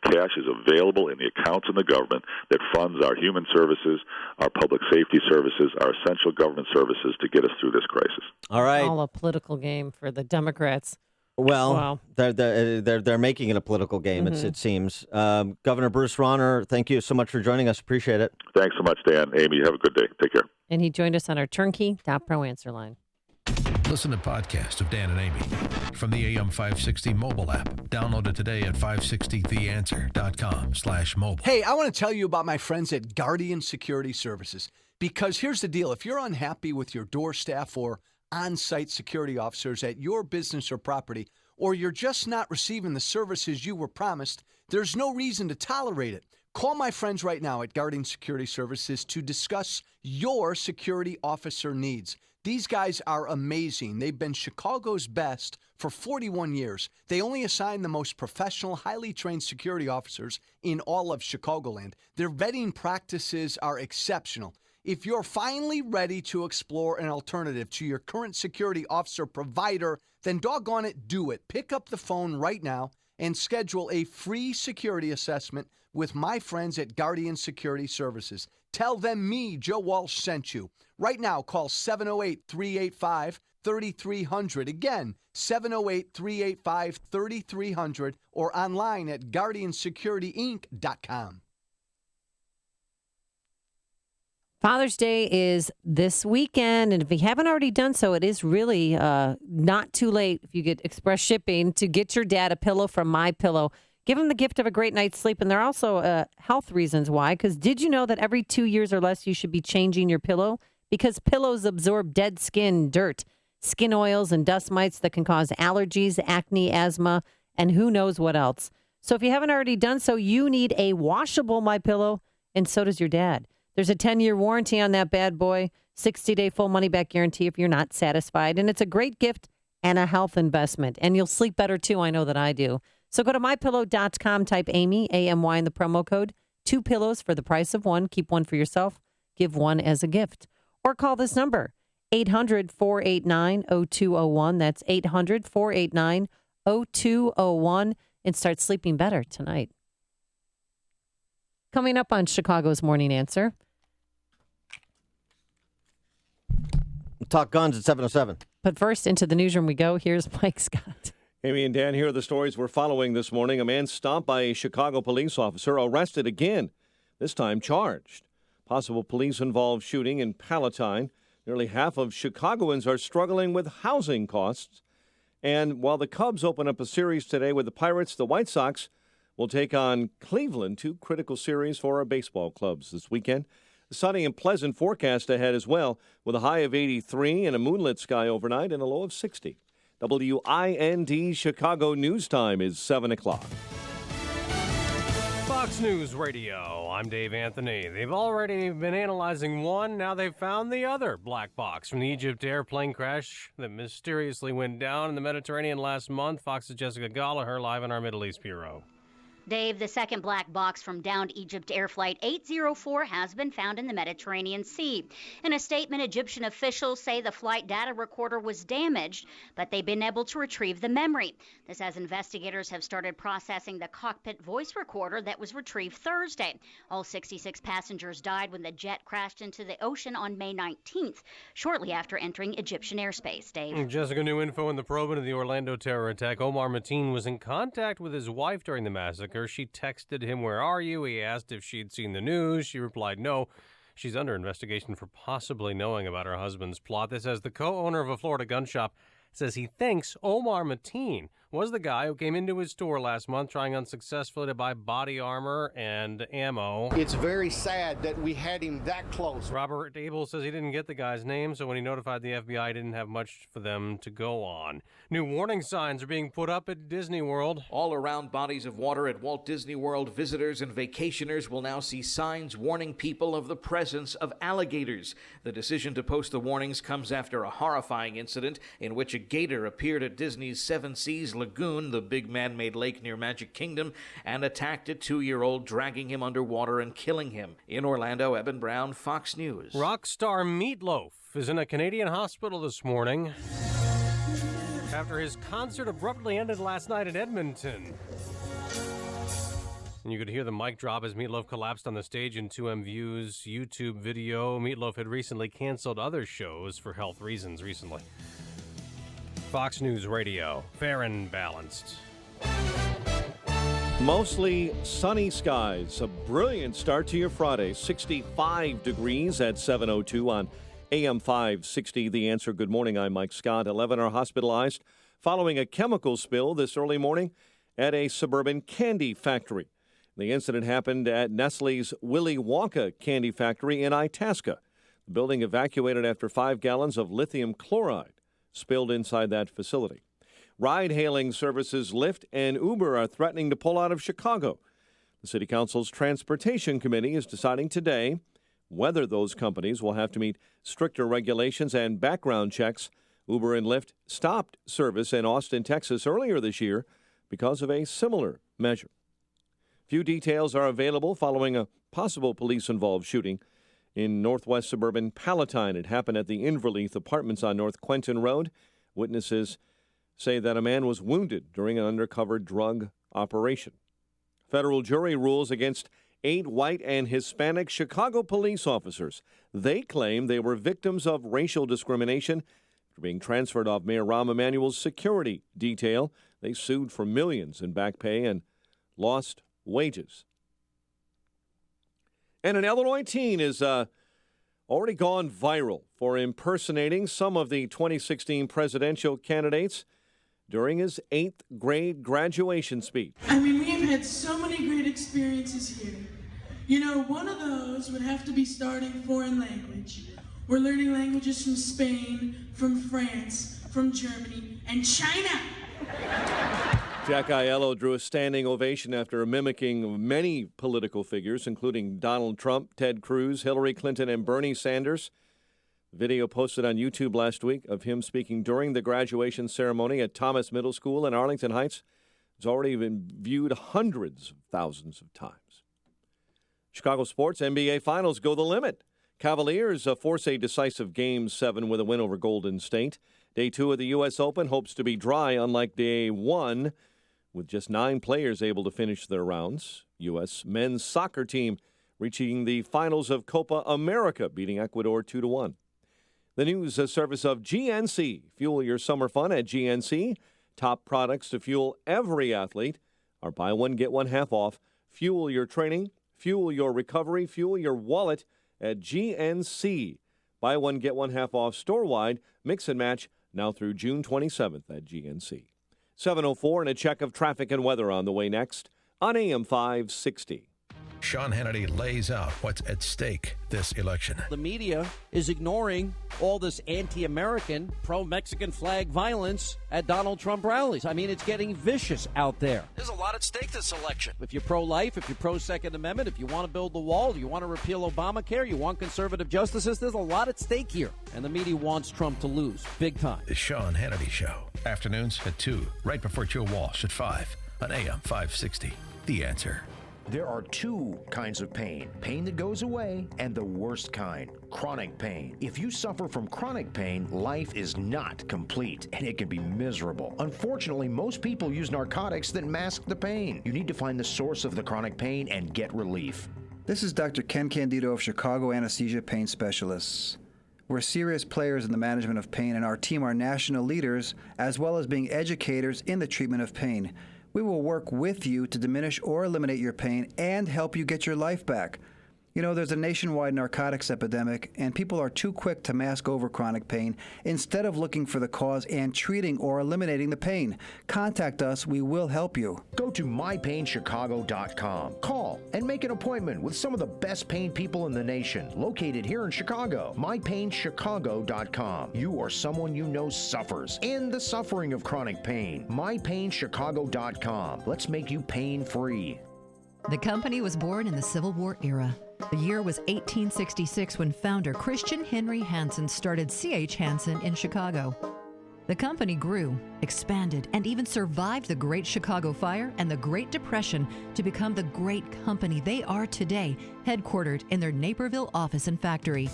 cash is available in the accounts in the government that funds our human services, our public safety services, our essential government services to get us through this crisis. All right. All a political game for the Democrats. Well, wow. They're making it a political game, it seems. Governor Bruce Rauner, thank you so much for joining us. Appreciate it. Thanks so much, Dan. Amy, have a good day. Take care. And he joined us on our turnkey.pro answer line. Listen to podcasts of Dan and Amy from the AM 560 mobile app. Download it today at 560theanswer.com/mobile. Hey, I want to tell you about my friends at Guardian Security Services. Because here's the deal. If you're unhappy with your door staff or on-site security officers at your business or property, or you're just not receiving the services you were promised, there's no reason to tolerate it. Call my friends right now at Guardian Security Services to discuss your security officer needs. These guys are amazing. They've been Chicago's best for 41 years. They only assign the most professional, highly trained security officers in all of Chicagoland. Their vetting practices are exceptional. If you're finally ready to explore an alternative to your current security officer provider, then doggone it, do it. Pick up the phone right now and schedule a free security assessment with my friends at Guardian Security Services. Tell them me, Joe Walsh, sent you. Right now, call 708-385-3300. Again, 708-385-3300 or online at guardiansecurityinc.com. Father's Day is this weekend, and if you haven't already done so, it is really not too late if you get express shipping to get your dad a pillow from MyPillow. Give him the gift of a great night's sleep, and there are also health reasons why, because did you know that every 2 years or less you should be changing your pillow? Because pillows absorb dead skin, dirt, skin oils, and dust mites that can cause allergies, acne, asthma, and who knows what else. So if you haven't already done so, you need a washable MyPillow, and so does your dad. There's a 10-year warranty on that bad boy, 60-day full money-back guarantee if you're not satisfied. And it's a great gift and a health investment. And you'll sleep better, too. I know that I do. So go to MyPillow.com, type Amy, A-M-Y, in the promo code. 2 pillows for the price of one. Keep one for yourself. Give one as a gift. Or call this number, 800-489-0201. That's 800-489-0201. And start sleeping better tonight. Coming up on Chicago's Morning Answer. Talk guns at 7:07. But first, into the newsroom we go. Here's Mike Scott. Amy and Dan, here are the stories we're following this morning. A man stopped by a Chicago police officer, arrested again, this time charged. Possible police-involved shooting in Palatine. Nearly half of Chicagoans are struggling with housing costs. And while the Cubs open up a series today with the Pirates, the White Sox will take on Cleveland, 2 critical series for our baseball clubs this weekend. A sunny and pleasant forecast ahead as well, with a high of 83 and a moonlit sky overnight and a low of 60. WIND Chicago News Time is 7 o'clock. Fox News Radio, I'm Dave Anthony. They've already been analyzing one, now they've found the other black box from the Egypt airplane crash that mysteriously went down in the Mediterranean last month. Fox's Jessica Gallagher live in our Middle East Bureau. Dave, the second black box from downed Egypt Air Flight 804 has been found in the Mediterranean Sea. In a statement, Egyptian officials say the flight data recorder was damaged, but they've been able to retrieve the memory. This as investigators have started processing the cockpit voice recorder that was retrieved Thursday. All 66 passengers died when the jet crashed into the ocean on May 19th, shortly after entering Egyptian airspace. Dave. Jessica, new info in the probe into the Orlando terror attack. Omar Mateen was in contact with his wife during the massacre. She texted him, "Where are you?" He asked if she'd seen the news. She replied, "No." She's under investigation for possibly knowing about her husband's plot. This as the co-owner of a Florida gun shop says he thinks Omar Mateen was the guy who came into his store last month trying unsuccessfully to buy body armor and ammo. It's very sad that we had him that close. Robert Abel says he didn't get the guy's name, so when he notified the FBI, he didn't have much for them to go on. New warning signs are being put up at Disney World. All around bodies of water at Walt Disney World, visitors and vacationers will now see signs warning people of the presence of alligators. The decision to post the warnings comes after a horrifying incident in which a gator appeared at Disney's Seven Seas Lagoon, the big man-made lake near Magic Kingdom, and attacked a 2-year-old, dragging him underwater and killing him. In Orlando, Eben Brown, Fox News. Rock star Meatloaf is in a Canadian hospital this morning after his concert abruptly ended last night in Edmonton. And you could hear the mic drop as Meatloaf collapsed on the stage in 2MView's YouTube video. Meatloaf had recently canceled other shows for health reasons recently. Fox News Radio, fair and balanced. Mostly sunny skies. A brilliant start to your Friday. 65 degrees at 7:02 on AM 560, The Answer. Good morning. I'm Mike Scott. 11 are hospitalized following a chemical spill this early morning at a suburban candy factory. The incident happened at Nestle's Willy Wonka candy factory in Itasca. The building evacuated after 5 gallons of lithium chloride spilled inside that facility. Ride-hailing services Lyft and Uber are threatening to pull out of Chicago. The City Council's Transportation Committee is deciding today whether those companies will have to meet stricter regulations and background checks. Uber and Lyft stopped service in Austin, Texas earlier this year because of a similar measure. Few details are available following a possible police-involved shooting in northwest suburban Palatine. It happened at the Inverleith Apartments on North Quentin Road. Witnesses say that a man was wounded during an undercover drug operation. Federal jury rules against 8 white and Hispanic Chicago police officers. They claim they were victims of racial discrimination after being transferred off Mayor Rahm Emanuel's security detail. They sued for millions in back pay and lost wages. And an Illinois teen is already gone viral for impersonating some of the 2016 presidential candidates during his 8th grade graduation speech. I mean, we have had so many great experiences here. You know, one of those would have to be starting foreign language. We're learning languages from Spain, from France, from Germany, and China. Jack Aiello drew a standing ovation after mimicking many political figures, including Donald Trump, Ted Cruz, Hillary Clinton, and Bernie Sanders. Video posted on YouTube last week of him speaking during the graduation ceremony at Thomas Middle School in Arlington Heights has already been viewed hundreds of thousands of times. Chicago sports, NBA Finals go the limit. Cavaliers force a decisive Game 7 with a win over Golden State. Day 2 of the U.S. Open hopes to be dry, unlike Day 1, with just 9 players able to finish their rounds. U.S. men's soccer team reaching the finals of Copa America, beating Ecuador 2-1. The news service of GNC. Fuel your summer fun at GNC. Top products to fuel every athlete are buy one, get one half off. Fuel your training, fuel your recovery, fuel your wallet at GNC. Buy one, get one half off store-wide. Mix and match now through June 27th at GNC. 7:04 and a check of traffic and weather on the way next on AM 560. Sean Hannity lays out what's at stake this election. The media is ignoring all this anti-American, pro-Mexican flag violence at Donald Trump rallies. I mean, it's getting vicious out there. There's a lot at stake this election. If you're pro-life, if you're pro-Second Amendment, if you want to build the wall, if you want to repeal Obamacare, you want conservative justices, there's a lot at stake here. And the media wants Trump to lose, big time. The Sean Hannity Show. Afternoons at 2, right before Joe Walsh at 5 on AM 560. The Answer. There are 2 kinds of pain. Pain that goes away and the worst kind, chronic pain. If you suffer from chronic pain, life is not complete and it can be miserable. Unfortunately, most people use narcotics that mask the pain. You need to find the source of the chronic pain and get relief. This is Dr. Ken Candido of Chicago Anesthesia Pain Specialists. We're serious players in the management of pain, and our team are national leaders as well as being educators in the treatment of pain. We will work with you to diminish or eliminate your pain and help you get your life back. You know, there's a nationwide narcotics epidemic, and people are too quick to mask over chronic pain instead of looking for the cause and treating or eliminating the pain. Contact us. We will help you. Go to mypainchicago.com. Call and make an appointment with some of the best pain people in the nation, located here in Chicago. mypainchicago.com. You or someone you know suffers in the suffering of chronic pain. mypainchicago.com. Let's make you pain-free. The company was born in the Civil War era. The year was 1866 when founder Christian Henry Hansen started C.H. Hansen in Chicago. The company grew, expanded, and even survived the Great Chicago Fire and the Great Depression to become the great company they are today, headquartered in their Naperville office and factory.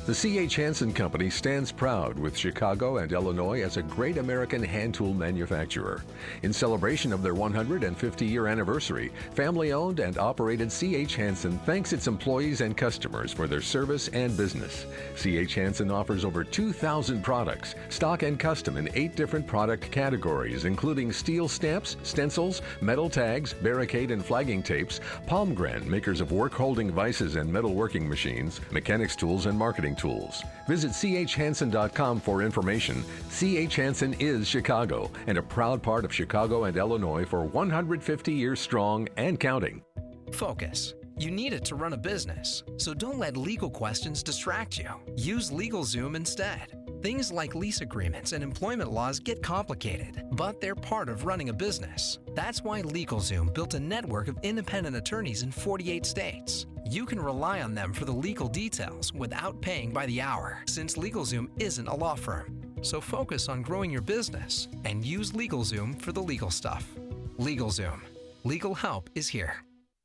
The C.H. Hansen Company stands proud with Chicago and Illinois as a great American hand tool manufacturer. In celebration of their 150-year anniversary, family-owned and operated C.H. Hansen thanks its employees and customers for their service and business. C.H. Hansen offers over 2,000 products, stock and custom in 8 different product categories, including steel stamps, stencils, metal tags, barricade and flagging tapes, Palmgren, makers of work-holding vices and metalworking machines, mechanics tools and marketing tools. Visit chhansen.com for information. C.H. Hansen is Chicago and a proud part of Chicago and Illinois for 150 years strong and counting. Focus. You need it to run a business, so don't let legal questions distract you. Use LegalZoom instead. Things like lease agreements and employment laws get complicated, but they're part of running a business. That's why LegalZoom built a network of independent attorneys in 48 states. You can rely on them for the legal details without paying by the hour, since LegalZoom isn't a law firm. So focus on growing your business and use LegalZoom for the legal stuff. LegalZoom. Legal help is here.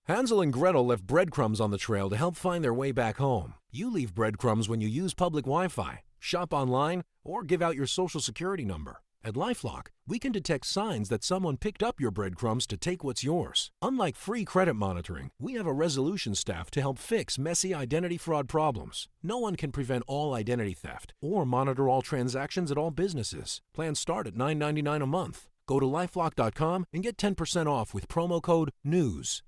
Hansel and Gretel left breadcrumbs on the trail to help find their way back home. You leave breadcrumbs when you use public Wi-Fi, shop online, or give out your social security number. At LifeLock, we can detect signs that someone picked up your breadcrumbs to take what's yours. Unlike free credit monitoring, we have a resolution staff to help fix messy identity fraud problems. No one can prevent all identity theft or monitor all transactions at all businesses. Plans start at $9.99 a month. Go to LifeLock.com and get 10% off with promo code NEWS.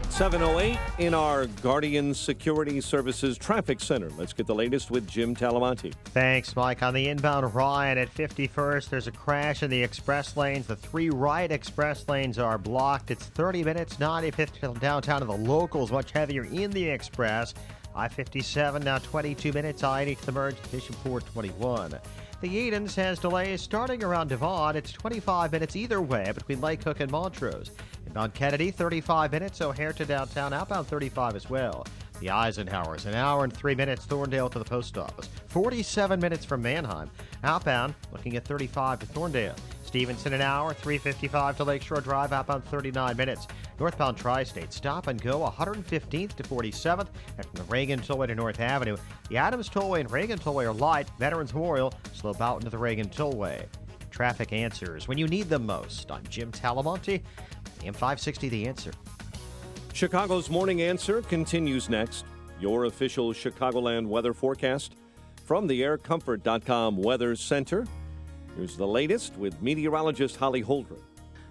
7:08 in our Guardian Security Services Traffic Center. Let's get the latest with Jim Talamonte. Thanks, Mike. On the inbound Ryan at 51st, there's a crash in the express lanes. The 3 right express lanes are blocked. It's 30 minutes, 95th to downtown, and the locals much heavier in the express. I-57 now 22 minutes. I-80 to the merge, station 421. The Edens has delays starting around Devon. It's 25 minutes either way between Lake Hook and Montrose. Inbound Kennedy, 35 minutes. O'Hare to downtown, outbound 35 as well. The Eisenhowers, an hour and 3 minutes. Thorndale to the post office. 47 minutes from Manheim. Outbound, looking at 35 to Thorndale. Stevenson, an hour, 3:55 to Lakeshore Drive, outbound 39 minutes. Northbound Tri-State, stop and go 115th to 47th, and from the Reagan Tollway to North Avenue. The Adams Tollway and Reagan Tollway are light. Veterans Memorial, slope out into the Reagan Tollway. Traffic answers when you need them most. I'm Jim Talamonte, AM 560 The Answer. Chicago's Morning Answer continues next. Your official Chicagoland weather forecast from the aircomfort.com Weather Center. Here's the latest with meteorologist Holly Holdren.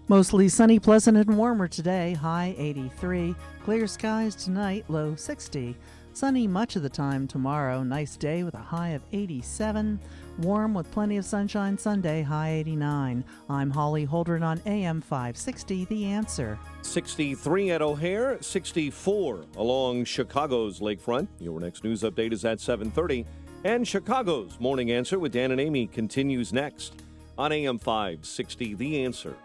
Mostly sunny, pleasant, and warmer today. High 83. Clear skies tonight, low 60. Sunny much of the time tomorrow. Nice day with a high of 87. Warm with plenty of sunshine Sunday, high 89. I'm Holly Holdren on AM 560, The Answer. 63 at O'Hare, 64 along Chicago's lakefront. Your next news update is at 7:30. And Chicago's Morning Answer with Dan and Amy continues next on AM 560, The Answer.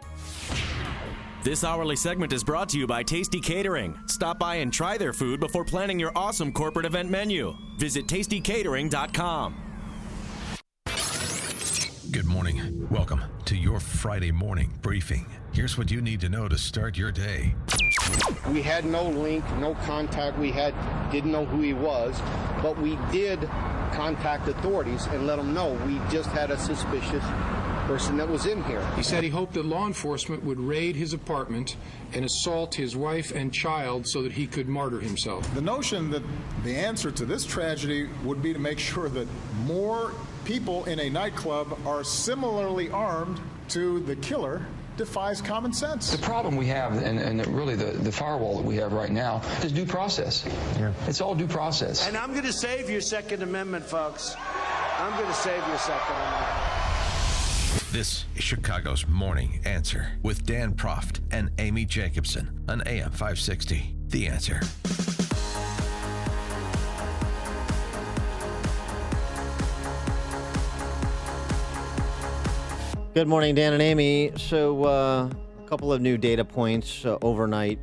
This hourly segment is brought to you by Tasty Catering. Stop by and try their food before planning your awesome corporate event menu. Visit tastycatering.com. Good morning. Welcome to your Friday morning briefing. Here's what you need to know to start your day. We had no link, no contact. We didn't know who he was, but we did contact authorities and let them know we just had a suspicious person that was in here. He said he hoped that law enforcement would raid his apartment and assault his wife and child so that he could martyr himself. The notion that the answer to this tragedy would be to make sure that more people in a nightclub are similarly armed to the killer defies common sense. The problem we have, and really the firewall that we have right now, is due process. Yeah. It's all due process. And I'm going to save your Second Amendment, folks. I'm going to save your Second Amendment. This is Chicago's Morning Answer with Dan Proft and Amy Jacobson on AM 560. The Answer. Good morning, Dan and Amy. So a couple of new data points overnight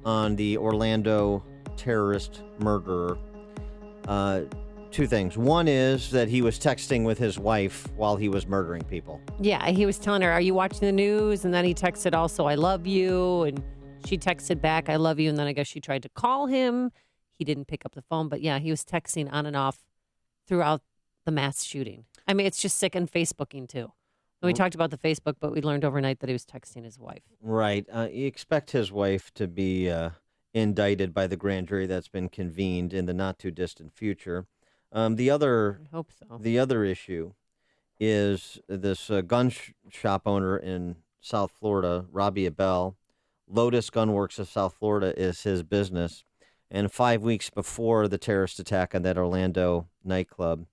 on the Orlando terrorist murderer. Two things. One is that he was texting with his wife while he was murdering people. Yeah, he was telling her, "Are you watching the news?" And then he texted also, "I love you." And she texted back, "I love you." And then I guess she tried to call him. He didn't pick up the phone. But yeah, he was texting on and off throughout the mass shooting. I mean, it's just sick, and Facebooking too. We talked about the Facebook, but we learned overnight that he was texting his wife. Right. You expect his wife to be indicted by the grand jury that's been convened in the not too distant future. The other issue is this gun shop owner in South Florida, Robbie Abell. Lotus Gunworks of South Florida is his business. And 5 weeks before the terrorist attack on that Orlando nightclub,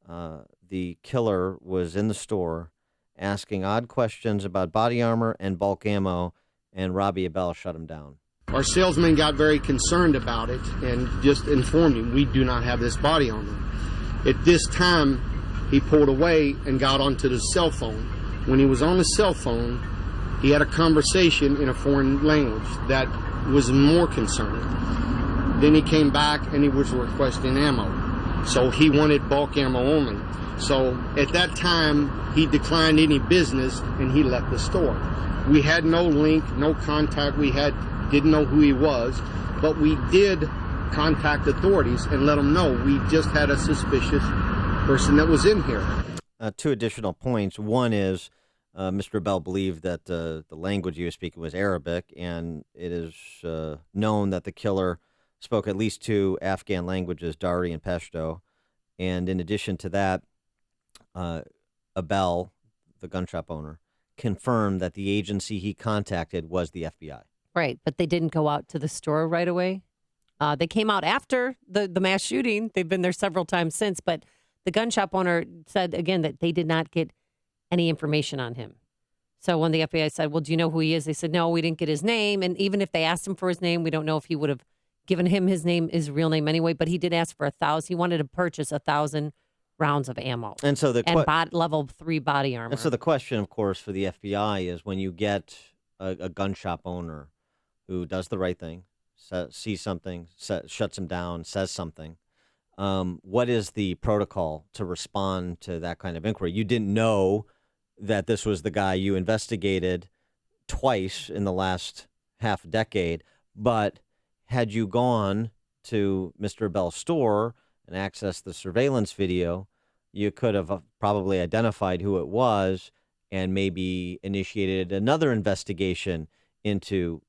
the killer was in the store asking odd questions about body armor and bulk ammo, and Robbie Abell shut him down. Our salesman got very concerned about it and just informed him we do not have this body armor. At this time, he pulled away and got onto the cell phone. When he was on the cell phone, he had a conversation in a foreign language that was more concerning. Then he came back and he was requesting ammo. So he wanted bulk ammo only. So at that time, he declined any business and he left the store. We had no link, no contact. Didn't know who he was, but we did contact authorities and let them know we just had a suspicious person that was in here. 2 additional points. One is Mr. Bell believed that the language he was speaking was Arabic, and it is known that the killer spoke at least 2 Afghan languages, Dari and Pashto. And in addition to that, Abell, the gun shop owner, confirmed that the agency he contacted was the FBI. Right, but they didn't go out to the store right away. They came out after the mass shooting. They've been there several times since, but the gun shop owner said, again, that they did not get any information on him. So when the FBI said, well, do you know who he is? They said, no, we didn't get his name. And even if they asked him for his name, we don't know if he would have given him his real name anyway, but he did ask for 1,000. He wanted to purchase 1,000 rounds of ammo. And so level 3 body armor. And so the question, of course, for the FBI is when you get a gun shop owner who does the right thing, sees something, shuts him down, says something, what is the protocol to respond to that kind of inquiry? You didn't know that this was the guy you investigated twice in the last half decade, but had you gone to Mr. Bell's store and accessed the surveillance video, you could have probably identified who it was and maybe initiated another investigation into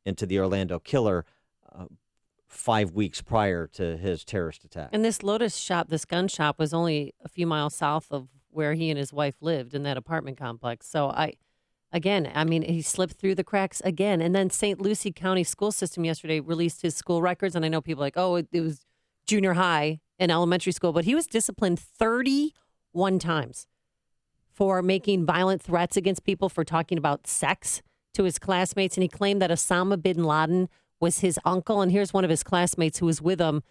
into the Orlando killer 5 weeks prior to his terrorist attack. And this this gun shop was only a few miles south of where he and his wife lived in that apartment complex. So he slipped through the cracks again. And then St. Lucie County school system yesterday released his school records. And I know people are like, oh, it was junior high and elementary school, but he was disciplined 31 times for making violent threats against people, for talking about sex to his classmates. And he claimed that Osama bin Laden was his uncle. And here's one of his classmates who was with him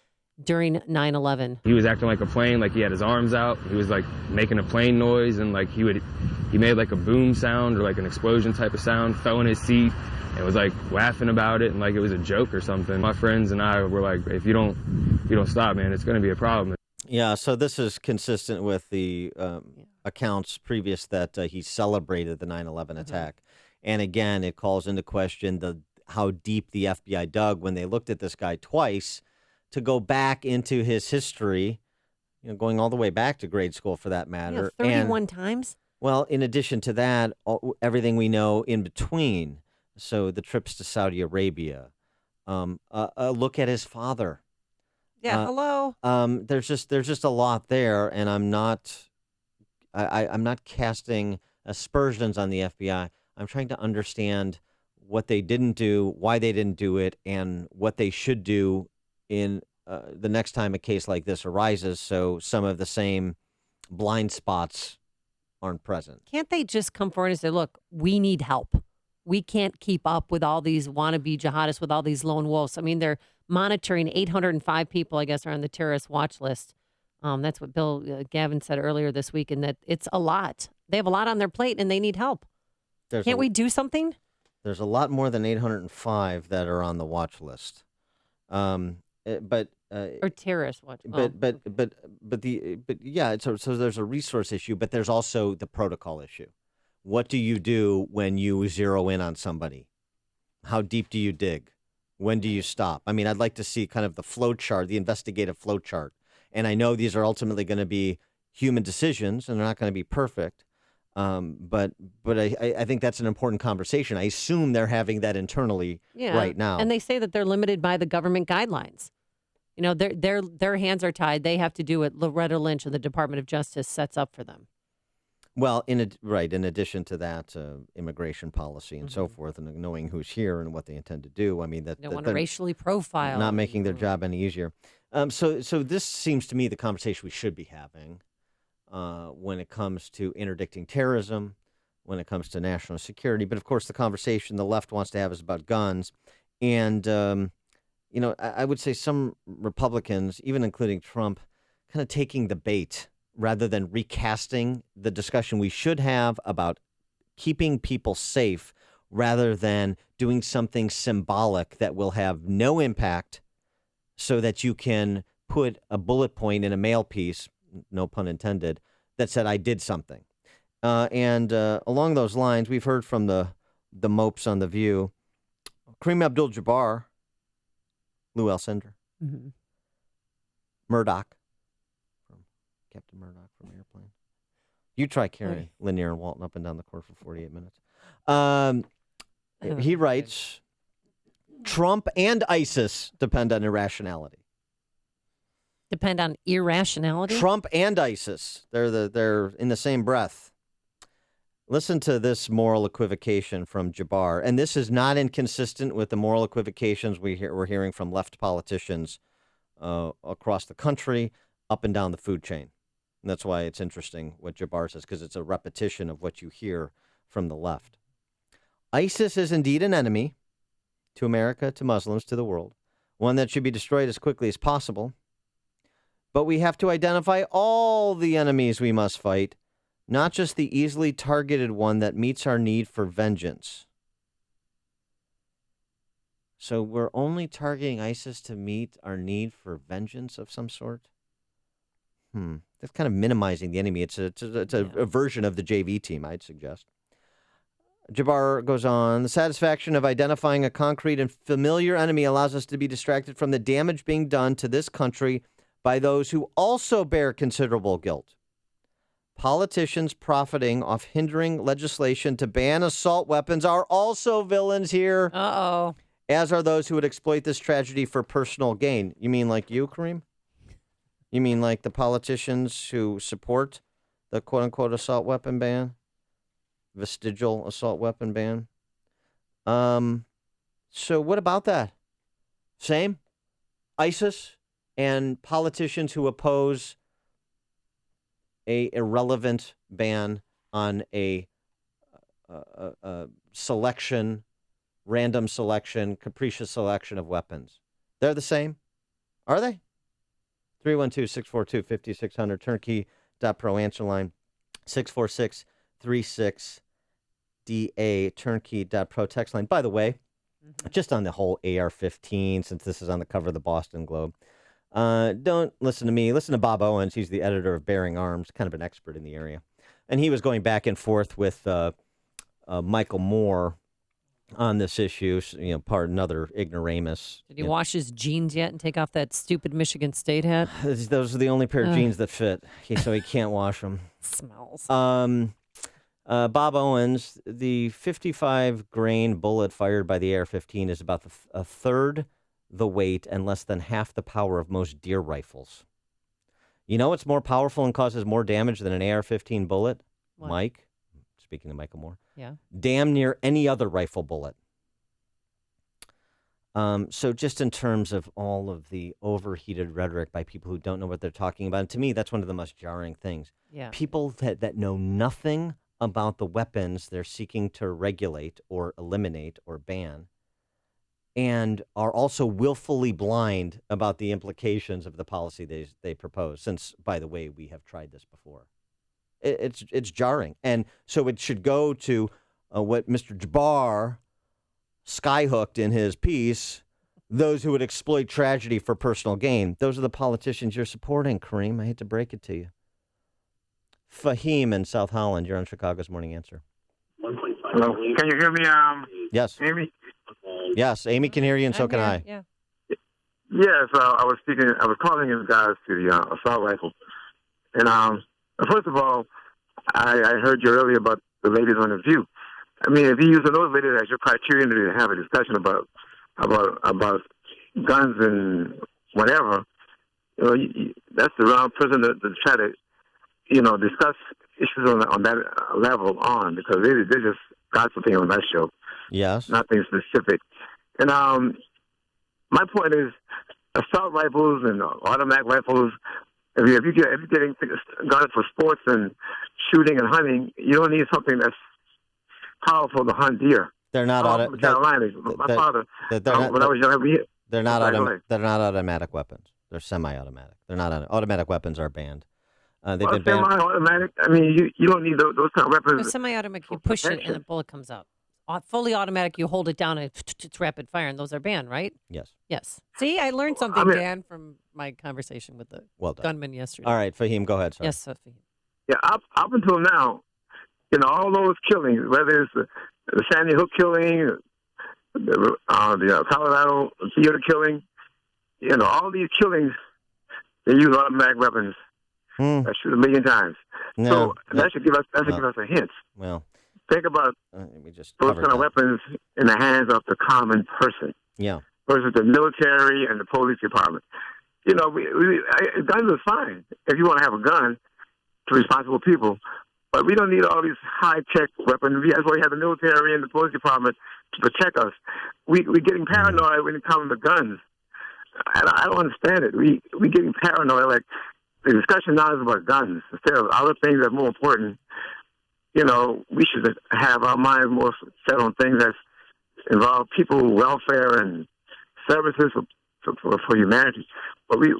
during 9/11. He was acting like a plane, like he had his arms out. He was like making a plane noise, and like he made like a boom sound or like an explosion type of sound, fell in his seat and was like laughing about it and like it was a joke or something. My friends and I were like, if you don't stop, man, it's going to be a problem. Yeah, so this is consistent with the accounts previous that he celebrated the 9/11 attack. And again, it calls into question how deep the FBI dug when they looked at this guy twice to go back into his history, going all the way back to grade school for that matter. 31 times? Well, in addition to that, everything we know in between. So the trips to Saudi Arabia, a look at his father. Yeah, hello. There's just a lot there, and I'm not casting aspersions on the FBI. I'm trying to understand what they didn't do, why they didn't do it, and what they should do in the next time a case like this arises, so some of the same blind spots aren't present. Can't they just come forward and say, look, we need help. We can't keep up with all these wannabe jihadists, with all these lone wolves. I mean, they're monitoring 805 people, I guess, are on the terrorist watch list. That's what Bill Gavin said earlier this week, and that it's a lot. They have a lot on their plate, and they need help. Can't we do something? There's a lot more than 805 that are on the watch list. Or terrorist watch. So there's a resource issue, but there's also the protocol issue. What do you do when you zero in on somebody? How deep do you dig? When do you stop? I mean, I'd like to see kind of the flow chart, the investigative flow chart. And I know these are ultimately going to be human decisions, and they're not going to be perfect. But I think that's an important conversation. I assume they're having that internally right now. And they say that they're limited by the government guidelines. Their hands are tied. They have to do what Loretta Lynch of the Department of Justice sets up for them. Well, in addition to that, immigration policy and so forth, and knowing who's here and what they intend to do. I mean, Don't want to racially profile. Not making their job any easier. So this seems to me the conversation we should be having when it comes to interdicting terrorism, when it comes to national security. But of course, the conversation the left wants to have is about guns. And, I would say some Republicans, even including Trump, kind of taking the bait rather than recasting the discussion we should have about keeping people safe rather than doing something symbolic that will have no impact so that you can put a bullet point in a mail piece, no pun intended, that said, I did something. And along those lines, we've heard from the mopes on The View, Kareem Abdul-Jabbar, Lou Alcindor, Murdoch, from Captain Murdoch from Airplane. You try carrying Lanier and Walton up and down the court for 48 minutes. He writes, Trump and ISIS depend on irrationality. Depend on irrationality? Trump and ISIS. They're in the same breath. Listen to this moral equivocation from Jabbar, and this is not inconsistent with the moral equivocations we're hearing from left politicians across the country, up and down the food chain. And that's why it's interesting what Jabbar says, because it's a repetition of what you hear from the left. ISIS is indeed an enemy to America, to Muslims, to the world, one that should be destroyed as quickly as possible. But we have to identify all the enemies we must fight, not just the easily targeted one that meets our need for vengeance. So we're only targeting ISIS to meet our need for vengeance of some sort? That's kind of minimizing the enemy. It's a version of the JV team, I'd suggest. Jabbar goes on, the satisfaction of identifying a concrete and familiar enemy allows us to be distracted from the damage being done to this country by those who also bear considerable guilt. Politicians profiting off hindering legislation to ban assault weapons are also villains here. Uh-oh. As are those who would exploit this tragedy for personal gain. You mean like you, Kareem? You mean like the politicians who support the quote-unquote assault weapon ban? Vestigial assault weapon ban? So what about that? Same? ISIS and politicians who oppose a irrelevant ban on a selection, random selection, capricious selection of weapons. They're the same? Are they? 312-642-5600, turnkey.pro answer line, 646-36DA, turnkey.pro text line. By the way, just on the whole AR-15, since this is on the cover of the Boston Globe, don't listen to me. Listen to Bob Owens. He's the editor of Bearing Arms, kind of an expert in the area. And he was going back and forth with Michael Moore on this issue, another ignoramus. Did he wash his jeans yet and take off that stupid Michigan State hat? Those are the only pair of jeans that fit, so he can't wash them. Smells. Bob Owens, the 55-grain bullet fired by the AR-15 is about a third the weight and less than half the power of most deer rifles. You know what's more powerful and causes more damage than an AR-15 bullet? What? Mike, speaking to Michael Moore. Yeah. Damn near any other rifle bullet. So just in terms of all of the overheated rhetoric by people who don't know what they're talking about, and to me, that's one of the most jarring things. Yeah. People that know nothing about the weapons they're seeking to regulate or eliminate or ban, and are also willfully blind about the implications of the policy they propose, since, by the way, we have tried this before. It's jarring. And so it should go to what Mr. Jabbar skyhooked in his piece, those who would exploit tragedy for personal gain. Those are the politicians you're supporting, Kareem. I hate to break it to you. Fahim in South Holland, you're on Chicago's Morning Answer. Hello. Can you hear me, Yes. Amy? Yes, Amy can hear you, and so can I. Yeah. Yes, I was calling in regards to the assault rifle. And first of all, I heard you earlier about the ladies on The View. I mean, if you're using those ladies as your criterion to have a discussion about guns and whatever, that's the wrong person to try to, discuss issues on that level on, because they're just gossiping on that show. Yes. Nothing specific. And my point is, assault rifles and automatic rifles, if you're getting guns for sports and shooting and hunting, you don't need something that's powerful to hunt deer. They're not Carolina. My father, when I was young, they're not automatic weapons. They're semi-automatic. They're not automatic weapons are banned. They've been banned. Semi-automatic. I mean, you don't need those kind of weapons. A semi-automatic, you push it and the bullet comes out. Fully automatic, you hold it down and it's rapid fire, and those are banned, right? Yes. Yes. See, I learned something, Dan, from my conversation with the gunman yesterday. All right, Fahim, go ahead. Sorry. Yes, Fahim. Yeah, up until now, all those killings, whether it's the Sandy Hook killing, the Colorado theater killing, all these killings, they use automatic weapons that shoot 1,000,000 times. That should give us a hint. Well, think about those kind of weapons in the hands of the common person. Yeah. Versus the military and the police department. Guns are fine if you want to have a gun to responsible people, but we don't need all these high-tech weapons. That's why we have the military and the police department to protect us. We're getting paranoid when it comes to guns. I don't understand it. We're getting paranoid. Like, the discussion now is about guns instead of other things that are more important. We should have our minds more set on things that involve people welfare and services for humanity. But we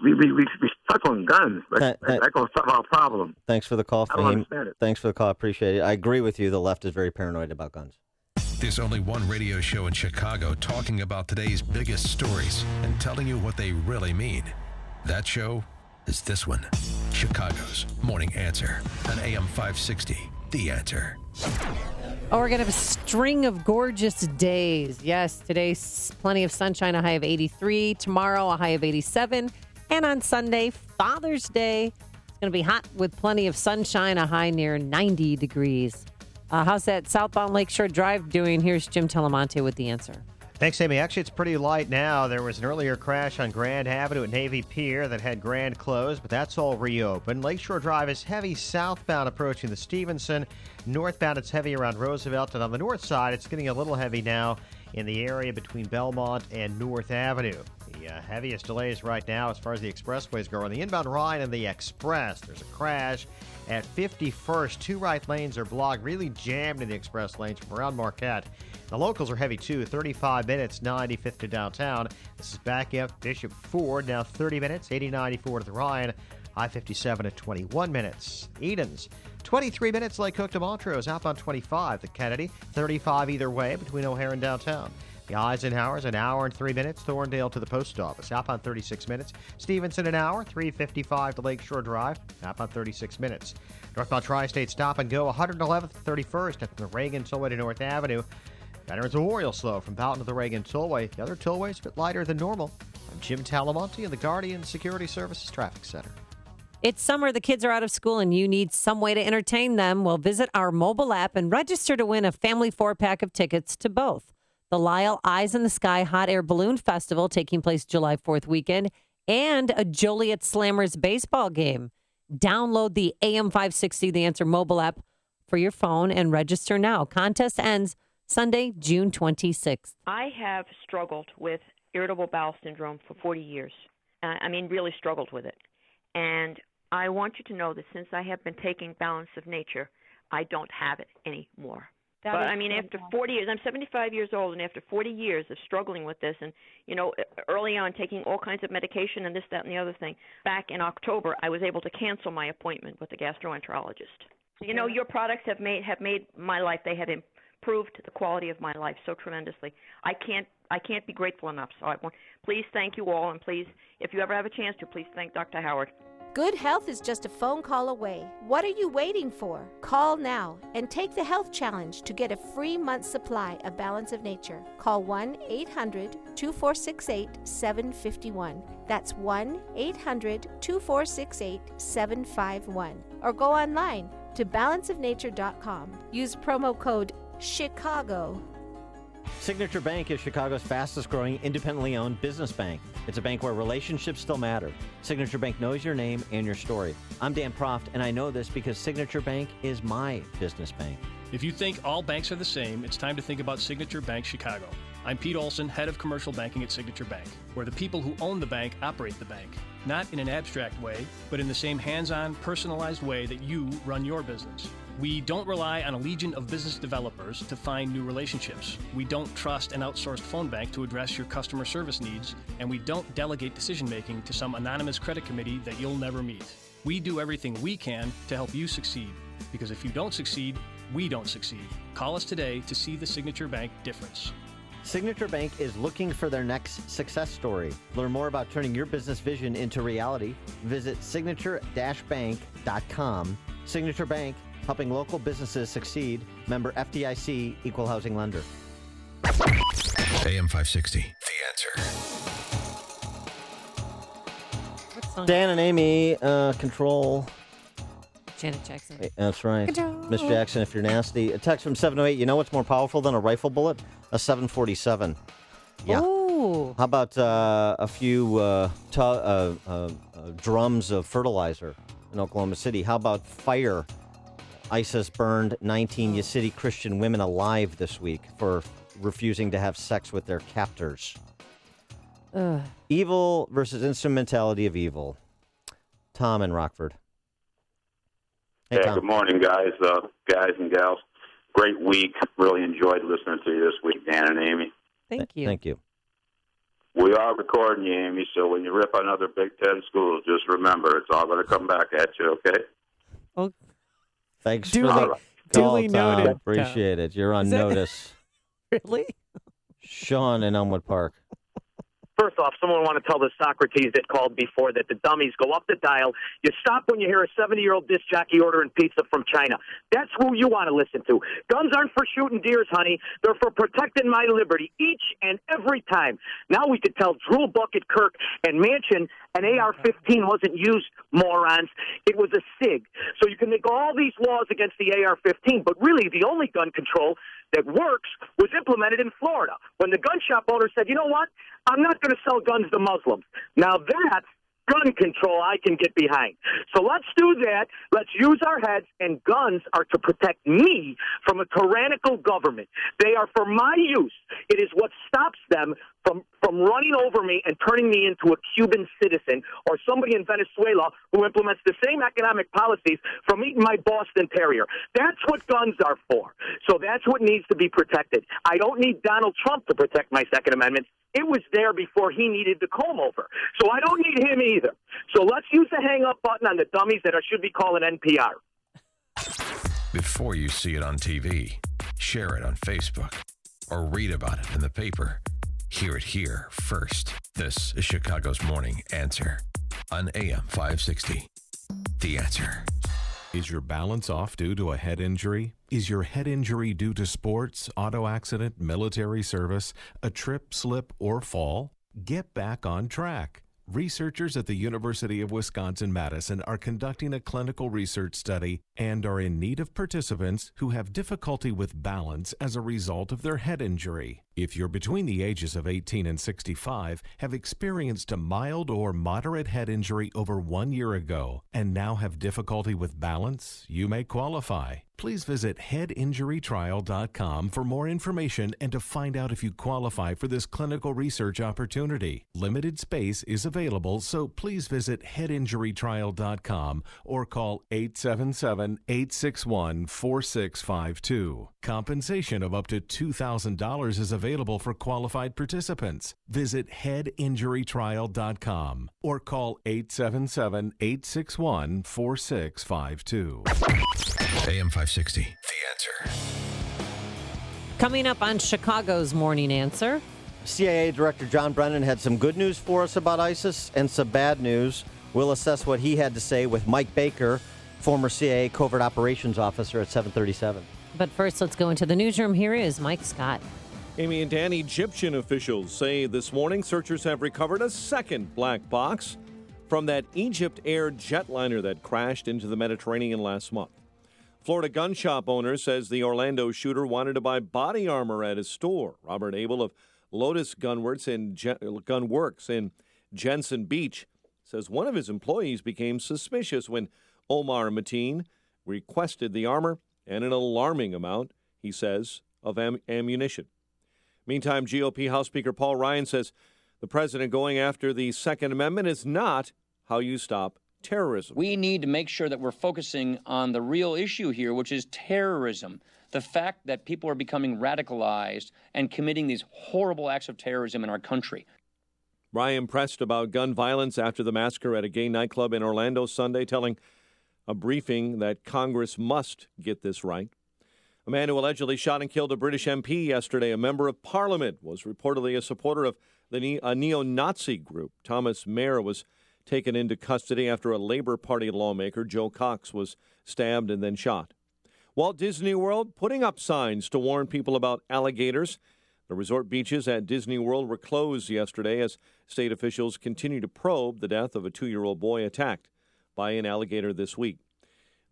stuck on guns. That's going to solve our problem. Thanks for the call, I don't Fahim. understand it. Thanks for the call. Appreciate it. I agree with you. The left is very paranoid about guns. There's only one radio show in Chicago talking about today's biggest stories and telling you what they really mean. That show is this one, Chicago's Morning Answer on AM 560. The Answer. Oh, we're going to have a string of gorgeous days. Yes, today's plenty of sunshine, a high of 83. Tomorrow, a high of 87. And on Sunday, Father's Day, it's going to be hot with plenty of sunshine, a high near 90 degrees. How's that southbound Lakeshore Drive doing? Here's Jim Telemonte with The Answer. Thanks, Amy. Actually, it's pretty light now. There was an earlier crash on Grand Avenue at Navy Pier that had Grand closed, but that's all reopened. Lakeshore Drive is heavy southbound approaching the Stevenson. Northbound, it's heavy around Roosevelt. And on the north side, it's getting a little heavy now in the area between Belmont and North Avenue. The heaviest delays right now as far as the expressways go on the inbound Rhine and the Express. There's a crash at 51st. Two right lanes are blocked, really jammed in the express lanes from around Marquette. The locals are heavy too, 35 minutes, 95th to downtown. This is back up Bishop Ford, now 30 minutes, 80-94 to the Rhine. I-57 at 21 minutes. Edens, 23 minutes, Lake Cook to Montrose, outbound 25 to Kennedy, 35 either way between O'Hare and downtown. The Eisenhower's an hour and 3 minutes, Thorndale to the post office, outbound 36 minutes. Stevenson an hour, 3:55 to Lakeshore Drive, outbound 36 minutes. Northbound Tri-State stop and go, 111th to 31st at the Reagan Tollway to North Avenue. Veterans Memorial slow from Boughton to the Reagan Tollway. The other tollways a bit lighter than normal. I'm Jim Talamonte in the Guardian Security Services Traffic Center. It's summer, the kids are out of school, and you need some way to entertain them. Well, visit our mobile app and register to win a family 4-pack of tickets to both the Lyle Eyes in the Sky Hot Air Balloon Festival taking place July 4th weekend and a Joliet Slammers baseball game. Download the AM 560 The Answer mobile app for your phone and register now. Contest ends Sunday, June 26th. I have struggled with irritable bowel syndrome for 40 years. Really struggled with it. And I want you to know that since I have been taking Balance of Nature, I don't have it anymore. After 40 years, I'm 75 years old, and after 40 years of struggling with this and, early on taking all kinds of medication and this, that, and the other thing, back in October, I was able to cancel my appointment with the gastroenterologist. Your products have made my life, they have improved the quality of my life so tremendously. I can't be grateful enough. So please thank you all, and please, if you ever have a chance to, please thank Dr. Howard. Good health is just a phone call away. What are you waiting for? Call now and take the health challenge to get a free month's supply of Balance of Nature. Call 1-800-2468-751. That's 1-800-2468-751. Or go online to balanceofnature.com. Use promo code CHICAGO. Signature Bank is Chicago's fastest growing independently owned business bank. It's a bank where relationships still matter. Signature Bank knows your name and your story. I'm Dan Proft, and I know this because Signature Bank is my business bank. If you think all banks are the same, it's time to think about Signature Bank Chicago. I'm Pete Olson, head of commercial banking at Signature Bank, where the people who own the bank operate the bank. Not in an abstract way, but in the same hands-on, personalized way that you run your business. We don't rely on a legion of business developers to find new relationships. We don't trust an outsourced phone bank to address your customer service needs, and we don't delegate decision-making to some anonymous credit committee that you'll never meet. We do everything we can to help you succeed, because if you don't succeed, we don't succeed. Call us today to see the Signature Bank difference. Signature Bank is looking for their next success story. Learn more about turning your business vision into reality. Visit signature-bank.com. Signature Bank, helping local businesses succeed. Member FDIC, Equal Housing Lender. AM 560, The Answer. Dan and Amy control. Janet Jackson. That's right. Control. Miss Jackson, if you're nasty. A text from 708. You know what's more powerful than a rifle bullet? A 747. Yeah. Ooh. How about a few drums of fertilizer in Oklahoma City? How about fire? ISIS burned 19 Yazidi Christian women alive this week for refusing to have sex with their captors. Evil versus instrumentality of evil. Tom in Rockford. Hey, yeah, Tom. good morning, guys and gals. Great week. Really enjoyed listening to you this week, Dan and Amy. Thank you. Thank you. We are recording you, Amy, so when you rip on other Big Ten schools, just remember it's all going to come back at you, okay? Oh, Thanks Duly- for the call, duly Tom. noted, Appreciate it. You're on Is that- notice. Really? Sean in Elmwood Park. First off, someone want to tell the Socrates that called before that the dummies go up the dial. You stop when you hear a 70-year-old disc jockey ordering pizza from China. That's who you want to listen to. Guns aren't for shooting deers, honey. They're for protecting my liberty each and every time. Now we could tell Drool Bucket Kirk and Manchin an AR-15 wasn't used, morons. It was a SIG. So you can make all these laws against the AR-15, but really the only gun control that works was implemented in Florida when the gun shop owner said, you know what, I'm not going to sell guns to Muslims. Now that's gun control I can get behind. So let's do that. Let's use our heads, and guns are to protect me from a tyrannical government. They are for my use. It is what stops them from running over me and turning me into a Cuban citizen or somebody in Venezuela who implements the same economic policies from eating my Boston Terrier. That's what guns are for. So that's what needs to be protected. I don't need Donald Trump to protect my Second Amendment. It was there before he needed the comb over. So I don't need him either. So let's use the hang-up button on the dummies that I should be calling NPR. Before you see it on TV, share it on Facebook, or read about it in the paper. Hear it here first. This is Chicago's Morning Answer on AM 560. The Answer. Is your balance off due to a head injury? Is your head injury due to sports, auto accident, military service, a trip, slip, or fall? Get back on track. Researchers at the University of Wisconsin-Madison are conducting a clinical research study and are in need of participants who have difficulty with balance as a result of their head injury. If you're between the ages of 18 and 65, have experienced a mild or moderate head injury over 1 year ago, and now have difficulty with balance, you may qualify. Please visit headinjurytrial.com for more information and to find out if you qualify for this clinical research opportunity. Limited space is available, so please visit headinjurytrial.com or call 877-861-4652. Compensation of up to $2,000 is available for qualified participants. Visit headinjurytrial.com or call 877-861-4652. AM 560, The Answer. Coming up on Chicago's Morning Answer. CIA Director John Brennan had some good news for us about ISIS and some bad news. We'll assess what he had to say with Mike Baker, former CIA Covert Operations Officer, at 7:37. But first, let's go into the newsroom. Here is Mike Scott. Amy and Dan, Egyptian officials say this morning searchers have recovered a second black box from that Egypt Air jetliner that crashed into the Mediterranean last month. Florida gun shop owner says the Orlando shooter wanted to buy body armor at his store. Robert Abel of Lotus Gunworks in Jensen Beach says one of his employees became suspicious when Omar Mateen requested the armor and an alarming amount, he says, of ammunition. Meantime, GOP House Speaker Paul Ryan says the president going after the Second Amendment is not how you stop terrorism. We need to make sure that we're focusing on the real issue here, which is terrorism. The fact that people are becoming radicalized and committing these horrible acts of terrorism in our country. Ryan pressed about gun violence after the massacre at a gay nightclub in Orlando Sunday, telling a briefing that Congress must get this right. A man who allegedly shot and killed a British MP yesterday, a member of Parliament, was reportedly a supporter of a neo-Nazi group. Thomas Mayer was taken into custody after a Labour Party lawmaker, Joe Cox, was stabbed and then shot. Walt Disney World putting up signs to warn people about alligators. The resort beaches at Disney World were closed yesterday as state officials continue to probe the death of a 2-year-old boy attacked by an alligator this week.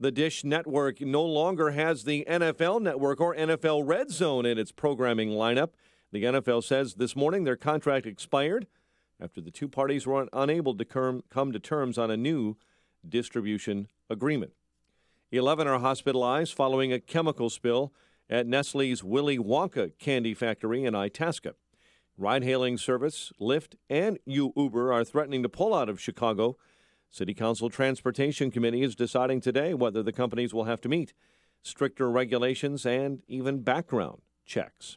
The Dish Network no longer has the NFL Network or NFL Red Zone in its programming lineup. The NFL says this morning their contract expired after the two parties were unable to come to terms on a new distribution agreement. 11 are hospitalized following a chemical spill at Nestle's Willy Wonka candy factory in Itasca. Ride-hailing service, Lyft, and Uber are threatening to pull out of Chicago. City Council Transportation Committee is deciding today whether the companies will have to meet stricter regulations and even background checks.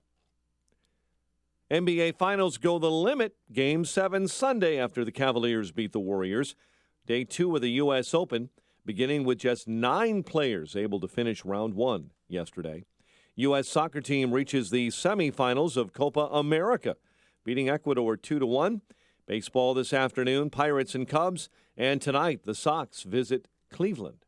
NBA Finals go the limit. Game 7 Sunday after the Cavaliers beat the Warriors. Day 2 of the U.S. Open, beginning with just 9 players able to finish round 1 yesterday. U.S. soccer team reaches the semifinals of Copa America, beating Ecuador 2-1. Baseball this afternoon, Pirates and Cubs. And tonight, the Sox visit Cleveland.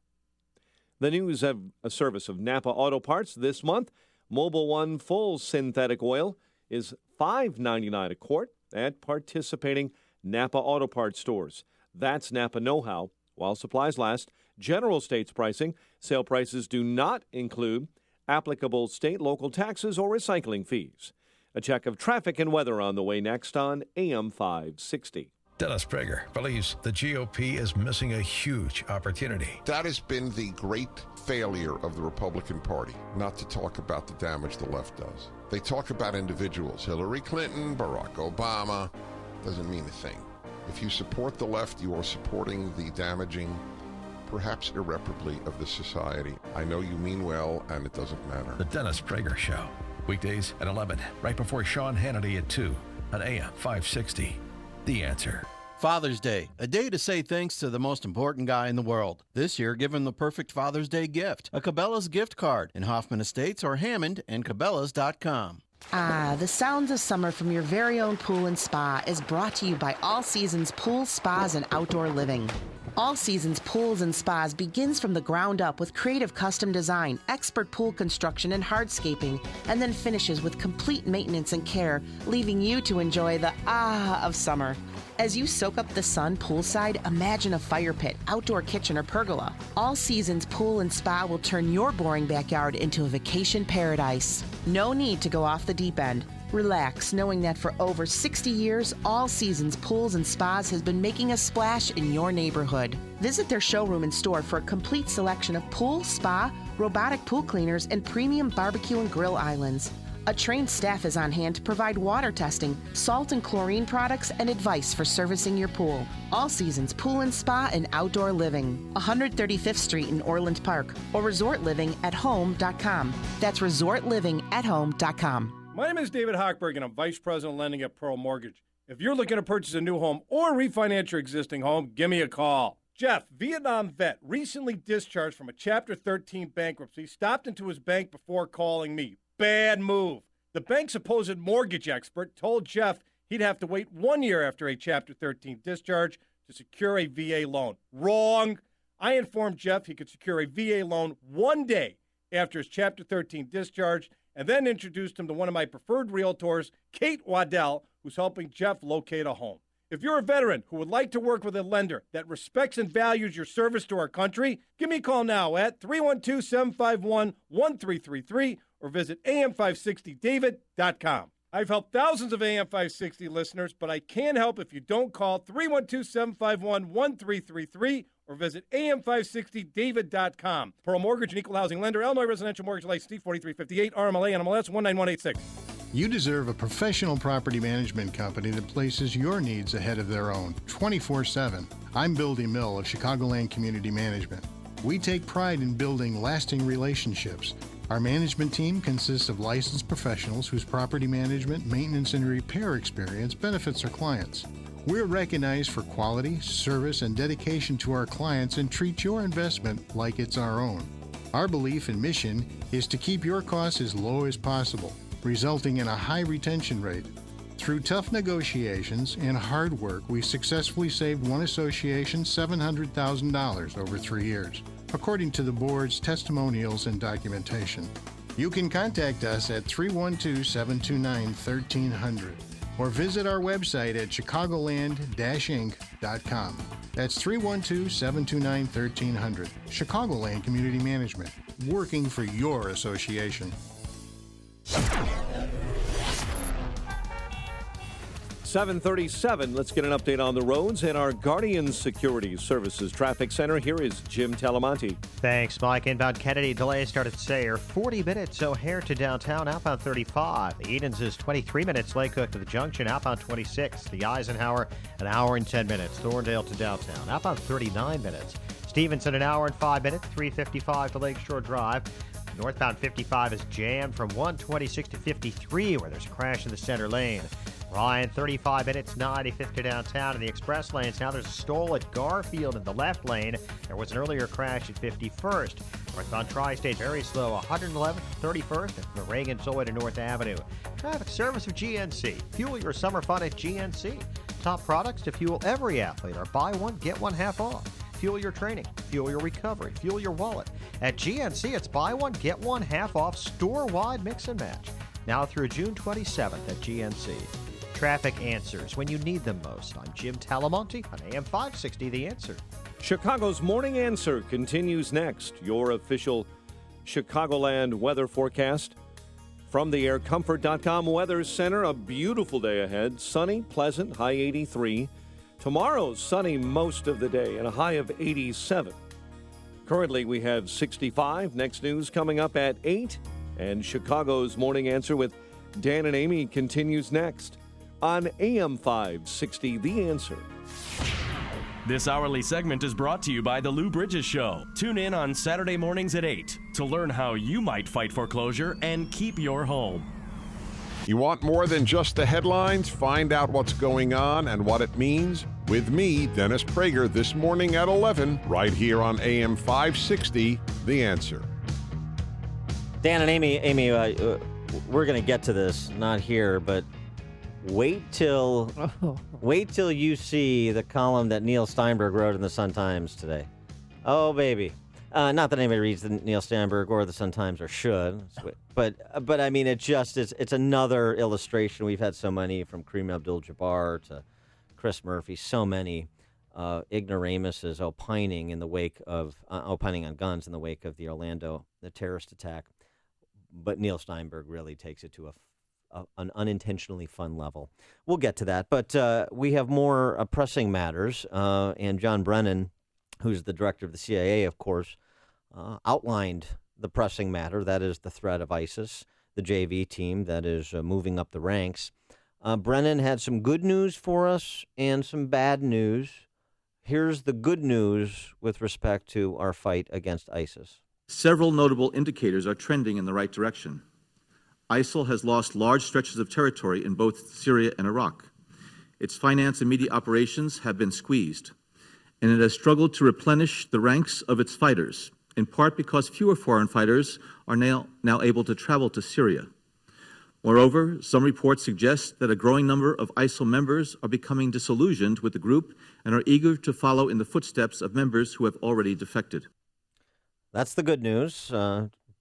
The news of a service of Napa Auto Parts this month. Mobil One full synthetic oil is $5.99 a quart at participating Napa Auto Parts stores. That's Napa know-how while supplies last. General States pricing. Sale prices do not include applicable state, local taxes, or recycling fees. A check of traffic and weather on the way next on AM 560. Dennis Prager believes the GOP is missing a huge opportunity. That has been the great failure of the Republican Party, not to talk about the damage the left does. They talk about individuals, Hillary Clinton, Barack Obama, doesn't mean a thing. If you support the left, you are supporting the damaging, perhaps irreparably, of the society. I know you mean well, and it doesn't matter. The Dennis Prager Show, weekdays at 11, right before Sean Hannity at 2 on AM 560. The Answer. Father's Day, a day to say thanks to the most important guy in the world. This year, give him the perfect Father's Day gift, a Cabela's gift card in Hoffman Estates or Hammond and Cabela's.com. The sounds of summer from your very own pool and spa is brought to you by All Seasons Pools, Spas, and Outdoor Living. All Seasons Pools and Spas begins from the ground up with creative custom design, expert pool construction, and hardscaping, and then finishes with complete maintenance and care, leaving you to enjoy the of summer. As you soak up the sun poolside, imagine a fire pit, outdoor kitchen, or pergola. All Seasons Pool and Spa will turn your boring backyard into a vacation paradise. No need to go off the deep end. Relax, knowing that for over 60 years, All Seasons Pools and Spas has been making a splash in your neighborhood. Visit their showroom and store for a complete selection of pool, spa, robotic pool cleaners, and premium barbecue and grill islands. A trained staff is on hand to provide water testing, salt and chlorine products, and advice for servicing your pool. All Seasons Pool and Spa and Outdoor Living, 135th Street in Orland Park, or resortlivingathome.com. That's resortlivingathome.com. My name is David Hochberg, and I'm Vice President of Lending at Pearl Mortgage. If you're looking to purchase a new home or refinance your existing home, give me a call. Jeff, Vietnam vet, recently discharged from a Chapter 13 bankruptcy, stopped into his bank before calling me. Bad move. The bank's supposed mortgage expert told Jeff he'd have to wait 1 year after a Chapter 13 discharge to secure a VA loan. Wrong. I informed Jeff he could secure a VA loan 1 day after his Chapter 13 discharge, and then introduced him to one of my preferred realtors, Kate Waddell, who's helping Jeff locate a home. If you're a veteran who would like to work with a lender that respects and values your service to our country, give me a call now at 312-751-1333 or visit am560david.com. I've helped thousands of AM560 listeners, but I can't help if you don't call 312-751-1333 or visit am560david.com. Pearl Mortgage and Equal Housing Lender, Illinois Residential Mortgage License 4358, RMLA, NMLS 19186. You deserve a professional property management company that places your needs ahead of their own 24/7. I'm Bill DeMille of Chicagoland Community Management. We take pride in building lasting relationships. Our management team consists of licensed professionals whose property management, maintenance, and repair experience benefits our clients. We're recognized for quality, service, and dedication to our clients and treat your investment like it's our own. Our belief and mission is to keep your costs as low as possible, resulting in a high retention rate. Through tough negotiations and hard work, we successfully saved one association $700,000 over 3 years, according to the board's testimonials and documentation. You can contact us at 312-729-1300 or visit our website at chicagoland-inc.com. That's 312-729-1300. Chicagoland Community Management, working for your association. 7:37. Let's get an update on the roads and our Guardian Security Services Traffic Center. Here is Jim Talamonte. Thanks, Mike. Inbound Kennedy, delays start at Sayre. 40 minutes O'Hare to downtown, outbound 35. The Edens is 23 minutes. Lake Hook to the junction, outbound 26. The Eisenhower, an hour and 10 minutes. Thorndale to downtown, outbound 39 minutes. Stevenson, an hour and 5 minutes. 355 to Lakeshore Drive. Northbound 55 is jammed from 126 to 53, where there's a crash in the center lane. Ryan, 35 minutes, 95th to downtown in the express lanes. Now there's a stall at Garfield in the left lane. There was an earlier crash at 51st. Northbound Tri-State, very slow, 111th, 31st, from Reagan Zoe to North Avenue. Traffic service of GNC. Fuel your summer fun at GNC. Top products to fuel every athlete are buy one, get one half off. Fuel your training, fuel your recovery, fuel your wallet. At GNC, it's buy one, get one half off store-wide mix and match. Now through June 27th at GNC. Traffic answers when you need them most. I'm Jim Talamonte on AM 560, The Answer. Chicago's Morning Answer continues next. Your official Chicagoland weather forecast from the aircomfort.com Weather Center. A beautiful day ahead. Sunny, pleasant, high 83. Tomorrow, sunny most of the day and a high of 87. Currently, we have 65. Next news coming up at 8. And Chicago's Morning Answer with Dan and Amy continues next on AM 560, The Answer. This hourly segment is brought to you by The Lou Bridges Show. Tune in on Saturday mornings at 8 to learn how you might fight foreclosure and keep your home. You want more than just the headlines? Find out what's going on and what it means with me, Dennis Prager, this morning at 11, right here on AM 560, The Answer. Dan and Amy, we're going to get to this, not here, but wait till you see the column that Neil Steinberg wrote in the Sun-Times today. Oh, baby. Not that anybody reads the Neil Steinberg or the Sun-Times or should, but I mean, it's another illustration. We've had so many, from Kareem Abdul-Jabbar to Chris Murphy, so many ignoramuses opining on guns in the wake of the terrorist attack. But Neil Steinberg really takes it to an unintentionally fun level. We'll get to that. But we have more pressing matters. And John Brennan, who's the director of the CIA, of course, outlined the pressing matter. That is the threat of ISIS, the JV team that is moving up the ranks. Brennan had some good news for us and some bad news. Here's the good news with respect to our fight against ISIS. Several notable indicators are trending in the right direction. ISIL has lost large stretches of territory in both Syria and Iraq. Its finance and media operations have been squeezed, and it has struggled to replenish the ranks of its fighters, in part because fewer foreign fighters are now able to travel to Syria. Moreover, some reports suggest that a growing number of ISIL members are becoming disillusioned with the group and are eager to follow in the footsteps of members who have already defected. That's the good news.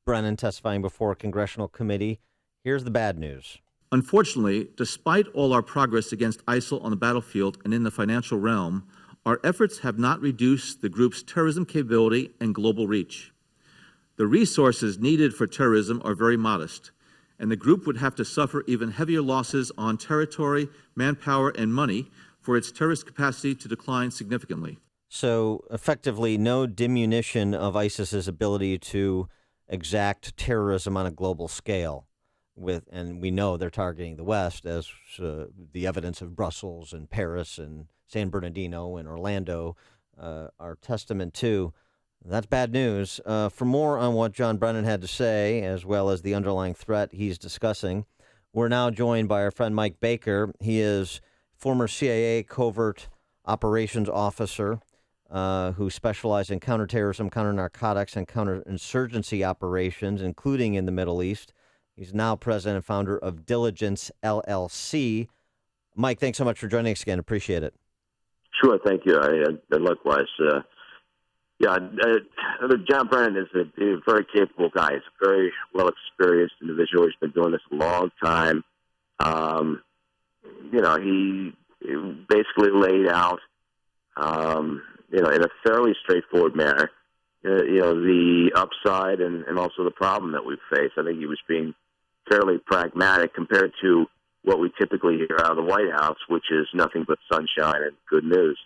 Brennan testifying before a congressional committee. Here's the bad news. Unfortunately, despite all our progress against ISIL on the battlefield and in the financial realm, our efforts have not reduced the group's terrorism capability and global reach. The resources needed for terrorism are very modest, and the group would have to suffer even heavier losses on territory, manpower, and money for its terrorist capacity to decline significantly. So, effectively, no diminution of ISIS's ability to exact terrorism on a global scale. And we know they're targeting the West, as the evidence of Brussels and Paris and San Bernardino and Orlando are testament to. That's bad news. For more on what John Brennan had to say, as well as the underlying threat he's discussing, we're now joined by our friend Mike Baker. He is former CIA covert operations officer who specialized in counterterrorism, counter-narcotics, and counterinsurgency operations, including in the Middle East. He's now president and founder of Diligence LLC. Mike, thanks so much for joining us again. Appreciate it. Sure, thank you. Likewise. John Brennan is a very capable guy. He's a very well-experienced individual. He's been doing this a long time. He basically laid out, in a fairly straightforward manner, the upside and also the problem that we face. I think he was being fairly pragmatic compared to what we typically hear out of the White House, which is nothing but sunshine and good news.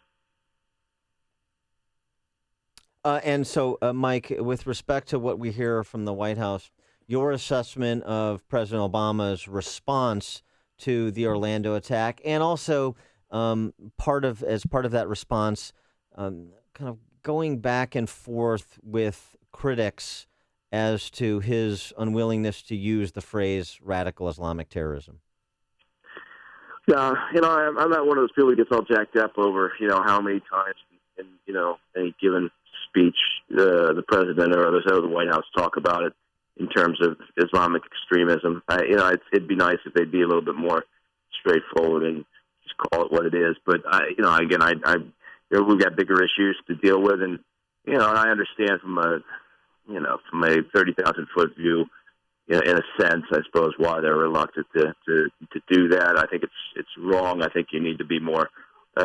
And so, Mike, with respect to what we hear from the White House, your assessment of President Obama's response to the Orlando attack, and also part of that response, kind of going back and forth with critics as to his unwillingness to use the phrase radical Islamic terrorism. Yeah, I'm not one of those people who gets all jacked up over, how many times in, any given speech the president or others out of the White House talk about it in terms of Islamic extremism. It'd be nice if they'd be a little bit more straightforward and just call it what it is. But we've got bigger issues to deal with, and I understand from a 30,000-foot view, in a sense, I suppose, why they're reluctant to do that. I think it's wrong. I think you need to be more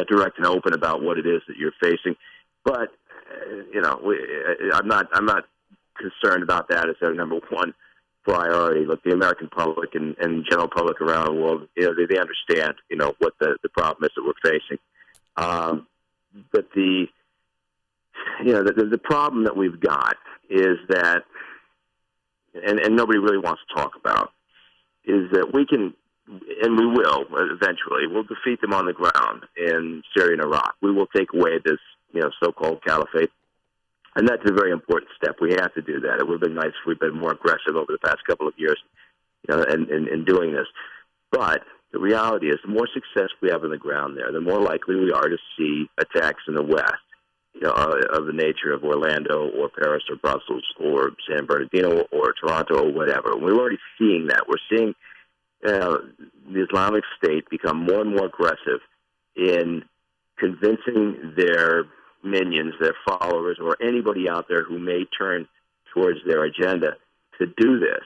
direct and open about what it is that you're facing. But I'm not concerned about that as our number one priority. Look, the American public and general public around the world, they understand, what the problem is that we're facing. But the problem that we've got is that, and nobody really wants to talk about, is that we can, and we will eventually, we'll defeat them on the ground in Syria and Iraq. We will take away this, so-called caliphate. And that's a very important step. We have to do that. It would have been nice if we'd been more aggressive over the past couple of years, in doing this. But the reality is, the more success we have on the ground there, the more likely we are to see attacks in the West, of the nature of Orlando or Paris or Brussels or San Bernardino or Toronto or whatever. We're already seeing that. We're seeing the Islamic State become more and more aggressive in convincing their minions, their followers, or anybody out there who may turn towards their agenda to do this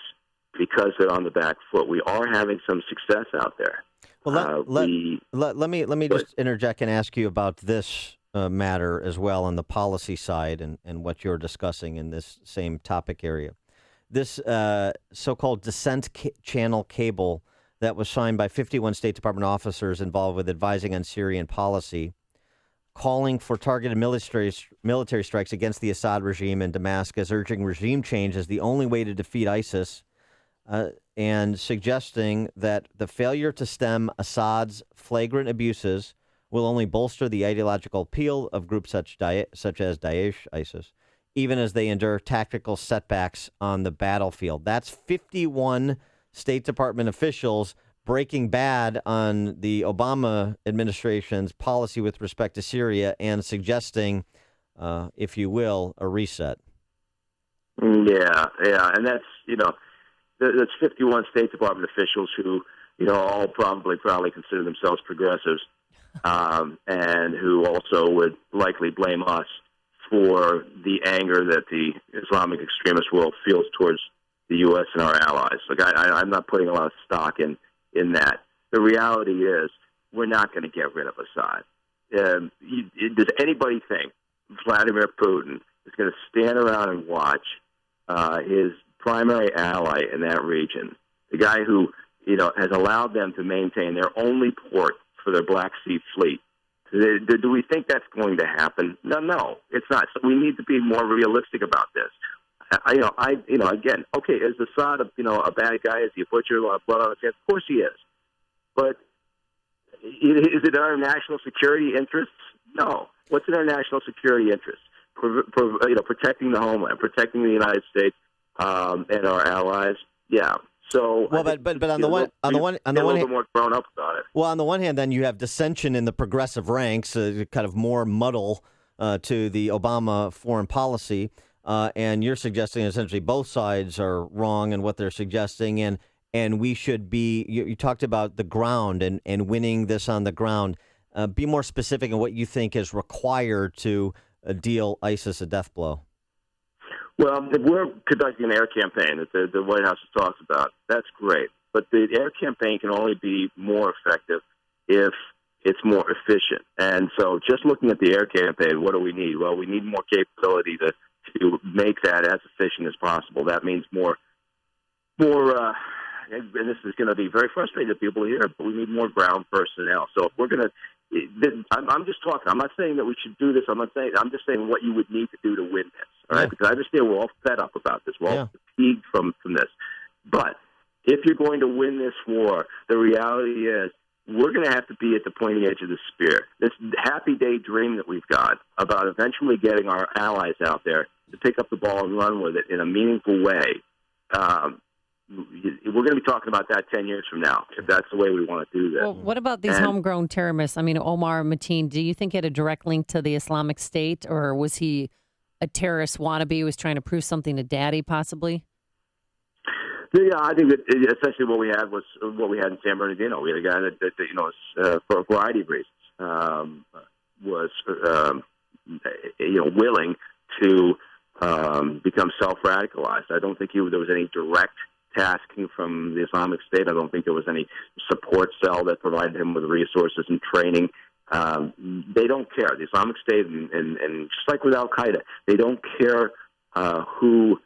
because they're on the back foot. We are having some success out there. Well, let me just interject and ask you about this matter as well on the policy side and what you're discussing in this same topic area. This so-called dissent channel cable that was signed by 51 State Department officers involved with advising on Syrian policy, calling for targeted military strikes against the Assad regime in Damascus, urging regime change as the only way to defeat ISIS, and suggesting that the failure to stem Assad's flagrant abuses will only bolster the ideological appeal of groups such as Daesh, ISIS, even as they endure tactical setbacks on the battlefield. That's 51 State Department officials breaking bad on the Obama administration's policy with respect to Syria and suggesting, if you will, a reset. Yeah, and that's, that's 51 State Department officials who, all probably consider themselves progressives, and who also would likely blame us for the anger that the Islamic extremist world feels towards the U.S. and our allies. Like, I'm not putting a lot of stock in in that. The reality is we're not going to get rid of Assad. Does anybody think Vladimir Putin is going to stand around and watch his primary ally in that region, the guy who has allowed them to maintain their only port for their Black Sea fleet? Do we think that's going to happen? No, it's not. So we need to be more realistic about this. Again, okay, is Assad a bad guy? Is he a butcher, blood on his hands? Of course he is. But is it in our national security interests? No. What's in our national security interests? Protecting the homeland, protecting the United States and our allies. Yeah. So, well, but on the one hand, more grown up about it. Well, on the one hand, then you have dissension in the progressive ranks, kind of more muddle to the Obama foreign policy, and you're suggesting essentially both sides are wrong in what they're suggesting, and we should be. You talked about the ground and winning this on the ground. Be more specific in what you think is required to deal ISIS a death blow. Well, if we're conducting an air campaign that the White House talks about, that's great. But the air campaign can only be more effective if it's more efficient. And so just looking at the air campaign, what do we need? Well, we need more capability to make that as efficient as possible. That means more, and this is going to be very frustrating to people here, but we need more ground personnel. So if we're going to, I'm just talking. I'm not saying that we should do this. I'm just saying what you would need to do to win this. All right, because I understand we're all fed up about this. We're all fatigued from this. But if you're going to win this war, the reality is we're going to have to be at the pointy edge of the spear. This happy day dream that we've got about eventually getting our allies out there to pick up the ball and run with it in a meaningful way. We're going to be talking about that 10 years from now, if that's the way we want to do this. Well, what about these homegrown terrorists? I mean, Omar Mateen, do you think he had a direct link to the Islamic State, or was he a terrorist wannabe who was trying to prove something to Daddy, possibly? Yeah, I think that essentially what we had was what we had in San Bernardino. We had a guy that for a variety of reasons, was willing to become self-radicalized. I don't think there was any direct tasking from the Islamic State. I don't think there was any support cell that provided him with resources and training. They don't care. The Islamic State, and just like with Al-Qaeda, they don't care who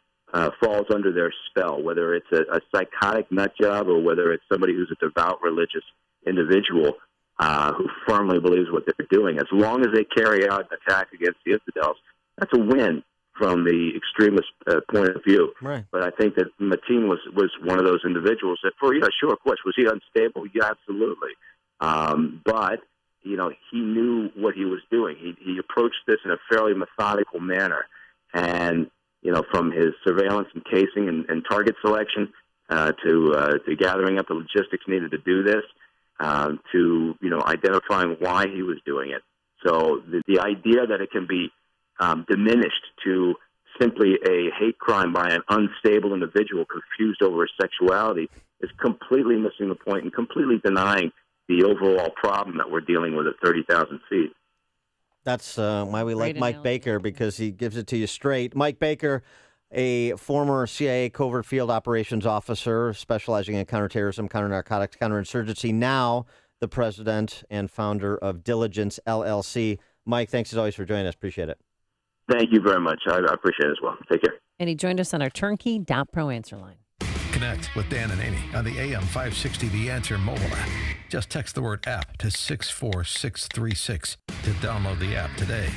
falls under their spell, whether it's a psychotic nut job or whether it's somebody who's a devout religious individual who firmly believes what they're doing. As long as they carry out an attack against the infidels, that's a win from the extremist point of view. Right. But I think that Mateen was one of those individuals that, sure, of course, was he unstable? Yeah, absolutely. But, he knew what he was doing. He approached this in a fairly methodical manner. And, from his surveillance and casing and target selection to gathering up the logistics needed to do this, to, identifying why he was doing it. So the idea that it can be diminished to simply a hate crime by an unstable individual confused over his sexuality is completely missing the point and completely denying the overall problem that we're dealing with at 30,000 feet. That's why we like Mike Baker, because he gives it to you straight. Mike Baker, a former CIA covert field operations officer specializing in counterterrorism, counter-narcotics, counterinsurgency, now the president and founder of Diligence LLC. Mike, thanks as always for joining us. Appreciate it. Thank you very much. I appreciate it as well. Take care. And he joined us on our turnkey.pro answer line. Connect with Dan and Amy on the AM 560 The Answer mobile app. Just text the word app to 64636 to download the app today.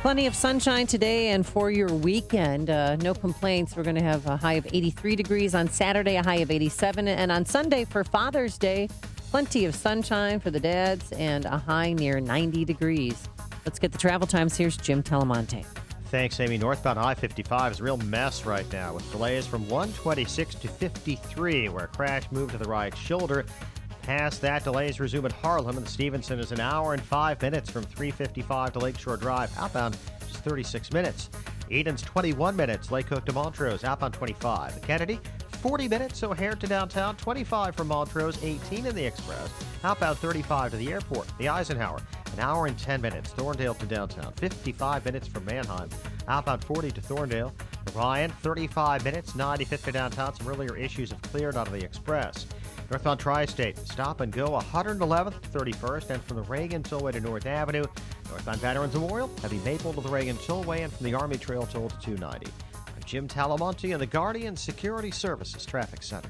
Plenty of sunshine today and for your weekend. No complaints. We're going to have a high of 83 degrees on Saturday, a high of 87. And on Sunday for Father's Day, plenty of sunshine for the dads and a high near 90 degrees. Let's get the travel times. Here's Jim Telemonte. Thanks, Amy. Northbound I-55 is a real mess right now with delays from 126 to 53, where a crash moved to the right shoulder. Past that, delays resume at Harlem, and Stevenson is an hour and 5 minutes from 355 to Lakeshore Drive. Outbound, just 36 minutes. Eden's 21 minutes. Lake Hook to Montrose, outbound 25. The Kennedy, 40 minutes. O'Hare to downtown, 25 from Montrose, 18 in the Express. Outbound 35 to the airport. The Eisenhower, an hour and 10 minutes. Thorndale to downtown, 55 minutes from Mannheim. Outbound 40 to Thorndale. Ryan, 35 minutes, 95th to downtown. Some earlier issues have cleared out of the express. Northbound Tri-State, stop and go 111th to 31st, and from the Reagan Tollway to North Avenue. Northbound Veterans Memorial, heavy Maple to the Reagan Tollway, and from the Army Trail Toll to 290. I'm Jim Talamonte in the Guardian Security Services Traffic Center.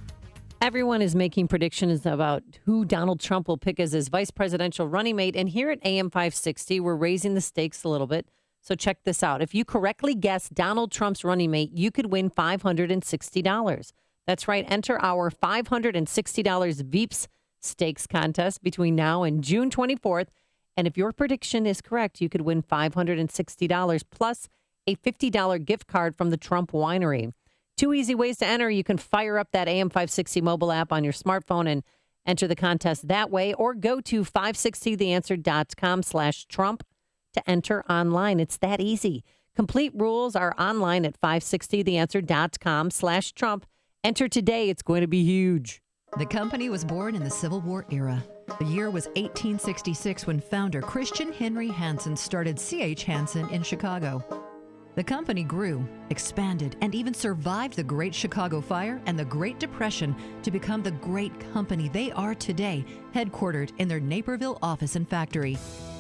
Everyone is making predictions about who Donald Trump will pick as his vice presidential running mate. And here at AM 560, we're raising the stakes a little bit. So check this out. If you correctly guess Donald Trump's running mate, you could win $560. That's right. Enter our $560 Veeps Stakes contest between now and June 24th. And if your prediction is correct, you could win $560 plus a $50 gift card from the Trump Winery. 2 easy ways to enter. You can fire up that AM 560 mobile app on your smartphone and enter the contest that way, or go to 560theanswer.com/Trump to enter online. It's that easy. Complete rules are online at 560theanswer.com/Trump. Enter today. It's going to be huge. The company was born in the Civil War era. The year was 1866 when founder Christian Henry Hansen started C.H. Hansen in Chicago. The company grew, expanded, and even survived the Great Chicago Fire and the Great Depression to become the great company they are today, headquartered in their Naperville office and factory.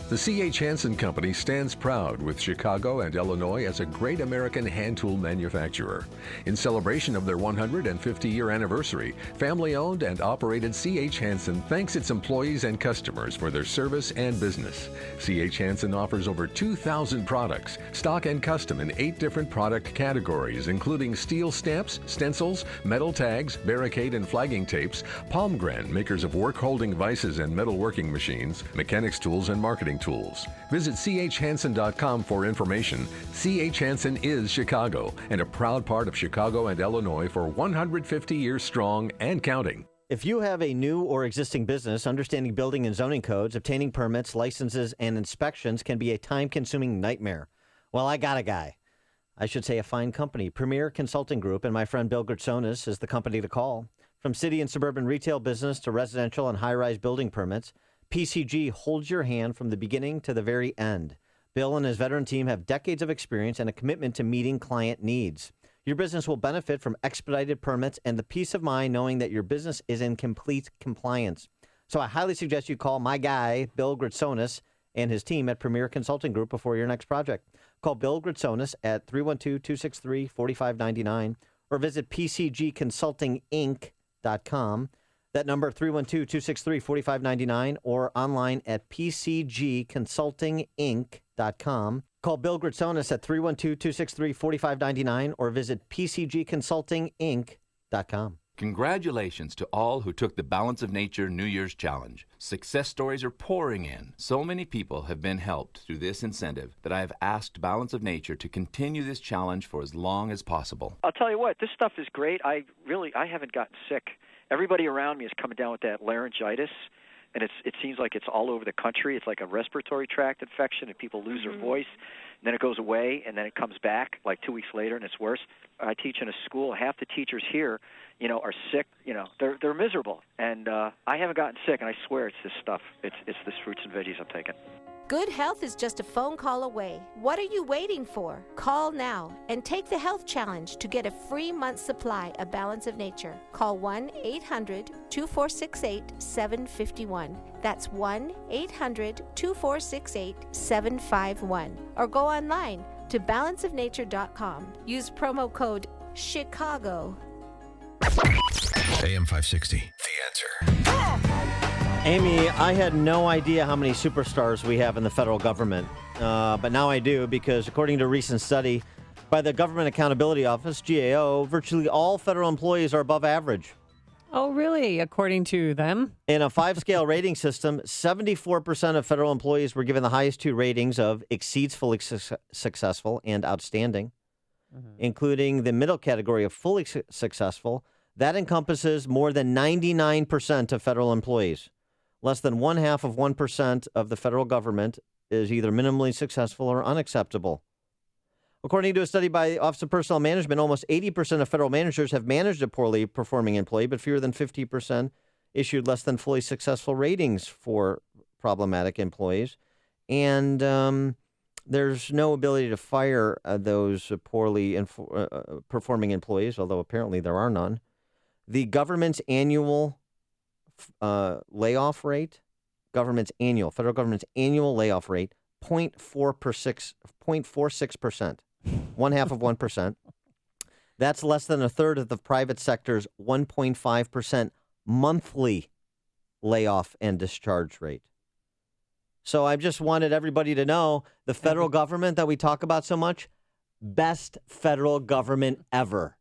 The C.H. Hansen Company stands proud with Chicago and Illinois as a great American hand tool manufacturer. In celebration of their 150-year anniversary, family-owned and operated C.H. Hansen thanks its employees and customers for their service and business. C.H. Hansen offers over 2,000 products, stock and custom in 8 different product categories, including steel stamps, stencils, metal tags, barricade and flagging tapes, Palmgren, makers of work-holding vices and metalworking machines, mechanics tools, and marketing tools. Visit chhansen.com for information. C.H. Hansen is Chicago and a proud part of Chicago and Illinois for 150 years strong and counting. If you have a new or existing business, understanding building and zoning codes, obtaining permits, licenses, and inspections can be a time-consuming nightmare. Well, I got a guy. I should say a fine company. Premier Consulting Group, and my friend Bill Gritsonis is the company to call. From city and suburban retail business to residential and high-rise building permits, PCG holds your hand from the beginning to the very end. Bill and his veteran team have decades of experience and a commitment to meeting client needs. Your business will benefit from expedited permits and the peace of mind knowing that your business is in complete compliance. So I highly suggest you call my guy, Bill Gritsonis, and his team at Premier Consulting Group before your next project. Call Bill Gritsonis at 312-263-4599 or visit PCGconsultinginc.com. That number, 312-263-4599, or online at pcgconsultinginc.com. Call Bill Gritsonis at 312-263-4599 or visit pcgconsultinginc.com. Congratulations to all who took the Balance of Nature New Year's Challenge. Success stories are pouring in. So many people have been helped through this incentive that I have asked Balance of Nature to continue this challenge for as long as possible. I'll tell you what, this stuff is great. I haven't gotten sick. Everybody around me is coming down with that laryngitis, and it seems like it's all over the country. It's like a respiratory tract infection, and people lose their voice, and then it goes away, and then it comes back like 2 weeks later, and it's worse. I teach in a school. Half the teachers here, are sick. They're miserable, and I haven't gotten sick, and I swear it's this stuff. It's this fruits and veggies I'm taking. Good health is just a phone call away. What are you waiting for? Call now and take the health challenge to get a free month's supply of Balance of Nature. Call 1-800-2468-751. That's 1-800-2468-751. Or go online to balanceofnature.com. Use promo code CHICAGO. AM 560, The Answer. Amy, I had no idea how many superstars we have in the federal government, but now I do because according to a recent study by the Government Accountability Office, GAO, virtually all federal employees are above average. Oh, really? According to them? In a 5-scale rating system, 74% of federal employees were given the highest 2 ratings of exceeds fully successful and outstanding, including the middle category of fully successful. That encompasses more than 99% of federal employees. Less than 0.5% of the federal government is either minimally successful or unacceptable. According to a study by the Office of Personnel Management, almost 80% of federal managers have managed a poorly performing employee, but fewer than 50% issued less than fully successful ratings for problematic employees. And There's no ability to fire those poorly performing employees, although apparently there are none. The government's annual layoff rate, federal government's annual layoff rate, 0.46%, 0.5%. That's less than a third of the private sector's 1.5% monthly layoff and discharge rate. So I just wanted everybody to know the federal government that we talk about so much, best federal government ever.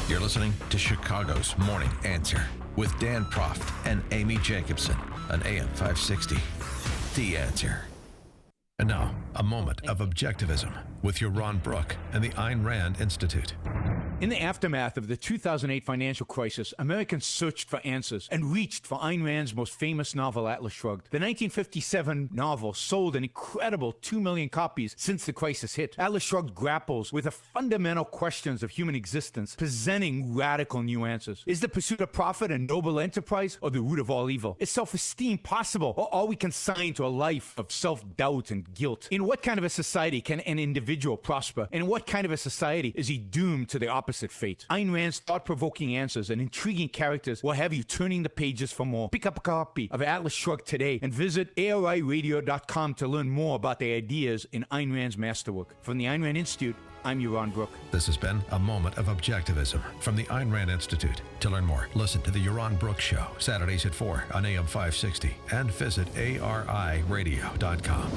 You're listening to Chicago's Morning Answer with Dan Proft and Amy Jacobson on AM 560. The Answer. And now, a moment of objectivism with Yaron Brook and the Ayn Rand Institute. In the aftermath of the 2008 financial crisis, Americans searched for answers and reached for Ayn Rand's most famous novel, Atlas Shrugged. The 1957 novel sold an incredible 2 million copies since the crisis hit. Atlas Shrugged grapples with the fundamental questions of human existence, presenting radical new answers. Is the pursuit of profit a noble enterprise or the root of all evil? Is self-esteem possible, or are we consigned to a life of self-doubt and guilt? In what kind of a society can an individual prosper? And in what kind of a society is he doomed to the opposite fate? Ayn Rand's thought-provoking answers and intriguing characters will have you turning the pages for more. Pick up a copy of Atlas Shrugged today and visit ARIradio.com to learn more about the ideas in Ayn Rand's masterwork. From the Ayn Rand Institute, I'm Yaron Brook. This has been a moment of objectivism from the Ayn Rand Institute. To learn more, listen to the Yaron Brook Show, Saturdays at 4 on AM 560, and visit ARIradio.com.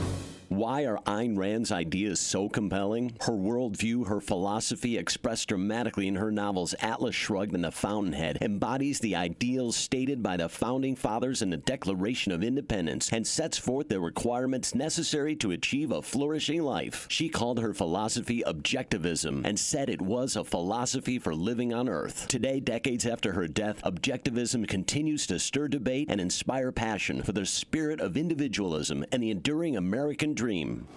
Why are Ayn Rand's ideas so compelling? Her worldview, her philosophy, expressed dramatically in her novels Atlas Shrugged and The Fountainhead, embodies the ideals stated by the Founding Fathers in the Declaration of Independence and sets forth the requirements necessary to achieve a flourishing life. She called her philosophy objectivism and said it was a philosophy for living on Earth. Today, decades after her death, objectivism continues to stir debate and inspire passion for the spirit of individualism and the enduring American dream.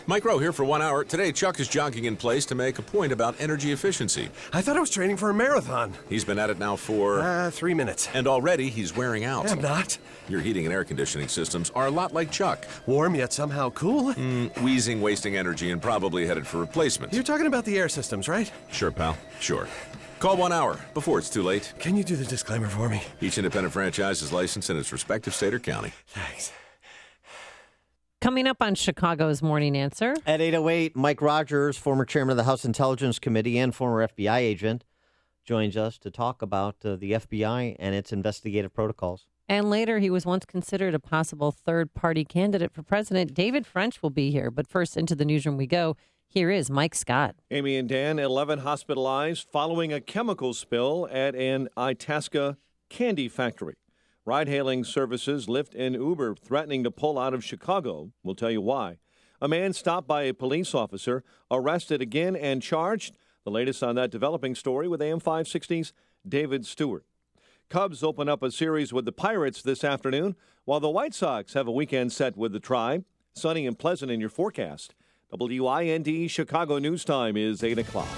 Mike Rowe here for 1 hour. Today, Chuck is jogging in place to make a point about energy efficiency. I thought I was training for a marathon. He's been at it now for... 3 minutes. And already he's wearing out. I'm not. Your heating and air conditioning systems are a lot like Chuck. Warm yet somehow cool? Wheezing, wasting energy, and probably headed for replacement. You're talking about the air systems, right? Sure, pal. Sure. Call 1 hour before it's too late. Can you do the disclaimer for me? Each independent franchise is licensed in its respective state or county. Thanks. Coming up on Chicago's Morning Answer. At 8:08, Mike Rogers, former chairman of the House Intelligence Committee and former FBI agent, joins us to talk about the FBI and its investigative protocols. And later, he was once considered a possible third-party candidate for president. David French will be here. But first, into the newsroom we go. Here is Mike Scott. Amy and Dan, 11 hospitalized following a chemical spill at an Itasca candy factory. Ride-hailing services, Lyft and Uber, threatening to pull out of Chicago. We'll tell you why. A man stopped by a police officer, arrested again and charged. The latest on that developing story with AM 560's David Stewart. Cubs open up a series with the Pirates this afternoon, while the White Sox have a weekend set with the Tribe. Sunny and pleasant in your forecast. WIND Chicago News Time is 8 o'clock.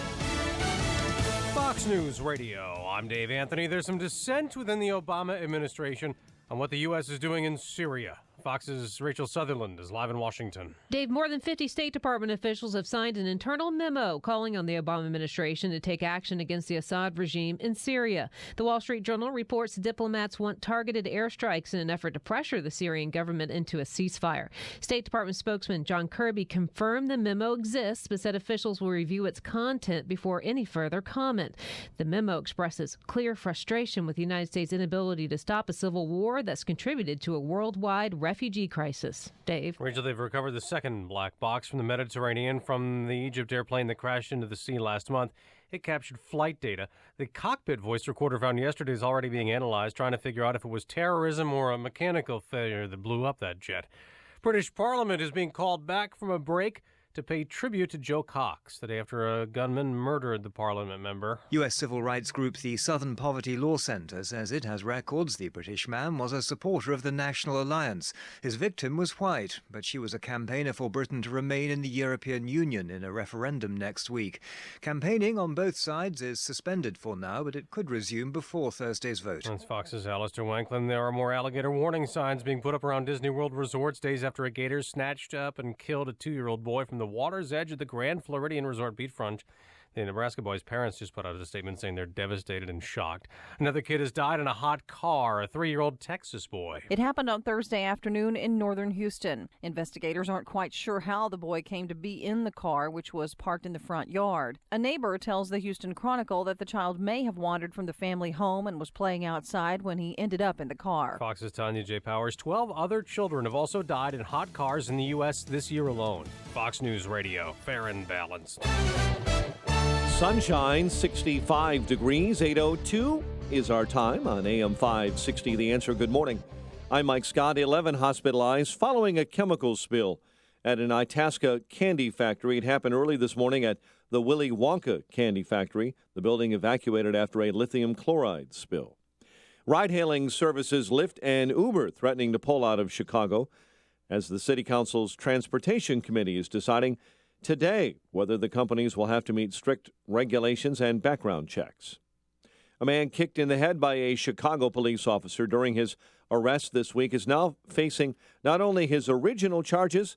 Fox News Radio. I'm Dave Anthony. There's some dissent within the Obama administration on what the U.S. is doing in Syria. Fox's Rachel Sutherland is live in Washington. Dave, more than 50 State Department officials have signed an internal memo calling on the Obama administration to take action against the Assad regime in Syria. The Wall Street Journal reports diplomats want targeted airstrikes in an effort to pressure the Syrian government into a ceasefire. State Department spokesman John Kirby confirmed the memo exists, but said officials will review its content before any further comment. The memo expresses clear frustration with the United States' inability to stop a civil war that's contributed to a worldwide refugee crisis. Dave. Rachel, they've recovered the second black box from the Mediterranean from the Egypt airplane that crashed into the sea last month. It captured flight data. The cockpit voice recorder found yesterday is already being analyzed, trying to figure out if it was terrorism or a mechanical failure that blew up that jet. British Parliament is being called back from a break to pay tribute to Joe Cox the day after a gunman murdered the parliament member. U.S. civil rights group the Southern Poverty Law Center says it has records the British man was a supporter of the National Alliance. His victim was white, but she was a campaigner for Britain to remain in the European Union in a referendum next week. Campaigning on both sides is suspended for now, but it could resume before Thursday's vote. That's Fox's Alistair Wanklin. There are more alligator warning signs being put up around Disney World resorts days after a gator snatched up and killed a 2-year-old boy from the water's edge of the Grand Floridian Resort beachfront. The Nebraska boy's parents just put out a statement saying they're devastated and shocked. Another kid has died in a hot car, a 3-year-old Texas boy. It happened on Thursday afternoon in northern Houston. Investigators aren't quite sure how the boy came to be in the car, which was parked in the front yard. A neighbor tells the Houston Chronicle that the child may have wandered from the family home and was playing outside when he ended up in the car. Fox's Tanya J. Powers. 12 other children have also died in hot cars in the U.S. this year alone. Fox News Radio, fair and balanced. Sunshine, 65 degrees, 8:02 is our time on AM 560. The Answer. Good morning. I'm Mike Scott. 11 hospitalized following a chemical spill at an Itasca candy factory. It happened early this morning at the Willy Wonka candy factory. The building evacuated after a lithium chloride spill. Ride-hailing services Lyft and Uber threatening to pull out of Chicago as the City Council's Transportation Committee is deciding today whether the companies will have to meet strict regulations and background checks. A man kicked in the head by a Chicago police officer during his arrest this week is now facing not only his original charges,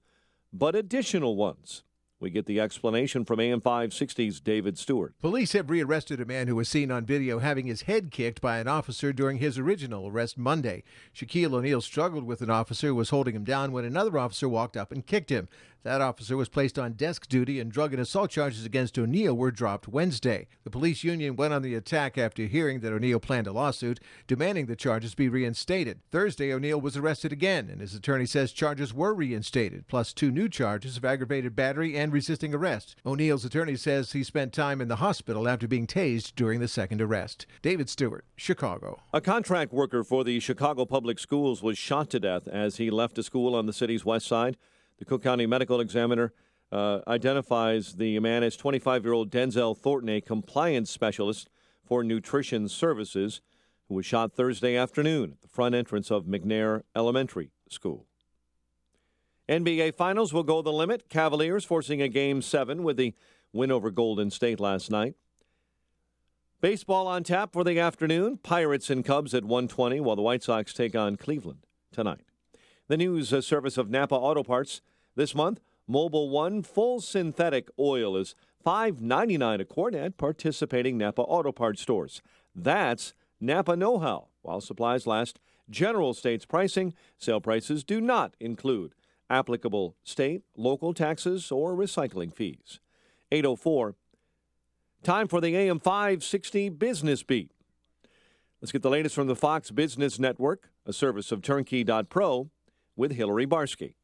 but additional ones. We get the explanation from AM 560's David Stewart. Police have rearrested a man who was seen on video having his head kicked by an officer during his original arrest Monday. Shaquille O'Neal struggled with an officer who was holding him down when another officer walked up and kicked him. That officer was placed on desk duty and drug and assault charges against O'Neal were dropped Wednesday. The police union went on the attack after hearing that O'Neal planned a lawsuit, demanding the charges be reinstated. Thursday, O'Neal was arrested again, and his attorney says charges were reinstated, plus 2 new charges of aggravated battery and resisting arrest. O'Neal's attorney says he spent time in the hospital after being tased during the second arrest. David Stewart, Chicago. A contract worker for the Chicago Public Schools was shot to death as he left a school on the city's west side. The Cook County Medical Examiner identifies the man as 25-year-old Denzel Thornton, a compliance specialist for nutrition services, who was shot Thursday afternoon at the front entrance of McNair Elementary School. NBA Finals will go the limit. Cavaliers forcing a Game 7 with the win over Golden State last night. Baseball on tap for the afternoon. Pirates and Cubs at 1:20, while the White Sox take on Cleveland tonight. The news service of Napa Auto Parts. This month, Mobil 1 full synthetic oil is $5.99 a quart at participating Napa Auto Parts stores. That's Napa know-how. While supplies last, General States pricing. Sale prices do not include applicable state, local taxes, or recycling fees. 8:04. Time for the AM 560 Business Beat. Let's get the latest from the Fox Business Network, a service of Turnkey.pro, with Hillary Barsky.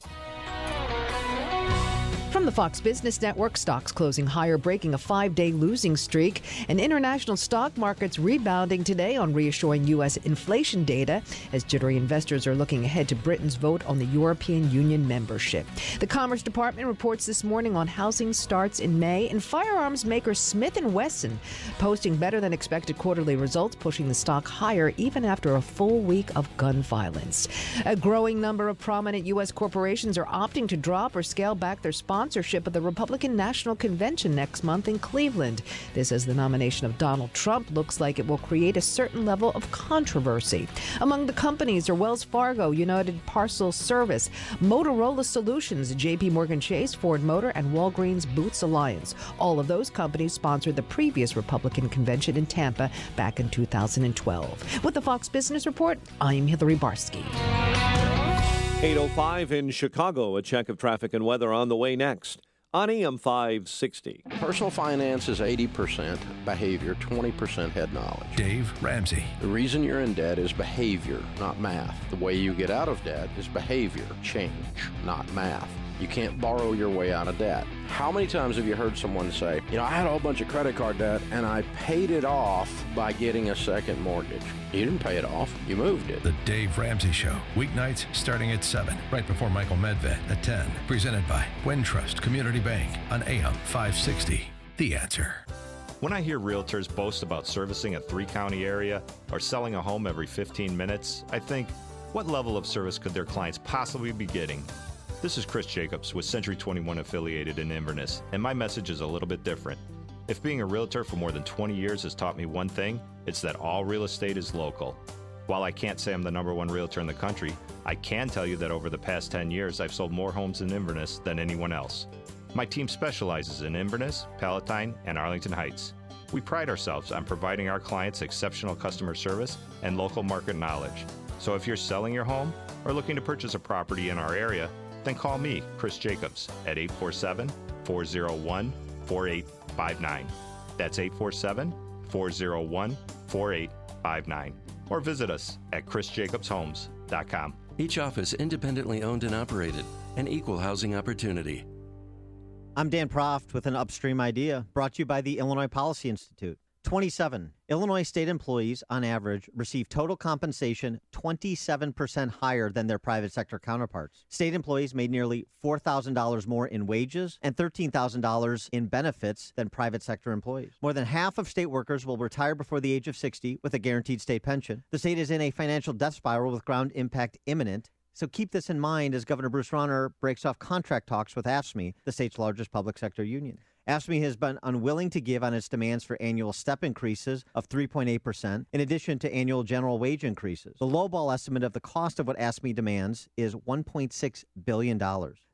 From the Fox Business Network, stocks closing higher, breaking a 5-day losing streak, and international stock markets rebounding today on reassuring U.S. inflation data as jittery investors are looking ahead to Britain's vote on the European Union membership. The Commerce Department reports this morning on housing starts in May, and firearms maker Smith & Wesson posting better than expected quarterly results, pushing the stock higher even after a full week of gun violence. A growing number of prominent U.S. corporations are opting to drop or scale back their sponsorship of the Republican National Convention next month in Cleveland. This as the nomination of Donald Trump looks like it will create a certain level of controversy. Among the companies are Wells Fargo, United Parcel Service, Motorola Solutions, JP Morgan Chase, Ford Motor, and Walgreens Boots Alliance. All of those companies sponsored the previous Republican convention in Tampa back in 2012. With the Fox Business Report, I'm Hillary Barsky. 8:05 in Chicago. A check of traffic and weather on the way next on AM 560. Personal finance is 80% behavior, 20% head knowledge. Dave Ramsey. The reason you're in debt is behavior, not math. The way you get out of debt is behavior, change, not math. You can't borrow your way out of debt. How many times have you heard someone say, I had a whole bunch of credit card debt and I paid it off by getting a second mortgage? You didn't pay it off. You moved it. The Dave Ramsey Show, weeknights starting at 7, right before Michael Medved at 10. Presented by Wintrust Community Bank on AM 560. The Answer. When I hear realtors boast about servicing a 3-county area or selling a home every 15 minutes, I think, what level of service could their clients possibly be getting? This is Chris Jacobs with Century 21 affiliated in Inverness, and my message is a little bit different. If being a realtor for more than 20 years has taught me one thing, it's that all real estate is local. While I can't say I'm the #1 realtor in the country, I can tell you that over the past 10 years, I've sold more homes in Inverness than anyone else. My team specializes in Inverness, Palatine, and Arlington Heights. We pride ourselves on providing our clients exceptional customer service and local market knowledge. So if you're selling your home or looking to purchase a property in our area, then call me, Chris Jacobs, at 847-401-4859. That's 847-401-4859. Or visit us at chrisjacobshomes.com. Each office independently owned and operated. An equal housing opportunity. I'm Dan Proft with an Upstream Idea brought to you by the Illinois Policy Institute. 27. Illinois state employees, on average, receive total compensation 27% higher than their private sector counterparts. State employees made nearly $4,000 more in wages and $13,000 in benefits than private sector employees. More than half of state workers will retire before the age of 60 with a guaranteed state pension. The state is in a financial death spiral with ground impact imminent. So keep this in mind as Governor Bruce Rauner breaks off contract talks with AFSCME, the state's largest public sector union. AFSCME has been unwilling to give on its demands for annual step increases of 3.8%, in addition to annual general wage increases. The lowball estimate of the cost of what AFSCME demands is $1.6 billion.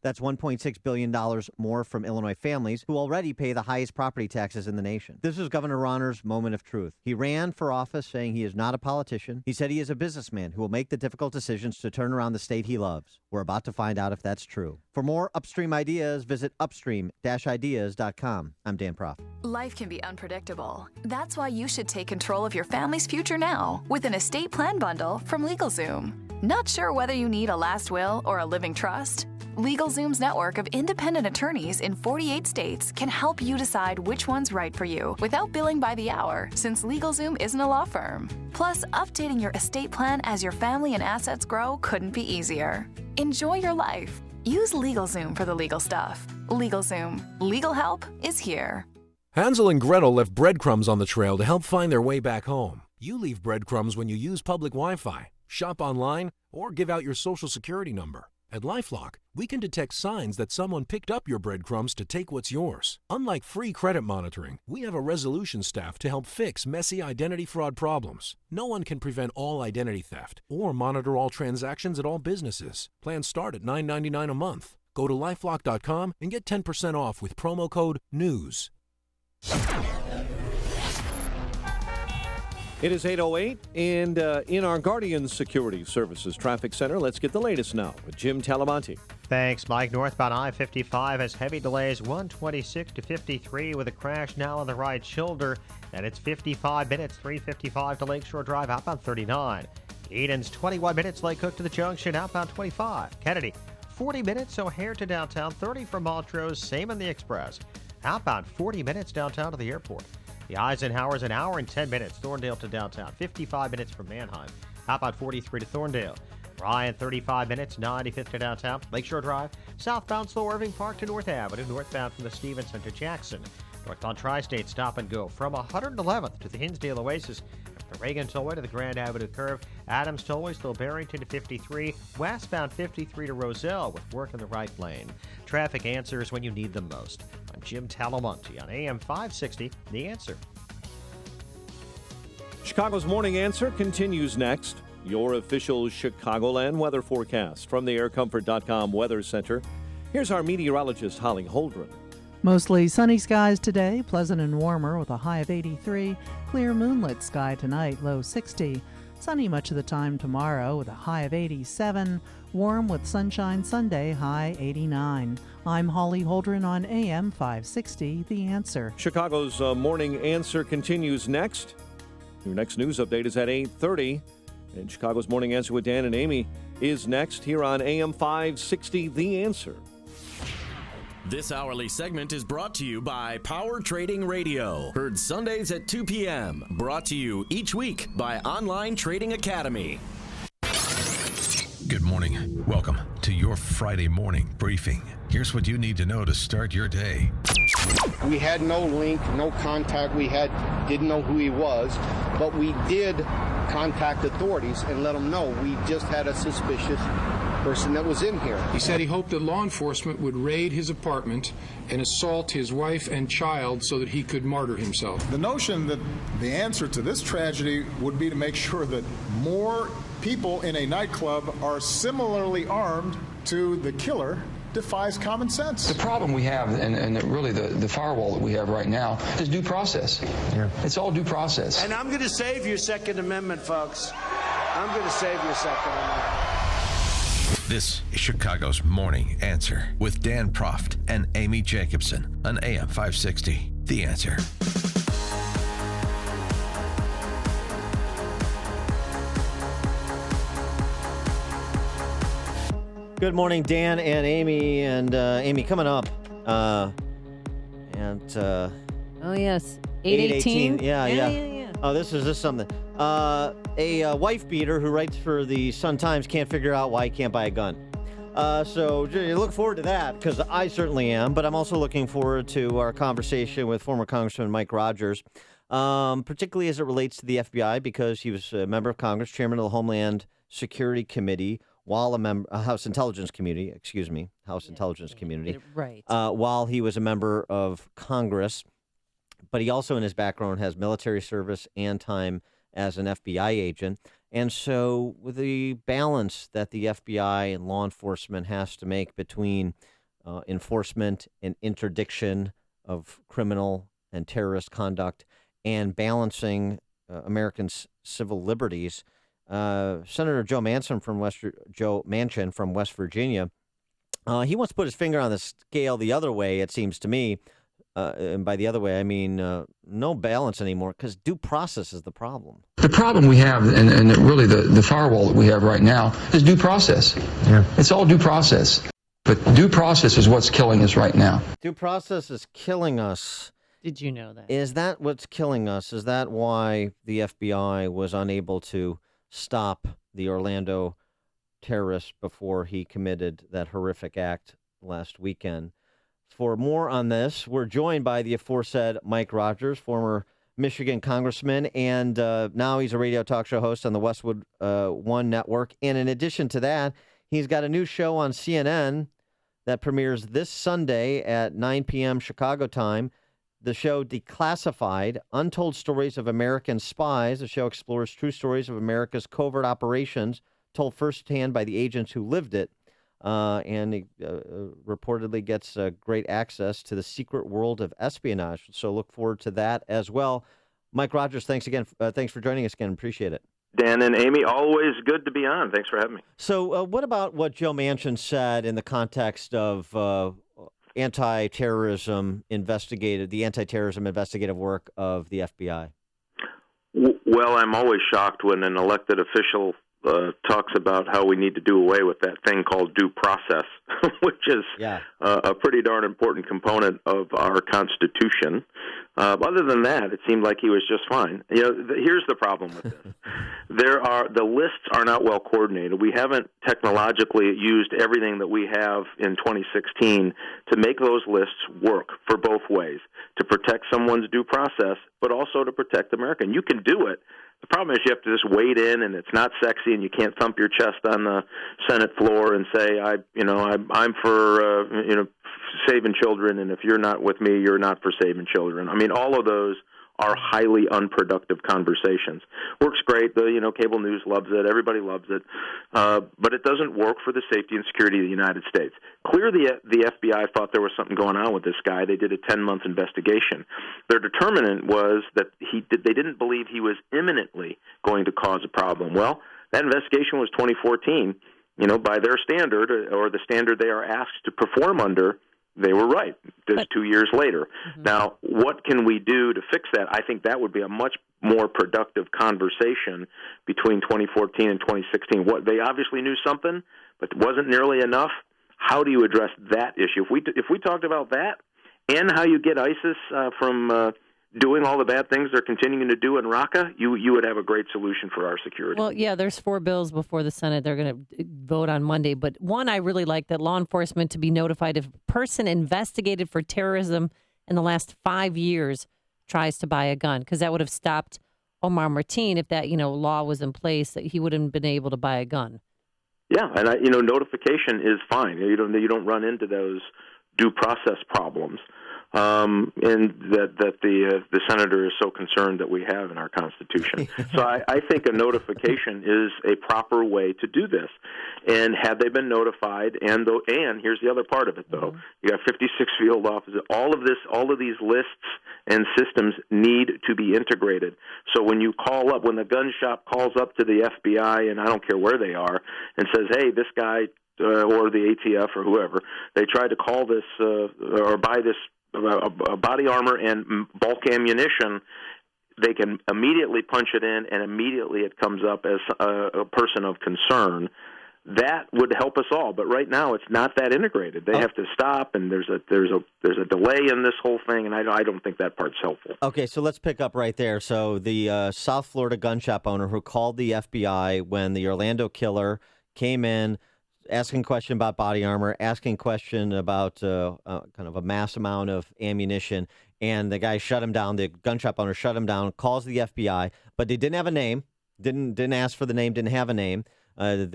That's $1.6 billion more from Illinois families who already pay the highest property taxes in the nation. This is Governor Rauner's moment of truth. He ran for office saying he is not a politician. He said he is a businessman who will make the difficult decisions to turn around the state he loves. We're about to find out if that's true. For more Upstream ideas, visit upstream-ideas.com. I'm Dan Proft. Life can be unpredictable. That's why you should take control of your family's future now with an estate plan bundle from LegalZoom. Not sure whether you need a last will or a living trust? LegalZoom's network of independent attorneys in 48 states can help you decide which one's right for you without billing by the hour, since LegalZoom isn't a law firm. Plus, updating your estate plan as your family and assets grow couldn't be easier. Enjoy your life. Use LegalZoom for the legal stuff. LegalZoom. Legal help is here. Hansel and Gretel left breadcrumbs on the trail to help find their way back home. You leave breadcrumbs when you use public Wi-Fi, shop online, or give out your social security number. At LifeLock, we can detect signs that someone picked up your breadcrumbs to take what's yours. Unlike free credit monitoring, we have a resolution staff to help fix messy identity fraud problems. No one can prevent all identity theft or monitor all transactions at all businesses. Plans start at $9.99 a month. Go to LifeLock.com and get 10% off with promo code NEWS. It is 8:08, and in our Guardian Security Services Traffic Center, let's get the latest now with Jim Talamonte. Thanks, Mike. Northbound I-55 has heavy delays, 126 to 53, with a crash now on the right shoulder, and it's 55 minutes, 355 to Lakeshore Drive, outbound 39. Eden's 21 minutes, Lake Cook to the junction, outbound 25. Kennedy, 40 minutes, O'Hare to downtown, 30 from Montrose, same in the Express. Outbound 40 minutes downtown to the airport. The Eisenhower's an hour and 10 minutes, Thorndale to downtown, 55 minutes from Manheim. Outbound 43 to Thorndale. Ryan, 35 minutes, 95th to downtown. Lakeshore Drive, southbound slow Irving Park to North Avenue, northbound from the Stevenson to Jackson. Northbound Tri-State stop and go from 111th to the Hinsdale Oasis. The Reagan Tollway to the Grand Avenue curve. Adams Tollway still Barrington to 53. Westbound 53 to Roselle with work in the right lane. Traffic answers when you need them most. I'm Jim Talamonte on AM 560, The Answer. Chicago's Morning Answer continues next. Your official Chicagoland weather forecast from the aircomfort.com Weather Center. Here's our meteorologist, Holly Holdren. Mostly sunny skies today, pleasant and warmer with a high of 83. Clear moonlit sky tonight, low 60. Sunny much of the time tomorrow with a high of 87. Warm with sunshine Sunday, high 89. I'm Holly Holdren on AM 560, The Answer. Chicago's Morning Answer continues next. Your next news update is at 8:30. And Chicago's Morning Answer with Dan and Amy is next here on AM 560, The Answer. This hourly segment is brought to you by Power Trading Radio. Heard Sundays at 2 p.m. Brought to you each week by Online Trading Academy. Good morning. Welcome to your Friday morning briefing. Here's what you need to know to start your day. We had no link, no contact. We didn't know who he was, but we did contact authorities and let them know we just had a suspicious person that was in here. He said he hoped that law enforcement would raid his apartment and assault his wife and child so that he could martyr himself. The notion that the answer to this tragedy would be to make sure that more people in a nightclub are similarly armed to the killer defies common sense. The problem we have, and really the firewall that we have right now, is due process. Yeah. It's all due process. And I'm going to save your Second Amendment, folks. I'm going to save your Second Amendment. This is Chicago's Morning Answer with Dan Proft and Amy Jacobson on AM 560. The Answer. Good morning, Dan and Amy. And Amy, coming up. Oh, yes. 818. Yeah. Oh, this is just something. A wife beater who writes for the Sun-Times can't figure out why he can't buy a gun. So you look forward to that, because I certainly am. But I'm also looking forward to our conversation with former Congressman Mike Rogers, particularly as it relates to the FBI, because he was a member of Congress, chairman of the Homeland Security Committee, while House Intelligence Committee, Right. While he was a member of Congress. But he also, in his background, has military service and time as an FBI agent. And so with the balance that the FBI and law enforcement has to make between enforcement and interdiction of criminal and terrorist conduct and balancing Americans' civil liberties, Senator Joe Manchin from West Virginia, he wants to put his finger on the scale the other way, it seems to me. And by the other way, I mean no balance anymore, because due process is the problem. The problem we have, and really the firewall that we have right now, is due process. Yeah. It's all due process. But due process is what's killing us right now. Due process is killing us. Did you know that? Is that what's killing us? Is that why the FBI was unable to stop the Orlando terrorist before he committed that horrific act last weekend? For more on this, we're joined by the aforesaid Mike Rogers, former Michigan congressman, and now he's a radio talk show host on the Westwood One Network. And in addition to that, he's got a new show on CNN that premieres this Sunday at 9 p.m. Chicago time. The show Declassified, Untold Stories of American Spies. The show explores true stories of America's covert operations, told firsthand by the agents who lived it. And he reportedly gets great access to the secret world of espionage. So look forward to that as well. Mike Rogers, thanks again. Thanks for joining us again. Appreciate it. Dan and Amy, always good to be on. Thanks for having me. So what about what Joe Manchin said in the context of anti-terrorism investigative work of the FBI? Well, I'm always shocked when an elected official talks about how we need to do away with that thing called due process, which is a pretty darn important component of our Constitution. Other than that, it seemed like he was just fine. Here's the problem with this. The lists are not well coordinated. We haven't technologically used everything that we have in 2016 to make those lists work for both ways, to protect someone's due process, but also to protect America. And you can do it. The problem is you have to just wade in, and it's not sexy, and you can't thump your chest on the Senate floor and say, I'm for saving children, and if you're not with me, you're not for saving children. I mean, all of those are highly unproductive conversations. Works great. Cable news loves it. Everybody loves it. But it doesn't work for the safety and security of the United States. Clearly, the FBI thought there was something going on with this guy. They did a 10-month investigation. Their determinant was that they didn't believe he was imminently going to cause a problem. Well, that investigation was 2014. By their standard, or the standard they are asked to perform under, they were right. Just 2 years later. Mm-hmm. Now, what can we do to fix that? I think that would be a much more productive conversation between 2014 and 2016. They obviously knew something, but it wasn't nearly enough. how do you address that issue? If we talked about that and how you get ISIS from doing all the bad things they're continuing to do in Raqqa, you would have a great solution for our security. Well, yeah, there's 4 bills before the Senate. They're going to vote on Monday. But one, I really like that law enforcement to be notified if a person investigated for terrorism in the last 5 years tries to buy a gun, because that would have stopped Omar Martin if that law was in place, that he wouldn't have been able to buy a gun. Yeah, and notification is fine. You don't run into those due process problems. And that the senator is so concerned that we have in our Constitution. So I think a notification is a proper way to do this. And had they been notified, and here's the other part of it, though. You got 56 field officers. All of these lists and systems need to be integrated. So when you call up, when the gun shop calls up to the FBI, and I don't care where they are, and says, hey, this guy or the ATF or whoever, they tried to call this or buy this body armor and bulk ammunition, they can immediately punch it in, and immediately it comes up as a person of concern. That would help us all, but right now it's not that integrated. They have to stop, and there's a delay in this whole thing, and I don't think that part's helpful. Okay, so let's pick up right there. So the South Florida gun shop owner who called the FBI when the Orlando killer came in, asking a question about body armor, asking a question about kind of a mass amount of ammunition, and the guy shut him down. The gun shop owner shut him down, calls the FBI, but they didn't have a name, didn't ask for the name, didn't have a name. And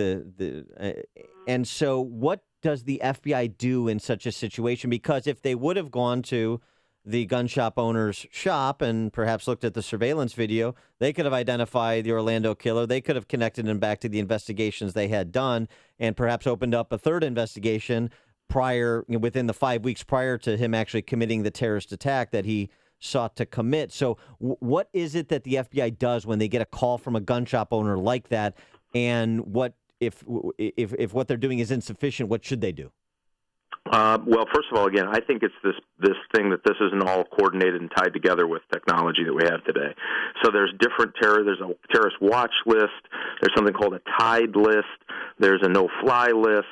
so what does the FBI do in such a situation? Because if they would have gone to the gun shop owner's shop and perhaps looked at the surveillance video, they could have identified the Orlando killer. They could have connected him back to the investigations they had done and perhaps opened up a third investigation within the 5 weeks prior to him actually committing the terrorist attack that he sought to commit. So what is it that the FBI does when they get a call from a gun shop owner like that? And what if what they're doing is insufficient, what should they do? Well, first of all, again, I think it's this thing that this isn't all coordinated and tied together with technology that we have today. So there's different there's a terrorist watch list. There's something called a tied list. There's a no-fly list.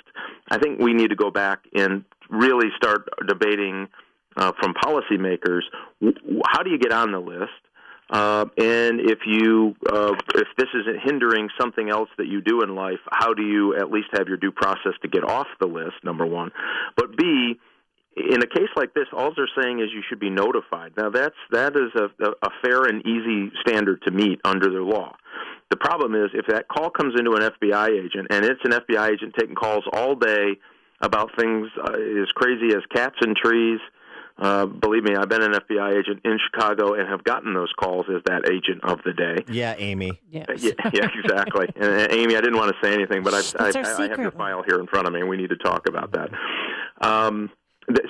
I think we need to go back and really start debating from policymakers, how do you get on the list? And if this isn't hindering something else that you do in life, how do you at least have your due process to get off the list, number one? But B, in a case like this, all they're saying is you should be notified. Now, that is a fair and easy standard to meet under the law. The problem is if that call comes into an FBI agent, and it's an FBI agent taking calls all day about things as crazy as cats in trees. Believe me, I've been an FBI agent in Chicago and have gotten those calls as that agent of the day. Yeah, Amy. Yeah, exactly. And Amy, I didn't want to say anything, but I have your file here in front of me, and we need to talk about that.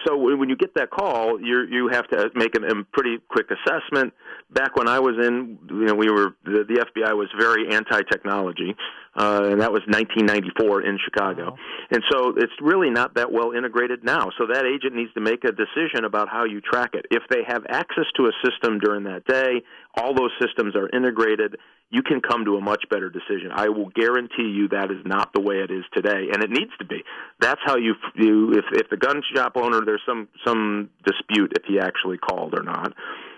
So when you get that call, you have to make a pretty quick assessment. Back when I was in, the FBI was very anti-technology, and that was 1994 in Chicago. Wow. And so it's really not that well integrated now. So that agent needs to make a decision about how you track it. If they have access to a system during that day, all those systems are integrated, you can come to a much better decision. I will guarantee you that is not the way it is today, and it needs to be. That's how you if the gun shop owner, there's some dispute if he actually called or not,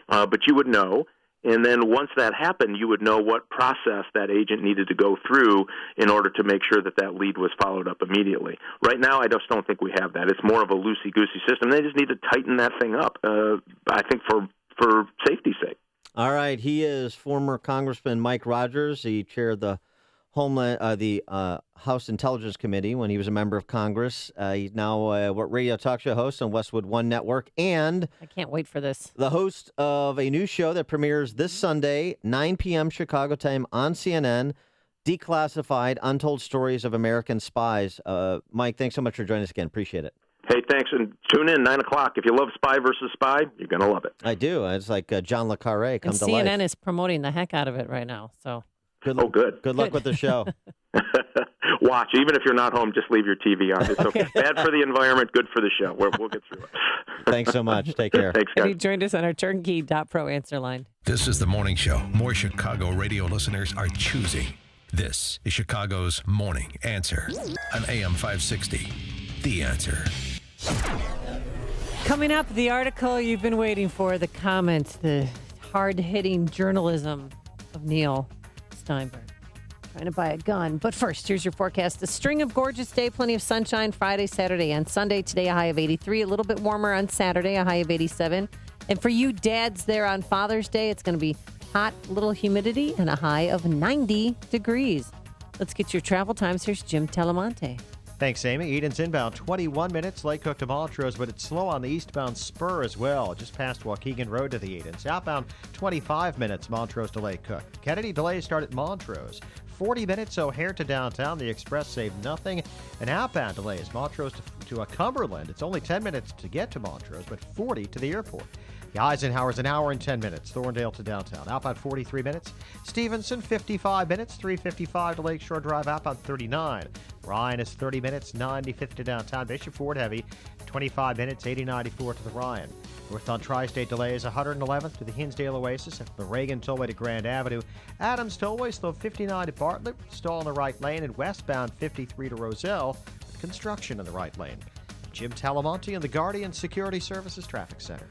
but you would know. And then once that happened, you would know what process that agent needed to go through in order to make sure that lead was followed up immediately. Right now, I just don't think we have that. It's more of a loosey-goosey system. They just need to tighten that thing up, I think, for safety's sake. All right. He is former Congressman Mike Rogers. He chaired the House Intelligence Committee when he was a member of Congress. He's now a radio talk show host on Westwood One Network, and I can't wait for this. The host of a new show that premieres this Sunday, 9 p.m. Chicago time on CNN, Declassified: Untold Stories of American Spies. Mike, thanks so much for joining us again. Appreciate it. Hey, thanks, and tune in 9 o'clock. If you love Spy versus Spy, you're going to love it. I do. It's like John le Carré come to life. CNN is promoting the heck out of it right now. So. Good. Good luck with the show. Watch. Even if you're not home, just leave your TV on. It's okay. Bad for the environment, good for the show. We'll get through it. Thanks so much. Take care. Thanks, guys. And he joined us on our Turnkey.pro answer line. This is the morning show more Chicago radio listeners are choosing. This is Chicago's Morning Answer on AM 560. The Answer. Coming up, the article you've been waiting for, the comment, the hard-hitting journalism of Neil Steinberg. Trying to buy a gun. But first, here's your forecast. A string of gorgeous days, plenty of sunshine Friday, Saturday, and Sunday. Today, a high of 83. A little bit warmer on Saturday, a high of 87. And for you dads there on Father's Day, it's going to be hot, little humidity, and a high of 90 degrees. Let's get your travel times. Here's Jim Telemonte. Thanks, Amy. Eden's inbound 21 minutes, Lake Cook to Montrose, but it's slow on the eastbound spur as well, just past Waukegan Road to the Edens. Outbound 25 minutes, Montrose to Lake Cook. Kennedy delays start at Montrose. 40 minutes O'Hare to downtown. The express saved nothing. And outbound delays, Montrose to Cumberland. It's only 10 minutes to get to Montrose, but 40 to the airport. The Eisenhower's an hour and 10 minutes. Thorndale to downtown. Outbound 43 minutes. Stevenson 55 minutes. 355 to Lakeshore Drive. Outbound 39. Ryan is 30 minutes. 95th to downtown. Bishop Ford heavy. 25 minutes. 8094 to the Ryan. Northbound Tri-State delays 111th to the Hinsdale Oasis and the Reagan Tollway to Grand Avenue. Adams Tollway slow 59 to Bartlett. Stall in the right lane. And westbound 53 to Roselle. Construction in the right lane. Jim Talamonte in the Guardian Security Services Traffic Center.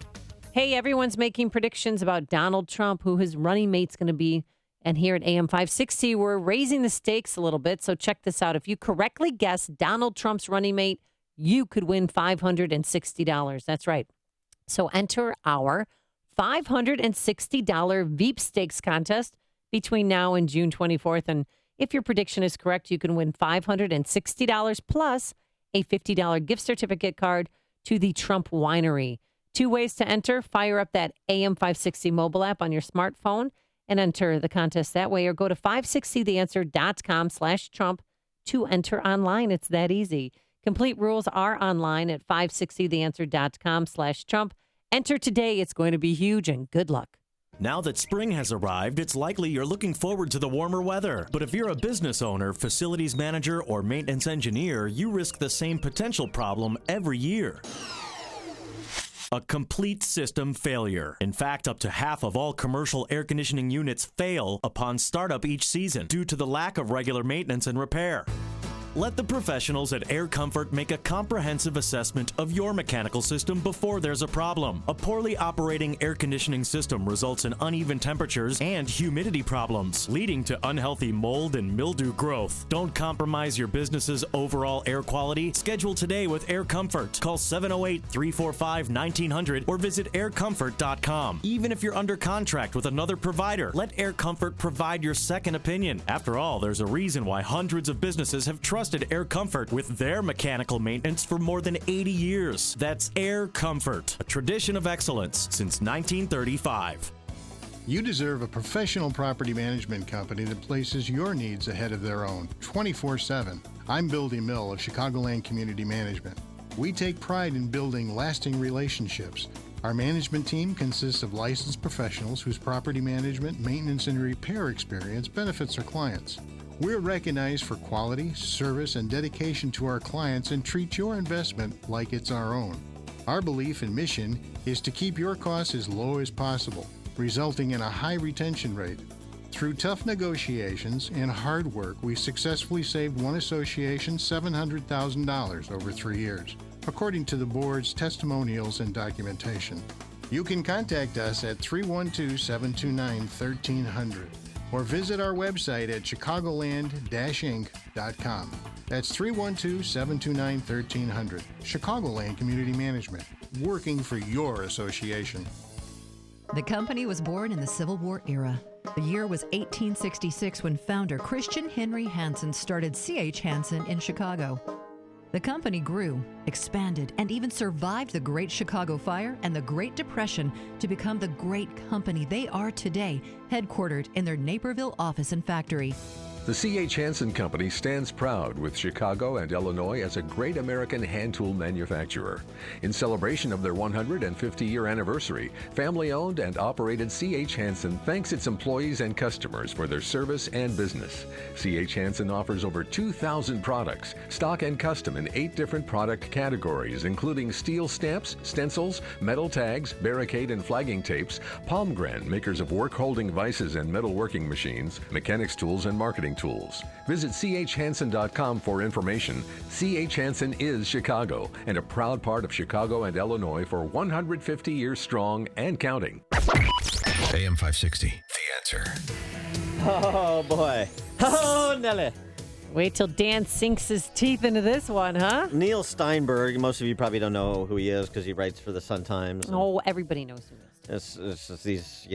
Hey, everyone's making predictions about Donald Trump, who his running mate's going to be. And here at AM 560, we're raising the stakes a little bit. So check this out. If you correctly guess Donald Trump's running mate, you could $560. That's right. So enter our $560 Veep Stakes contest between now and June 24th. And if your prediction is correct, you can win $560 plus a $50 gift certificate card to the Trump Winery. 2 ways to enter. Fire up that AM 560 mobile app on your smartphone and enter the contest that way, or go to 560theanswer.com/Trump to enter online. It's that easy. Complete rules are online at 560theanswer.com/Trump. Enter today. It's going to be huge, and good luck. Now that spring has arrived, it's likely you're looking forward to the warmer weather. But if you're a business owner, facilities manager, or maintenance engineer, you risk the same potential problem every year. A complete system failure. In fact, up to half of all commercial air conditioning units fail upon startup each season due to the lack of regular maintenance and repair. Let the professionals at Air Comfort make a comprehensive assessment of your mechanical system before there's a problem. A poorly operating air conditioning system results in uneven temperatures and humidity problems, leading to unhealthy mold and mildew growth. Don't compromise your business's overall air quality. Schedule today with Air Comfort. Call 708-345-1900 or visit aircomfort.com. Even if you're under contract with another provider, let Air Comfort provide your second opinion. After all, there's a reason why hundreds of businesses have trusted Air Comfort with their mechanical maintenance for more than 80 years. That's Air Comfort, a tradition of excellence since 1935. You deserve a professional property management company that places your needs ahead of their own 24/7. I'm Bill DeMille of Chicagoland Community Management. We take pride in building lasting relationships. Our management team consists of licensed professionals whose property management, maintenance, and repair experience benefits our clients. We're recognized for quality, service, and dedication to our clients and treat your investment like it's our own. Our belief and mission is to keep your costs as low as possible, resulting in a high retention rate. Through tough negotiations and hard work, we successfully saved one association $700,000 over 3 years, according to the board's testimonials and documentation. You can contact us at 312-729-1300. or visit our website at chicagoland-inc.com. That's 312-729-1300. Chicagoland Community Management, working for your association. The company was born in the Civil War era. The year was 1866 when founder Christian Henry Hansen started C.H. Hansen in Chicago. The company grew, expanded, and even survived the Great Chicago Fire and the Great Depression to become the great company they are today, headquartered in their Naperville office and factory. The C.H. Hansen Company stands proud with Chicago and Illinois as a great American hand tool manufacturer. In celebration of their 150-year anniversary, family-owned and operated C.H. Hansen thanks its employees and customers for their service and business. C.H. Hansen offers over 2,000 products, stock and custom in 8 different product categories, including steel stamps, stencils, metal tags, barricade and flagging tapes, Palmgren, makers of work-holding vices and metalworking machines, mechanics tools and marketing drilling tools. Visit chhansen.com for information. C.H. Hansen is Chicago and a proud part of Chicago and Illinois for 150 years strong and counting. AM 560, The Answer. Oh, boy. Oh, Nelly. Wait till Dan sinks his teeth into this one, huh? Neil Steinberg, most of you probably don't know who he is because he writes for the Sun-Times. Oh, everybody knows who he is. It's these,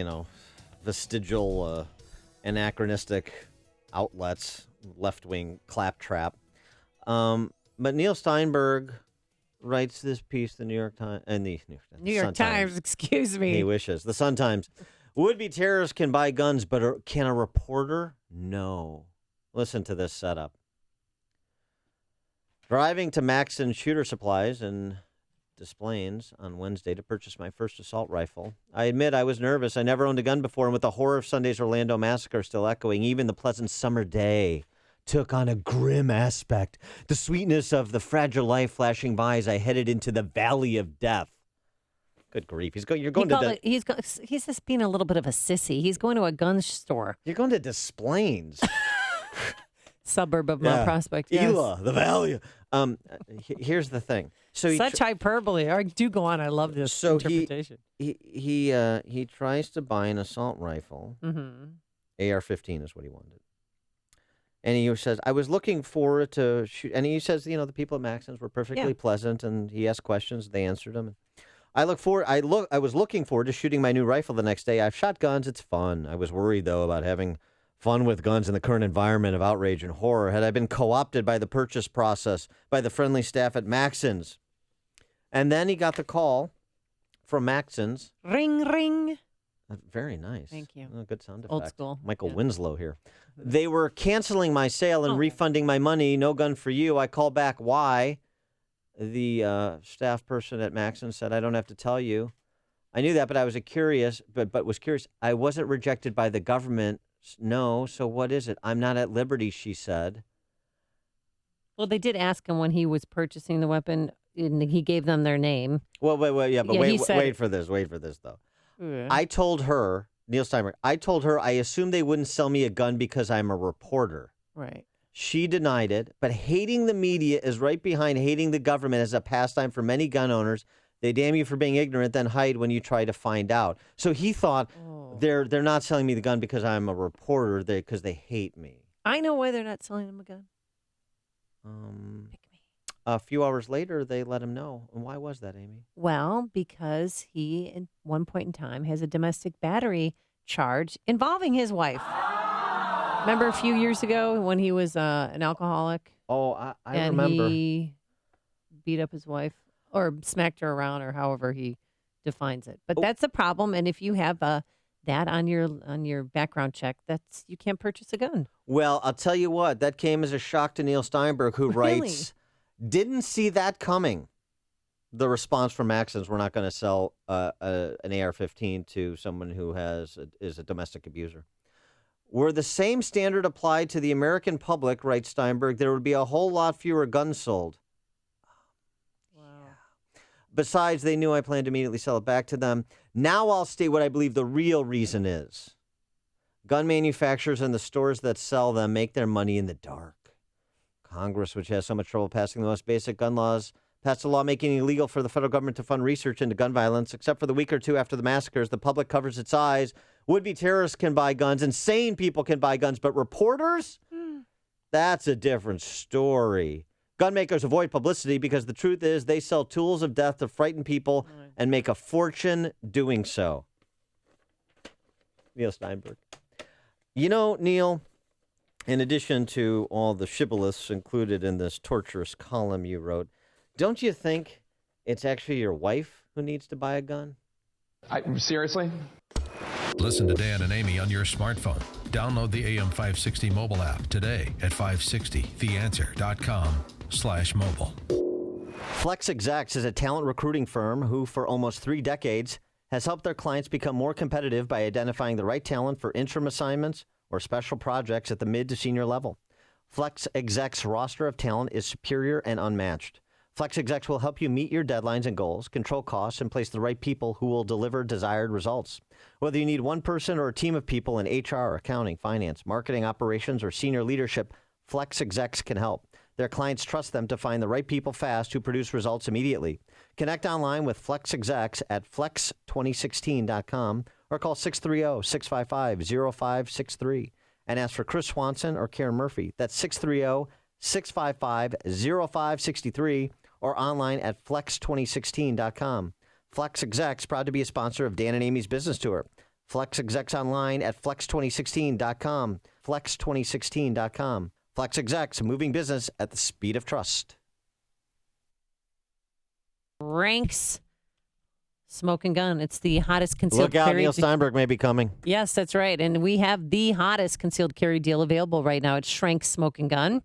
vestigial, anachronistic outlets, left-wing claptrap. But Neil Steinberg writes this piece, the New York Times, and the New York Times, excuse me. He wishes. The Sun-Times. Would-be terrorists can buy guns, but can a reporter? No. Listen to this setup. Driving to Maxson Shooter Supplies in Des Plaines on Wednesday to purchase my first assault rifle. I admit I was nervous. I never owned a gun before, and with the horror of Sunday's Orlando massacre still echoing, even the pleasant summer day took on a grim aspect. The sweetness of the fragile life flashing by as I headed into the valley of death. Good grief. You're going to he's just being a little bit of a sissy. He's going to a gun store. You're going to Des Plaines. Suburb of Mount Prospect. Yes. Elah, the valley. Here's the thing. So such hyperbole. Do go on. I love this interpretation. He tries to buy an assault rifle. Mm-hmm. AR-15 is what he wanted. And he says, I was looking forward to shoot. And he says, the people at Maxson's were perfectly pleasant, and he asked questions. They answered them. I was looking forward to shooting my new rifle the next day. I've shot guns. It's fun. I was worried, though, about having fun with guns in the current environment of outrage and horror. Had I been co-opted by the purchase process by the friendly staff at Maxson's? And then he got the call from Maxson's. Ring, ring. Very nice. Thank you. Oh, good sound effect. Old school. Michael Winslow here. They were canceling my sale and refunding my money. No gun for you. I called back. Why? The staff person at Maxson's said, I don't have to tell you. I knew that, but I was curious. But was curious. I wasn't rejected by the government. No, so what is it? I'm not at liberty, she said. Well, they did ask him when he was purchasing the weapon, and he gave them their name. Well, wait for this, though. Yeah. I told her, Neil Steinberg, I assumed they wouldn't sell me a gun because I'm a reporter. Right. She denied it, but hating the media is right behind hating the government as a pastime for many gun owners. They damn you for being ignorant, then hide when you try to find out. So he thought they're not selling me the gun because I'm a reporter, because they hate me. I know why they're not selling him a gun. Pick me. A few hours later, they let him know. And why was that, Amy? Well, because he, at one point in time, has a domestic battery charge involving his wife. Remember a few years ago when he was an alcoholic? Oh, I remember. And he beat up his wife or smacked her around, or however he defines it. But that's a problem. And if you have that on your background check, you can't purchase a gun. Well, I'll tell you what, that came as a shock to Neil Steinberg, who writes, didn't see that coming. The response from Maxson's, we're not going to sell an AR-15 to someone who is a domestic abuser. Were the same standard applied to the American public, writes Steinberg, there would be a whole lot fewer guns sold. Wow. Yeah. Besides, they knew I planned to immediately sell it back to them. Now I'll state what I believe the real reason is. Gun manufacturers and the stores that sell them make their money in the dark. Congress, which has so much trouble passing the most basic gun laws, passed a law making it illegal for the federal government to fund research into gun violence. Except for the week or two after the massacres, the public covers its eyes. Would-be terrorists can buy guns. Insane people can buy guns. But reporters? That's a different story. Gun makers avoid publicity because the truth is they sell tools of death to frighten people and make a fortune doing so. Neil Steinberg. You know, Neil, in addition to all the shibboleths included in this torturous column you wrote, don't you think it's actually your wife who needs to buy a gun? Seriously? Listen to Dan and Amy on your smartphone. Download the AM560 mobile app today at 560theanswer.com/mobile. Flex Execs is a talent recruiting firm who, for almost 3 decades, has helped their clients become more competitive by identifying the right talent for interim assignments or special projects at the mid to senior level. Flex Exec's roster of talent is superior and unmatched. Flex execs will help you meet your deadlines and goals, control costs, and place the right people who will deliver desired results. Whether you need one person or a team of people in HR, accounting, finance, marketing, operations, or senior leadership, Flex execs can help. Their clients trust them to find the right people fast who produce results immediately. Connect online with Flex execs at flex2016.com or call 630-655-0563 and ask for Chris Swanson or Karen Murphy. That's 630-655-0563 or online at flex2016.com. Flex Execs, proud to be a sponsor of Dan and Amy's Business Tour. Flex Execs online at flex2016.com. Flex2016.com. Flex Execs, moving business at the speed of trust. Ranks Smoke and Gun. It's the hottest concealed carry. Look out, carry. Neil Steinberg may be coming. Yes, that's right. And we have the hottest concealed carry deal available right now at Schrank Smoke and Gun.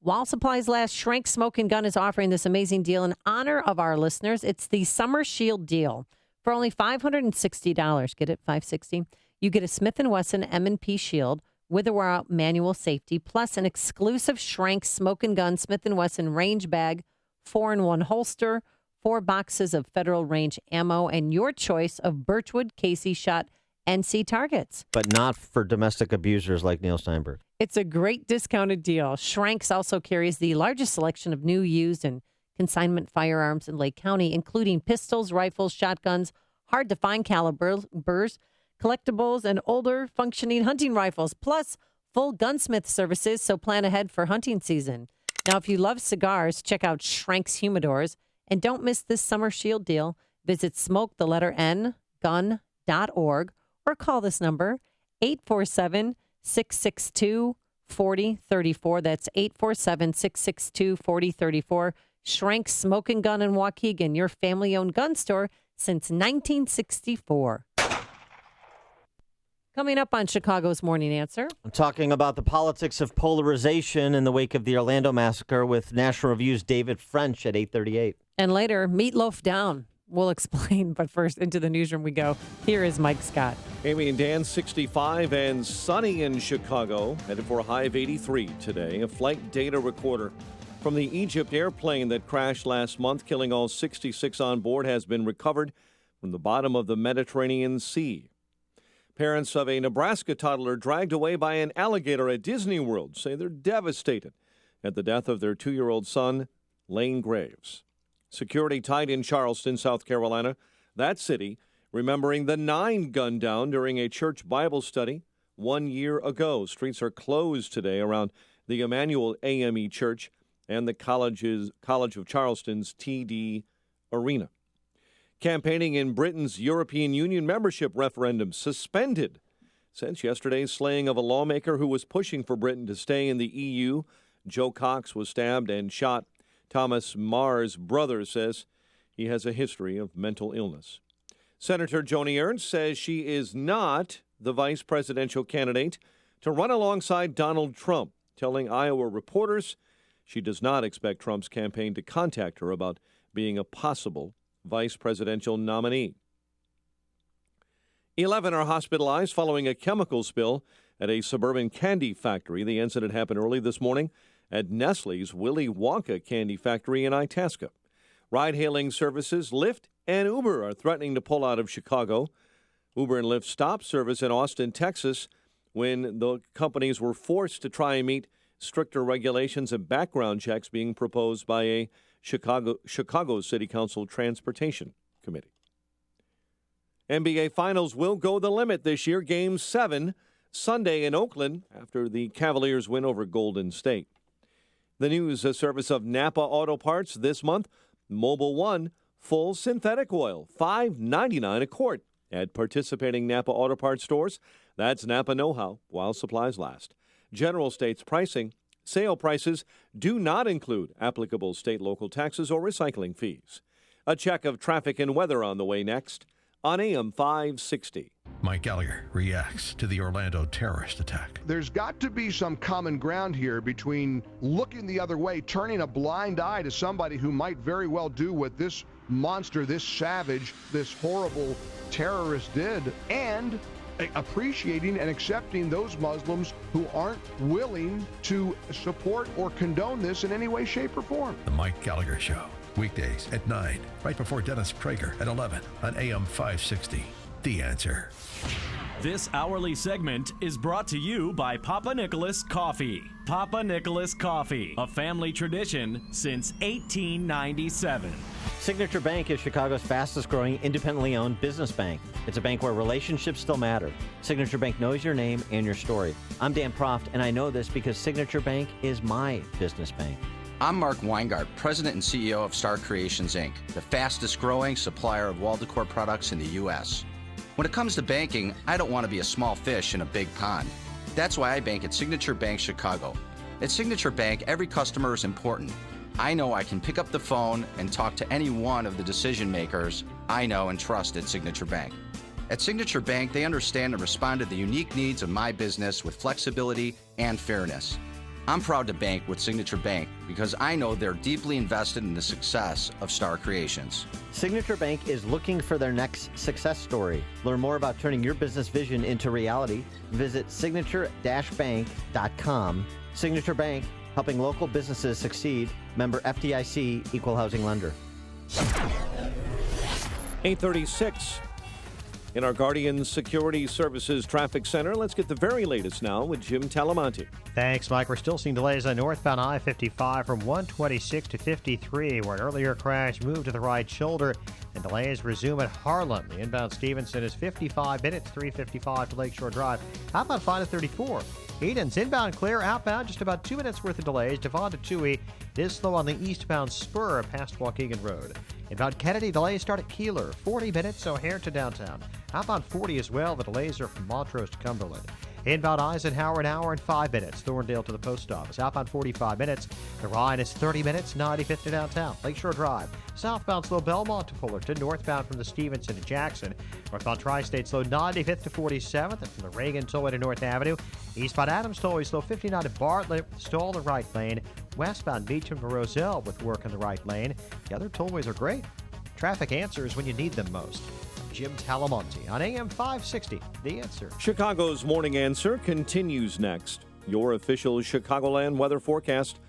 While supplies last, Schrank Smoke and Gun is offering this amazing deal in honor of our listeners. It's the Summer Shield deal for only $560. Get it? $560. You get a Smith & Wesson M&P Shield with or without manual safety, plus an exclusive Schrank Smoke and Gun Smith & Wesson range bag, 4-in-1 holster, 4 boxes of Federal Range ammo, and your choice of Birchwood Casey Shot NC targets. But not for domestic abusers like Neil Steinberg. It's a great discounted deal. Schrank's also carries the largest selection of new, used, and consignment firearms in Lake County, including pistols, rifles, shotguns, hard-to-find calibers, collectibles, and older functioning hunting rifles, plus full gunsmith services, so plan ahead for hunting season. Now, if you love cigars, check out Schrank's Humidors, and don't miss this summer shield deal. Visit smoketheletterN.gun.org or call this number, 847-662-4034. That's 847-662-4034. Schrank Smoke and Gun in Waukegan, your family-owned gun store since 1964. Coming up on Chicago's Morning Answer. I'm talking about the politics of polarization in the wake of the Orlando massacre with National Review's David French at 8:38. And later, Meatloaf Down. We'll explain, but first, into the newsroom we go. Here is Mike Scott. Amy and Dan, 65 and sunny in Chicago, headed for a high of 83 today. A flight data recorder from the Egypt airplane that crashed last month, killing all 66 on board, has been recovered from the bottom of the Mediterranean Sea. Parents of a Nebraska toddler dragged away by an alligator at Disney World say they're devastated at the death of their 2-year-old son, Lane Graves. Security tight in Charleston, South Carolina, that city remembering the 9 gunned down during a church Bible study 1 year ago. Streets are closed today around the Emmanuel AME Church and the College of Charleston's TD Arena. Campaigning in Britain's European Union membership referendum suspended since yesterday's slaying of a lawmaker who was pushing for Britain to stay in the EU. Joe Cox was stabbed and shot. Thomas Marr's brother says he has a history of mental illness. Senator Joni Ernst says she is not the vice presidential candidate to run alongside Donald Trump, telling Iowa reporters she does not expect Trump's campaign to contact her about being a possible vice presidential nominee. 11 are hospitalized following a chemical spill at a suburban candy factory. The incident happened early this morning at Nestle's Willy Wonka candy factory in Itasca. Ride-hailing services Lyft and Uber are threatening to pull out of Chicago. Uber and Lyft stopped service in Austin, Texas, when the companies were forced to try and meet stricter regulations and background checks being proposed by a Chicago City Council Transportation Committee. NBA Finals will go the limit this year. Game 7 Sunday in Oakland after the Cavaliers win over Golden State. The news, a service of Napa Auto Parts this month. Mobil 1 full synthetic oil, $5.99 a quart at participating Napa Auto Parts stores. That's Napa know-how while supplies last. General States pricing. Sale prices do not include applicable state local taxes or recycling fees. A check of traffic and weather on the way next on AM 560. Mike Gallagher reacts to the Orlando terrorist attack. There's got to be some common ground here between looking the other way, turning a blind eye to somebody who might very well do what this monster, this savage, this horrible terrorist did, and appreciating and accepting those Muslims who aren't willing to support or condone this in any way, shape, or form. The Mike Gallagher Show, weekdays at 9, right before Dennis Prager at 11 on AM 560. The Answer. This hourly segment is brought to you by Papa Nicholas Coffee. Papa Nicholas Coffee, a family tradition since 1897. Signature Bank is Chicago's fastest growing independently owned business bank. It's a bank where relationships still matter. Signature Bank knows your name and your story. I'm Dan Proft, and I know this because Signature Bank is my business bank. I'm Mark Weingart, President and CEO of Star Creations, Inc., the fastest growing supplier of wall decor products in the U.S. When it comes to banking, I don't want to be a small fish in a big pond. That's why I bank at Signature Bank Chicago. At Signature Bank, every customer is important. I know I can pick up the phone and talk to any one of the decision makers I know and trust at Signature Bank. At Signature Bank, they understand and respond to the unique needs of my business with flexibility and fairness. I'm proud to bank with Signature Bank because I know they're deeply invested in the success of Star Creations. Signature Bank is looking for their next success story. Learn more about turning your business vision into reality. Visit signature-bank.com. Signature Bank, helping local businesses succeed. Member FDIC, Equal Housing Lender. 8:36 in our Guardian Security Services Traffic Center. Let's get the very latest now with Jim Talamonte. Thanks, Mike. We're still seeing delays on northbound I-55 from 126 to 53, where an earlier crash moved to the right shoulder, and delays resume at Harlem. The inbound Stevenson is 55 minutes, 3:55 to Lakeshore Drive. How about 5 to 34? Eden's inbound clear, outbound just about 2 minutes worth of delays. Devon to Toohey. It is slow on the eastbound spur past Waukegan Road. Inbound Kennedy, delays start at Keeler, 40 minutes, O'Hare to downtown. Outbound 40 as well, the delays are from Montrose to Cumberland. Inbound Eisenhower, an hour and 5 minutes. Thorndale to the post office. Outbound 45 minutes. The Rhine is 30 minutes, 95th to downtown. Lakeshore Drive. Southbound slow Belmont to Fullerton. Northbound from the Stevenson to Jackson. Northbound Tri-State slow 95th to 47th. And from the Reagan Tollway to North Avenue. Eastbound Adams Tollway slow 59 to Bartlett. Stall the right lane. Westbound Beecham to Roselle with work in the right lane. The other tollways are great. Traffic answers when you need them most. Jim Talamonte on AM 560, The Answer. Chicago's Morning Answer continues next. Your official Chicagoland weather forecast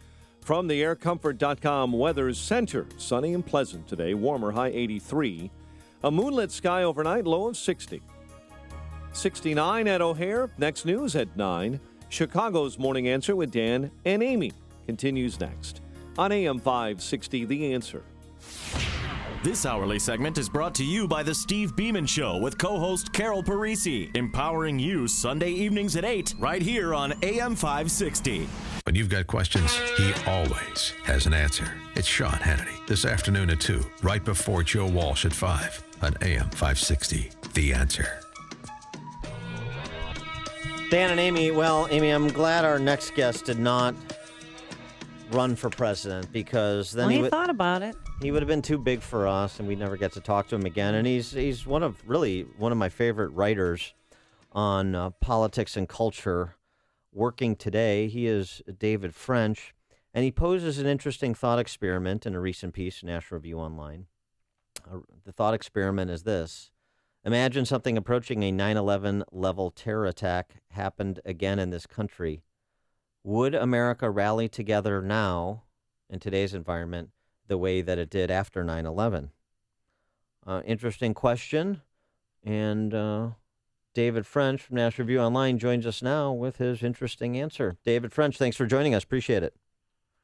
from the aircomfort.com Weather Center. Sunny and pleasant today, warmer, high 83. A moonlit sky overnight, low of 60. 69 at O'Hare. Next news at 9. Chicago's Morning Answer with Dan and Amy continues next on AM 560, The Answer. This hourly segment is brought to you by The Steve Beeman Show with co-host Carol Parisi, empowering you Sunday evenings at 8, right here on AM 560. When you've got questions, he always has an answer. It's Sean Hannity this afternoon at 2, right before Joe Walsh at 5 on AM 560, The Answer. Dan and Amy, well, Amy, I'm glad our next guest did not run for president, because then he thought about it. He would have been too big for us, and we'd never get to talk to him again. And he's one of my favorite writers on politics and culture working today. He is David French, and he poses an interesting thought experiment in a recent piece in National Review Online. The thought experiment is this: imagine something approaching a 9/11 level terror attack happened again in this country. Would America rally together now, in today's environment, the way that it did after 9/11? Interesting question. And David French from National Review Online joins us now with his interesting answer. David French, thanks for joining us. Appreciate it.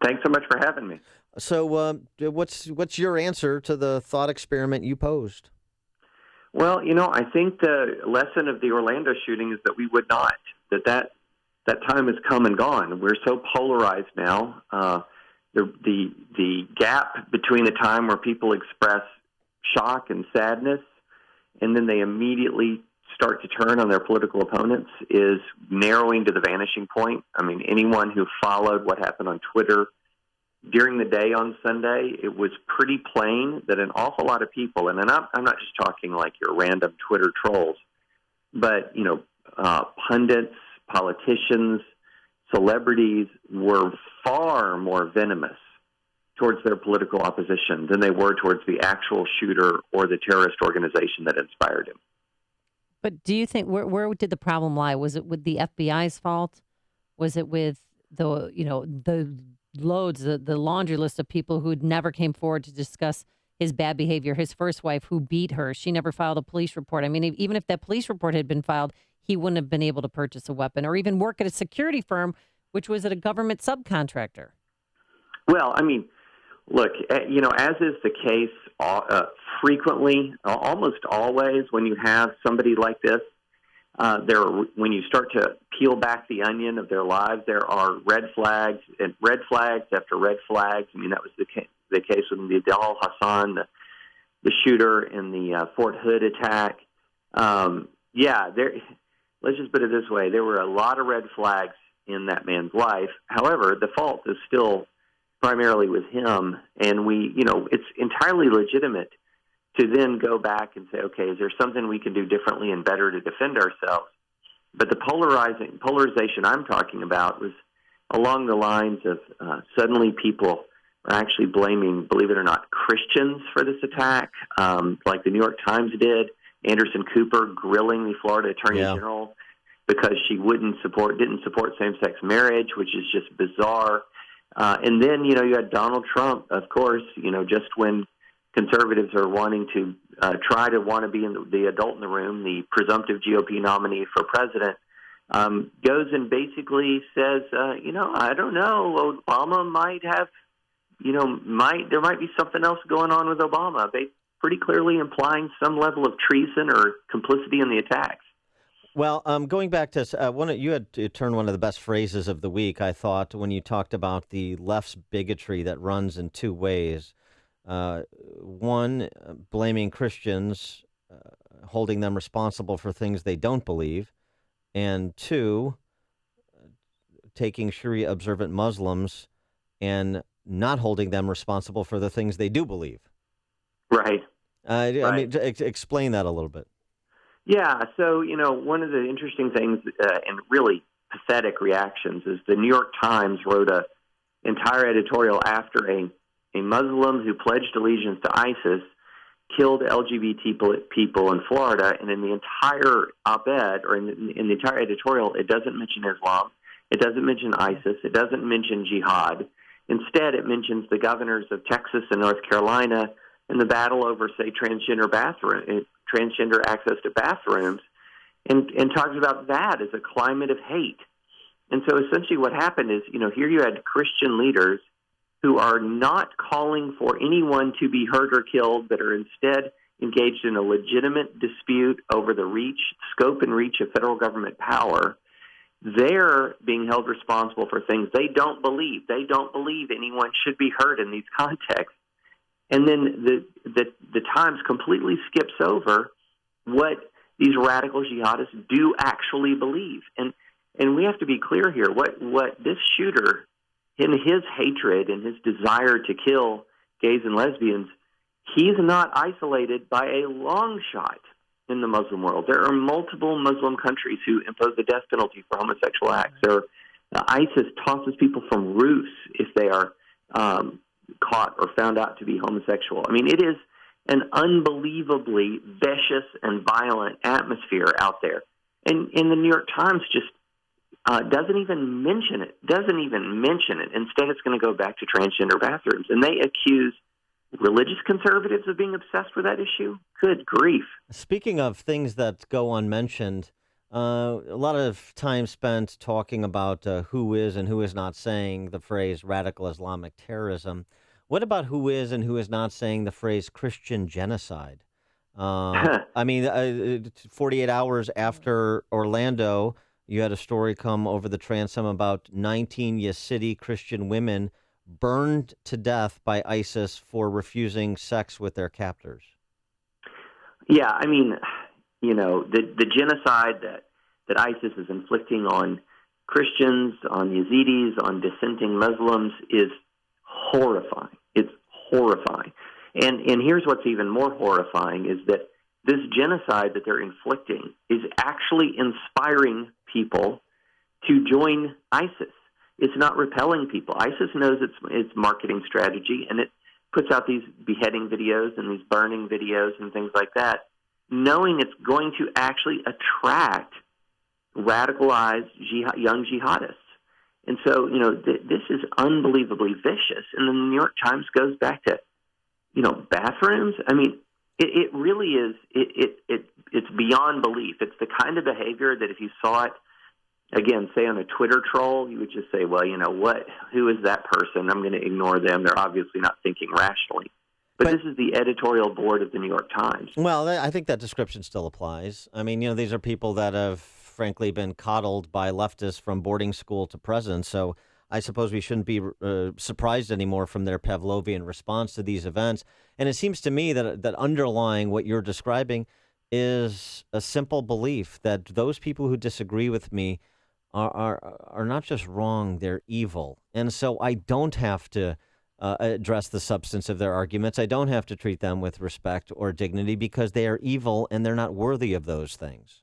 Thanks so much for having me. So what's your answer to the thought experiment you posed? Well, I think the lesson of the Orlando shooting is that we would not, that time has come and gone. We're so polarized now. The gap between the time where people express shock and sadness and then they immediately start to turn on their political opponents is narrowing to the vanishing point. I mean, anyone who followed what happened on Twitter during the day on Sunday, it was pretty plain that an awful lot of people, and I'm not just talking like your random Twitter trolls, but, pundits, politicians, celebrities were far more venomous towards their political opposition than they were towards the actual shooter or the terrorist organization that inspired him. But do you think where did the problem lie? Was it with the FBI's fault? Was it with the loads, the laundry list of people who never came forward to discuss his bad behavior? His first wife, who beat her, she never filed a police report. I mean, even if that police report had been filed, he wouldn't have been able to purchase a weapon or even work at a security firm, which was at a government subcontractor. Well, I mean, look, as is the case frequently, almost always, when you have somebody like this, when you start to peel back the onion of their lives, there are red flags and red flags after red flags. I mean, that was the case with the Adel Hassan, the shooter in the Fort Hood attack. Let's just put it this way: there were a lot of red flags in that man's life. However, the fault is still primarily with him, and it's entirely legitimate to then go back and say, okay, is there something we can do differently and better to defend ourselves? But the polarization I'm talking about was along the lines of suddenly people are actually blaming, believe it or not, Christians for this attack, like the New York Times did. Anderson Cooper grilling the Florida Attorney General because she didn't support same-sex marriage, which is just bizarre. And then, you had Donald Trump, of course, just when conservatives are wanting to want to be the adult in the room, the presumptive GOP nominee for president, goes and basically says, I don't know, Obama might have, there might be something else going on with Obama. They pretty clearly implying some level of treason or complicity in the attacks. Well, going back to you had turned one of the best phrases of the week, I thought, when you talked about the left's bigotry that runs in two ways. One, blaming Christians, holding them responsible for things they don't believe, and two, taking Sharia observant Muslims and not holding them responsible for the things they do believe. Right. I mean, explain that a little bit. Yeah, so, one of the interesting things and really pathetic reactions is the New York Times wrote an entire editorial after a Muslim who pledged allegiance to ISIS killed LGBT people in Florida, and in the entire op-ed, or in the entire editorial, it doesn't mention Islam, it doesn't mention ISIS, it doesn't mention jihad. Instead, it mentions the governors of Texas and North Carolina and the battle over, say, transgender access to bathrooms, and talks about that as a climate of hate. And so essentially what happened is, here you had Christian leaders who are not calling for anyone to be hurt or killed, but are instead engaged in a legitimate dispute over the scope and reach of federal government power. They're being held responsible for things they don't believe. They don't believe anyone should be hurt in these contexts. And then the Times completely skips over what these radical jihadists do actually believe. And we have to be clear here. What this shooter, in his hatred and his desire to kill gays and lesbians, he's not isolated by a long shot in the Muslim world. There are multiple Muslim countries who impose the death penalty for homosexual acts. ISIS tosses people from roofs if they are caught or found out to be homosexual. I mean, it is an unbelievably vicious and violent atmosphere out there. And the New York Times just doesn't even mention it. Instead, it's going to go back to transgender bathrooms. And they accuse religious conservatives of being obsessed with that issue. Good grief. Speaking of things that go unmentioned, a lot of time spent talking about who is and who is not saying the phrase radical Islamic terrorism. What about who is and who is not saying the phrase Christian genocide? I mean, 48 hours after Orlando, you had a story come over the transom about 19 Yazidi Christian women burned to death by ISIS for refusing sex with their captors. Yeah, I mean, the genocide that ISIS is inflicting on Christians, on Yazidis, on dissenting Muslims is horrifying. It's horrifying. And here's what's even more horrifying is that this genocide that they're inflicting is actually inspiring people to join ISIS. It's not repelling people. ISIS knows its marketing strategy, and it puts out these beheading videos and these burning videos and things like that. knowing it's going to actually attract radicalized young jihadists. And so, this is unbelievably vicious. And the New York Times goes back to, bathrooms. I mean, it really is, it's beyond belief. It's the kind of behavior that if you saw it, again, say on a Twitter troll, you would just say, well, you know what, who is that person? I'm going to ignore them. They're obviously not thinking rationally. But this is the editorial board of the New York Times. Well, I think that description still applies. I mean, these are people that have, frankly, been coddled by leftists from boarding school to president. So I suppose we shouldn't be surprised anymore from their Pavlovian response to these events. And it seems to me that underlying what you're describing is a simple belief that those people who disagree with me are not just wrong, they're evil. And so I don't have to address the substance of their arguments. I don't have to treat them with respect or dignity because they are evil and they're not worthy of those things.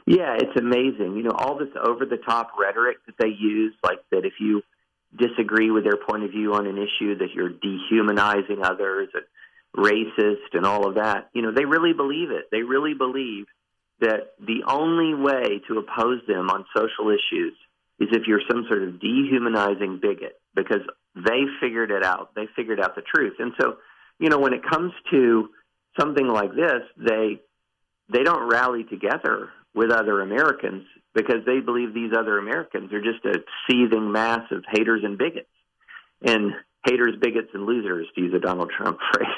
Yeah, it's amazing. All this over-the-top rhetoric that they use, like that if you disagree with their point of view on an issue, that you're dehumanizing others, racist, and all of that. They really believe it. They really believe that the only way to oppose them on social issues is if you're some sort of dehumanizing bigot, because they figured it out. They figured out the truth. And so, when it comes to something like this, they don't rally together with other Americans because they believe these other Americans are just a seething mass of haters and bigots. And haters, bigots, and losers, to use a Donald Trump phrase.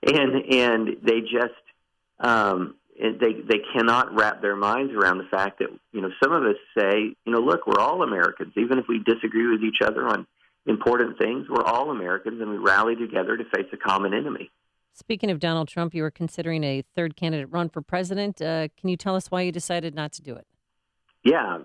And they just they cannot wrap their minds around the fact that, some of us say, look, we're all Americans. Even if we disagree with each other on important things, we're all Americans, and we rally together to face a common enemy. Speaking of Donald Trump, you were considering a third candidate run for president. Can you tell us why you decided not to do it? Yeah,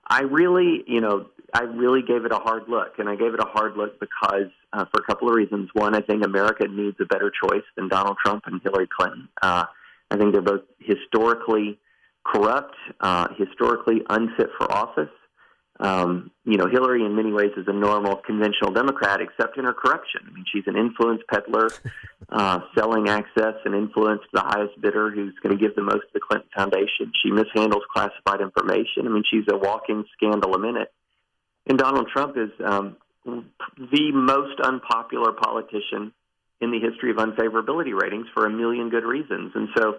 I really gave it a hard look, and I gave it a hard look because for a couple of reasons. One, I think America needs a better choice than Donald Trump and Hillary Clinton. I think they're both historically corrupt, historically unfit for office. Hillary in many ways is a normal conventional Democrat, except in her corruption. I mean, she's an influence peddler, selling access and influence to the highest bidder who's going to give the most to the Clinton Foundation. She mishandles classified information. I mean, she's a walking scandal a minute. And Donald Trump is the most unpopular politician in the history of unfavorability ratings for a million good reasons. And so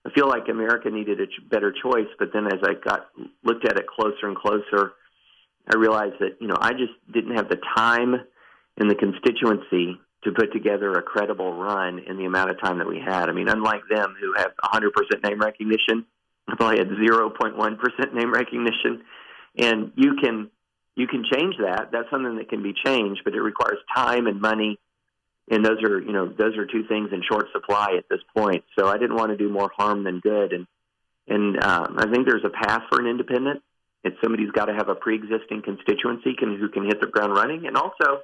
I feel like America needed a better choice. But then as I looked at it closer and closer, I realized that, I just didn't have the time and the constituency to put together a credible run in the amount of time that we had. I mean, unlike them who have 100% name recognition, I probably had 0.1% name recognition. And you can change that. That's something that can be changed, but it requires time and money. And those are two things in short supply at this point. So I didn't want to do more harm than good. And I think there's a path for an independent. It's somebody's got to have a pre-existing constituency who can hit the ground running. And also,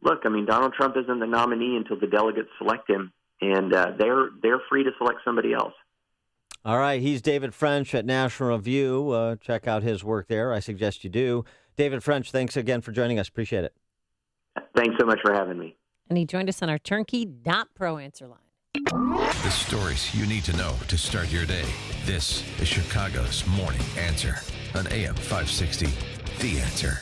look, I mean, Donald Trump isn't the nominee until the delegates select him, and they're free to select somebody else. All right, he's David French at National Review. Check out his work there. I suggest you do. David French, thanks again for joining us. Appreciate it. Thanks so much for having me. And he joined us on our turnkey.pro answer line. The stories you need to know to start your day. This is Chicago's Morning Answer on AM 560. The Answer.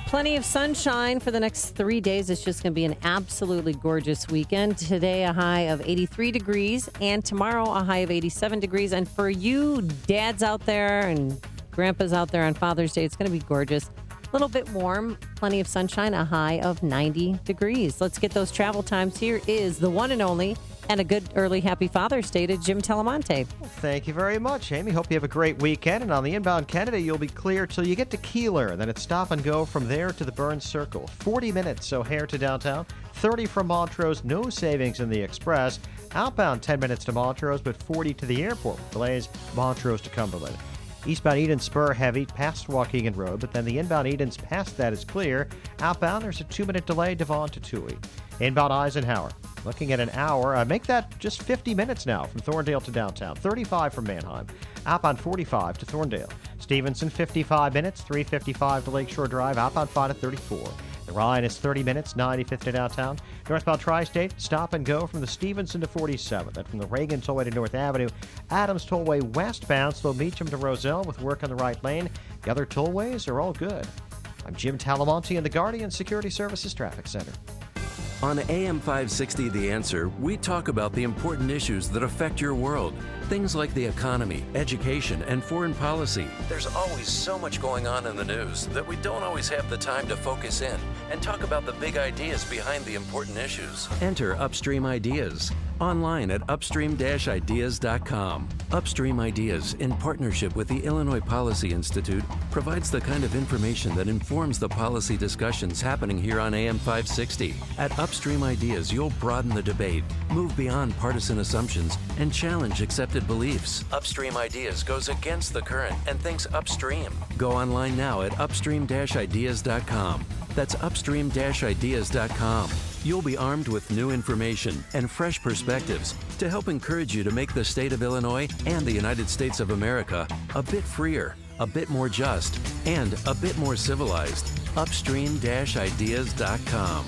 Plenty of sunshine for the next 3 days. It's just going to be an absolutely gorgeous weekend. Today, a high of 83 degrees, and tomorrow, a high of 87 degrees. And for you dads out there and grandpas out there on Father's Day, it's going to be gorgeous. A little bit warm, plenty of sunshine, a high of 90 degrees. Let's get those travel times. Here is the one and only, and a good early Happy Father's Day to Jim Telemonte. Thank you very much, Amy. Hope you have a great weekend. And on the inbound Canada, you'll be clear till you get to Keeler. And then it's stop and go from there to the Burns Circle. 40 minutes O'Hare to downtown. 30 from Montrose. No savings in the Express. Outbound 10 minutes to Montrose, but 40 to the airport. Delays Montrose to Cumberland. Eastbound Eden Spur heavy past Waukegan Road, but then the inbound Edens past that is clear. Outbound, there's a 2-minute delay, Devon to Toohey. Inbound Eisenhower, looking at an hour. Make that just 50 minutes now from Thorndale to downtown. 35 from Manheim. Outbound 45 to Thorndale. Stevenson, 55 minutes. 355 to Lakeshore Drive. Outbound 5 to 34. The Ryan is 30 minutes, 95th to downtown. Northbound Tri-State, stop and go from the Stevenson to 47th. And from the Reagan Tollway to North Avenue, Adams Tollway westbound, slow Meacham to Roselle with work on the right lane. The other tollways are all good. I'm Jim Talamonte in the Guardian Security Services Traffic Center. On AM 560 The Answer, we talk about the important issues that affect your world. Things like the economy, education, and foreign policy. There's always so much going on in the news that we don't always have the time to focus in and talk about the big ideas behind the important issues. Enter Upstream Ideas online at upstream-ideas.com. Upstream Ideas, in partnership with the Illinois Policy Institute, provides the kind of information that informs the policy discussions happening here on AM 560. At Upstream Ideas, you'll broaden the debate, move beyond partisan assumptions, and challenge accepted beliefs. Upstream Ideas goes against the current and thinks upstream. Go online now at upstream-ideas.com. That's upstream-ideas.com. You'll be armed with new information and fresh perspectives to help encourage you to make the state of Illinois and the United States of America a bit freer, a bit more just, and a bit more civilized. Upstream-ideas.com.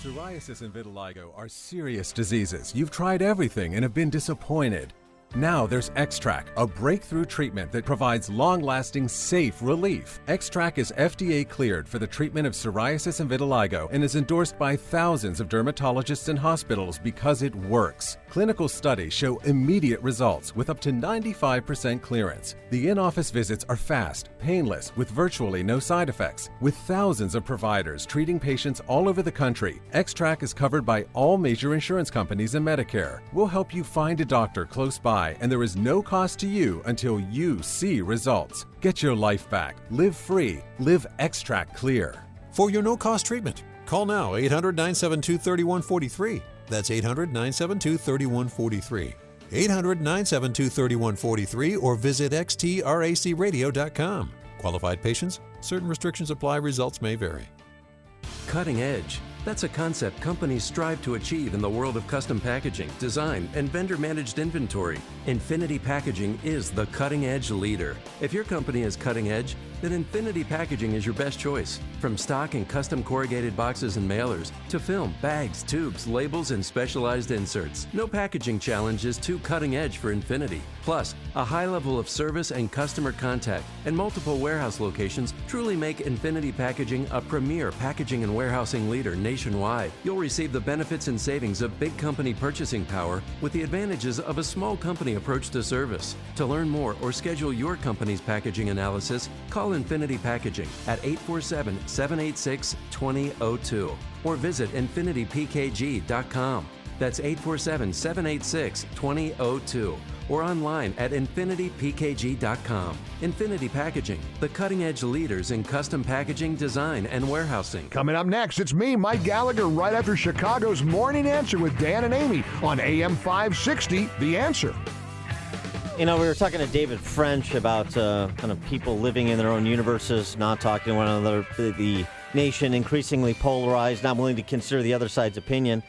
Psoriasis and vitiligo are serious diseases. You've tried everything and have been disappointed. Now there's X-Track, a breakthrough treatment that provides long-lasting, safe relief. X-Track is FDA cleared for the treatment of psoriasis and vitiligo and is endorsed by thousands of dermatologists and hospitals because it works. Clinical studies show immediate results with up to 95% clearance. The in-office visits are fast, painless, with virtually no side effects. With thousands of providers treating patients all over the country, X-Track is covered by all major insurance companies and Medicare. We'll help you find a doctor close by, and there is no cost to you until you see results. Get your life back. Live free. Live X-Track clear. For your no-cost treatment, call now 800-972-3143. That's 800-972-3143. 800-972-3143 or visit xtracradio.com. Qualified patients, certain restrictions apply, results may vary. Cutting edge. That's a concept companies strive to achieve in the world of custom packaging, design, and vendor-managed inventory. Infinity Packaging is the cutting-edge leader. If your company is cutting edge, then Infinity Packaging is your best choice. From stock and custom corrugated boxes and mailers, to film, bags, tubes, labels, and specialized inserts, no packaging challenge is too cutting edge for Infinity. Plus, a high level of service and customer contact and multiple warehouse locations truly make Infinity Packaging a premier packaging and warehousing leader nationwide. You'll receive the benefits and savings of big company purchasing power with the advantages of a small company approach to service. To learn more or schedule your company's packaging analysis, call Infinity Packaging at 847-786-2002 or visit infinitypkg.com. That's 847-786-2002 or online at infinitypkg.com. Infinity Packaging, the cutting-edge leaders in custom packaging, design, and warehousing. Coming up next, it's me, Mike Gallagher, right after Chicago's Morning Answer with Dan and Amy on AM 560, The Answer. You know, we were talking to David French about kind of people living in their own universes, not talking to one another, the nation increasingly polarized, not willing to consider the other side's opinion.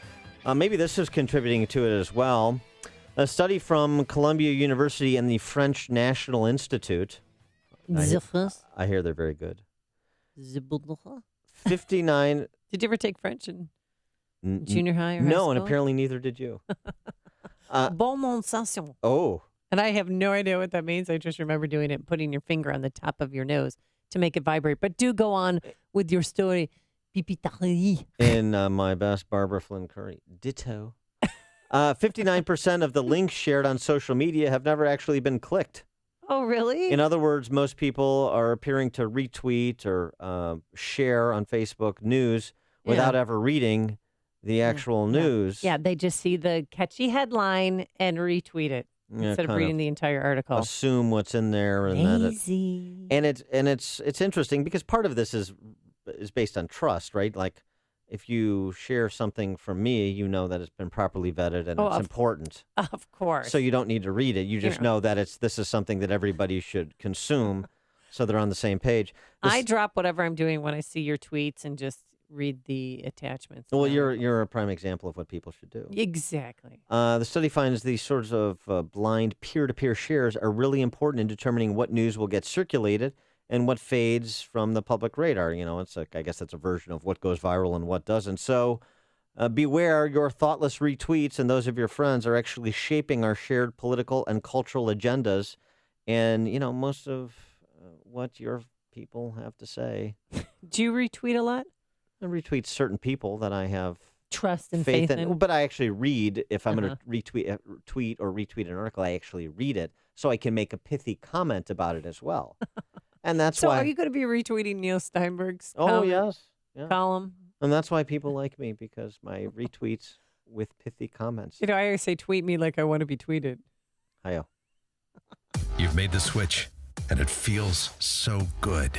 Maybe this is contributing to it as well. A study from Columbia University and the French National Institute. I hear they're very good. 59. Did you ever take French in junior high or high No, school? and apparently neither did you. Bon sensation. Oh. And I have no idea what that means. I just remember doing it, putting your finger on the top of your nose to make it vibrate. But do go on with your story. In my best, Barbara Flynn Curry. Ditto. 59% of the links shared on social media have never actually been clicked. Oh, really? In other words, most people are appearing to retweet or share on Facebook news without ever reading the actual news. Yeah, they just see the catchy headline and retweet it instead of reading the entire article. Assume what's in there, and it's interesting because part of this is based on trust, right? Like, if you share something from me, you know that it's been properly vetted and it's important. Of course. So you don't need to read it. You just know that this is something that everybody should consume, so they're on the same page. I drop whatever I'm doing when I see your tweets and just read the attachments. Well, you're a prime example of what people should do. Exactly. The study finds these sorts of blind peer-to-peer shares are really important in determining what news will get circulated and what fades from the public radar. I guess that's a version of what goes viral and what doesn't. So beware, your thoughtless retweets and those of your friends are actually shaping our shared political and cultural agendas. And, most of what your people have to say. Do you retweet a lot? I retweet certain people that I have trust and faith in. But I actually read, if I'm going to tweet or retweet an article, I actually read it so I can make a pithy comment about it as well. And that's why. So are you going to be retweeting Neil Steinberg's column? And that's why people like me, because my retweets with pithy comments. I always say tweet me like I want to be tweeted. Hiyo. You've made the switch, and it feels so good.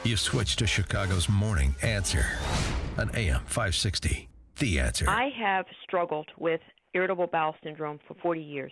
You've switched to Chicago's Morning Answer on AM 560. The Answer. I have struggled with irritable bowel syndrome for 40 years.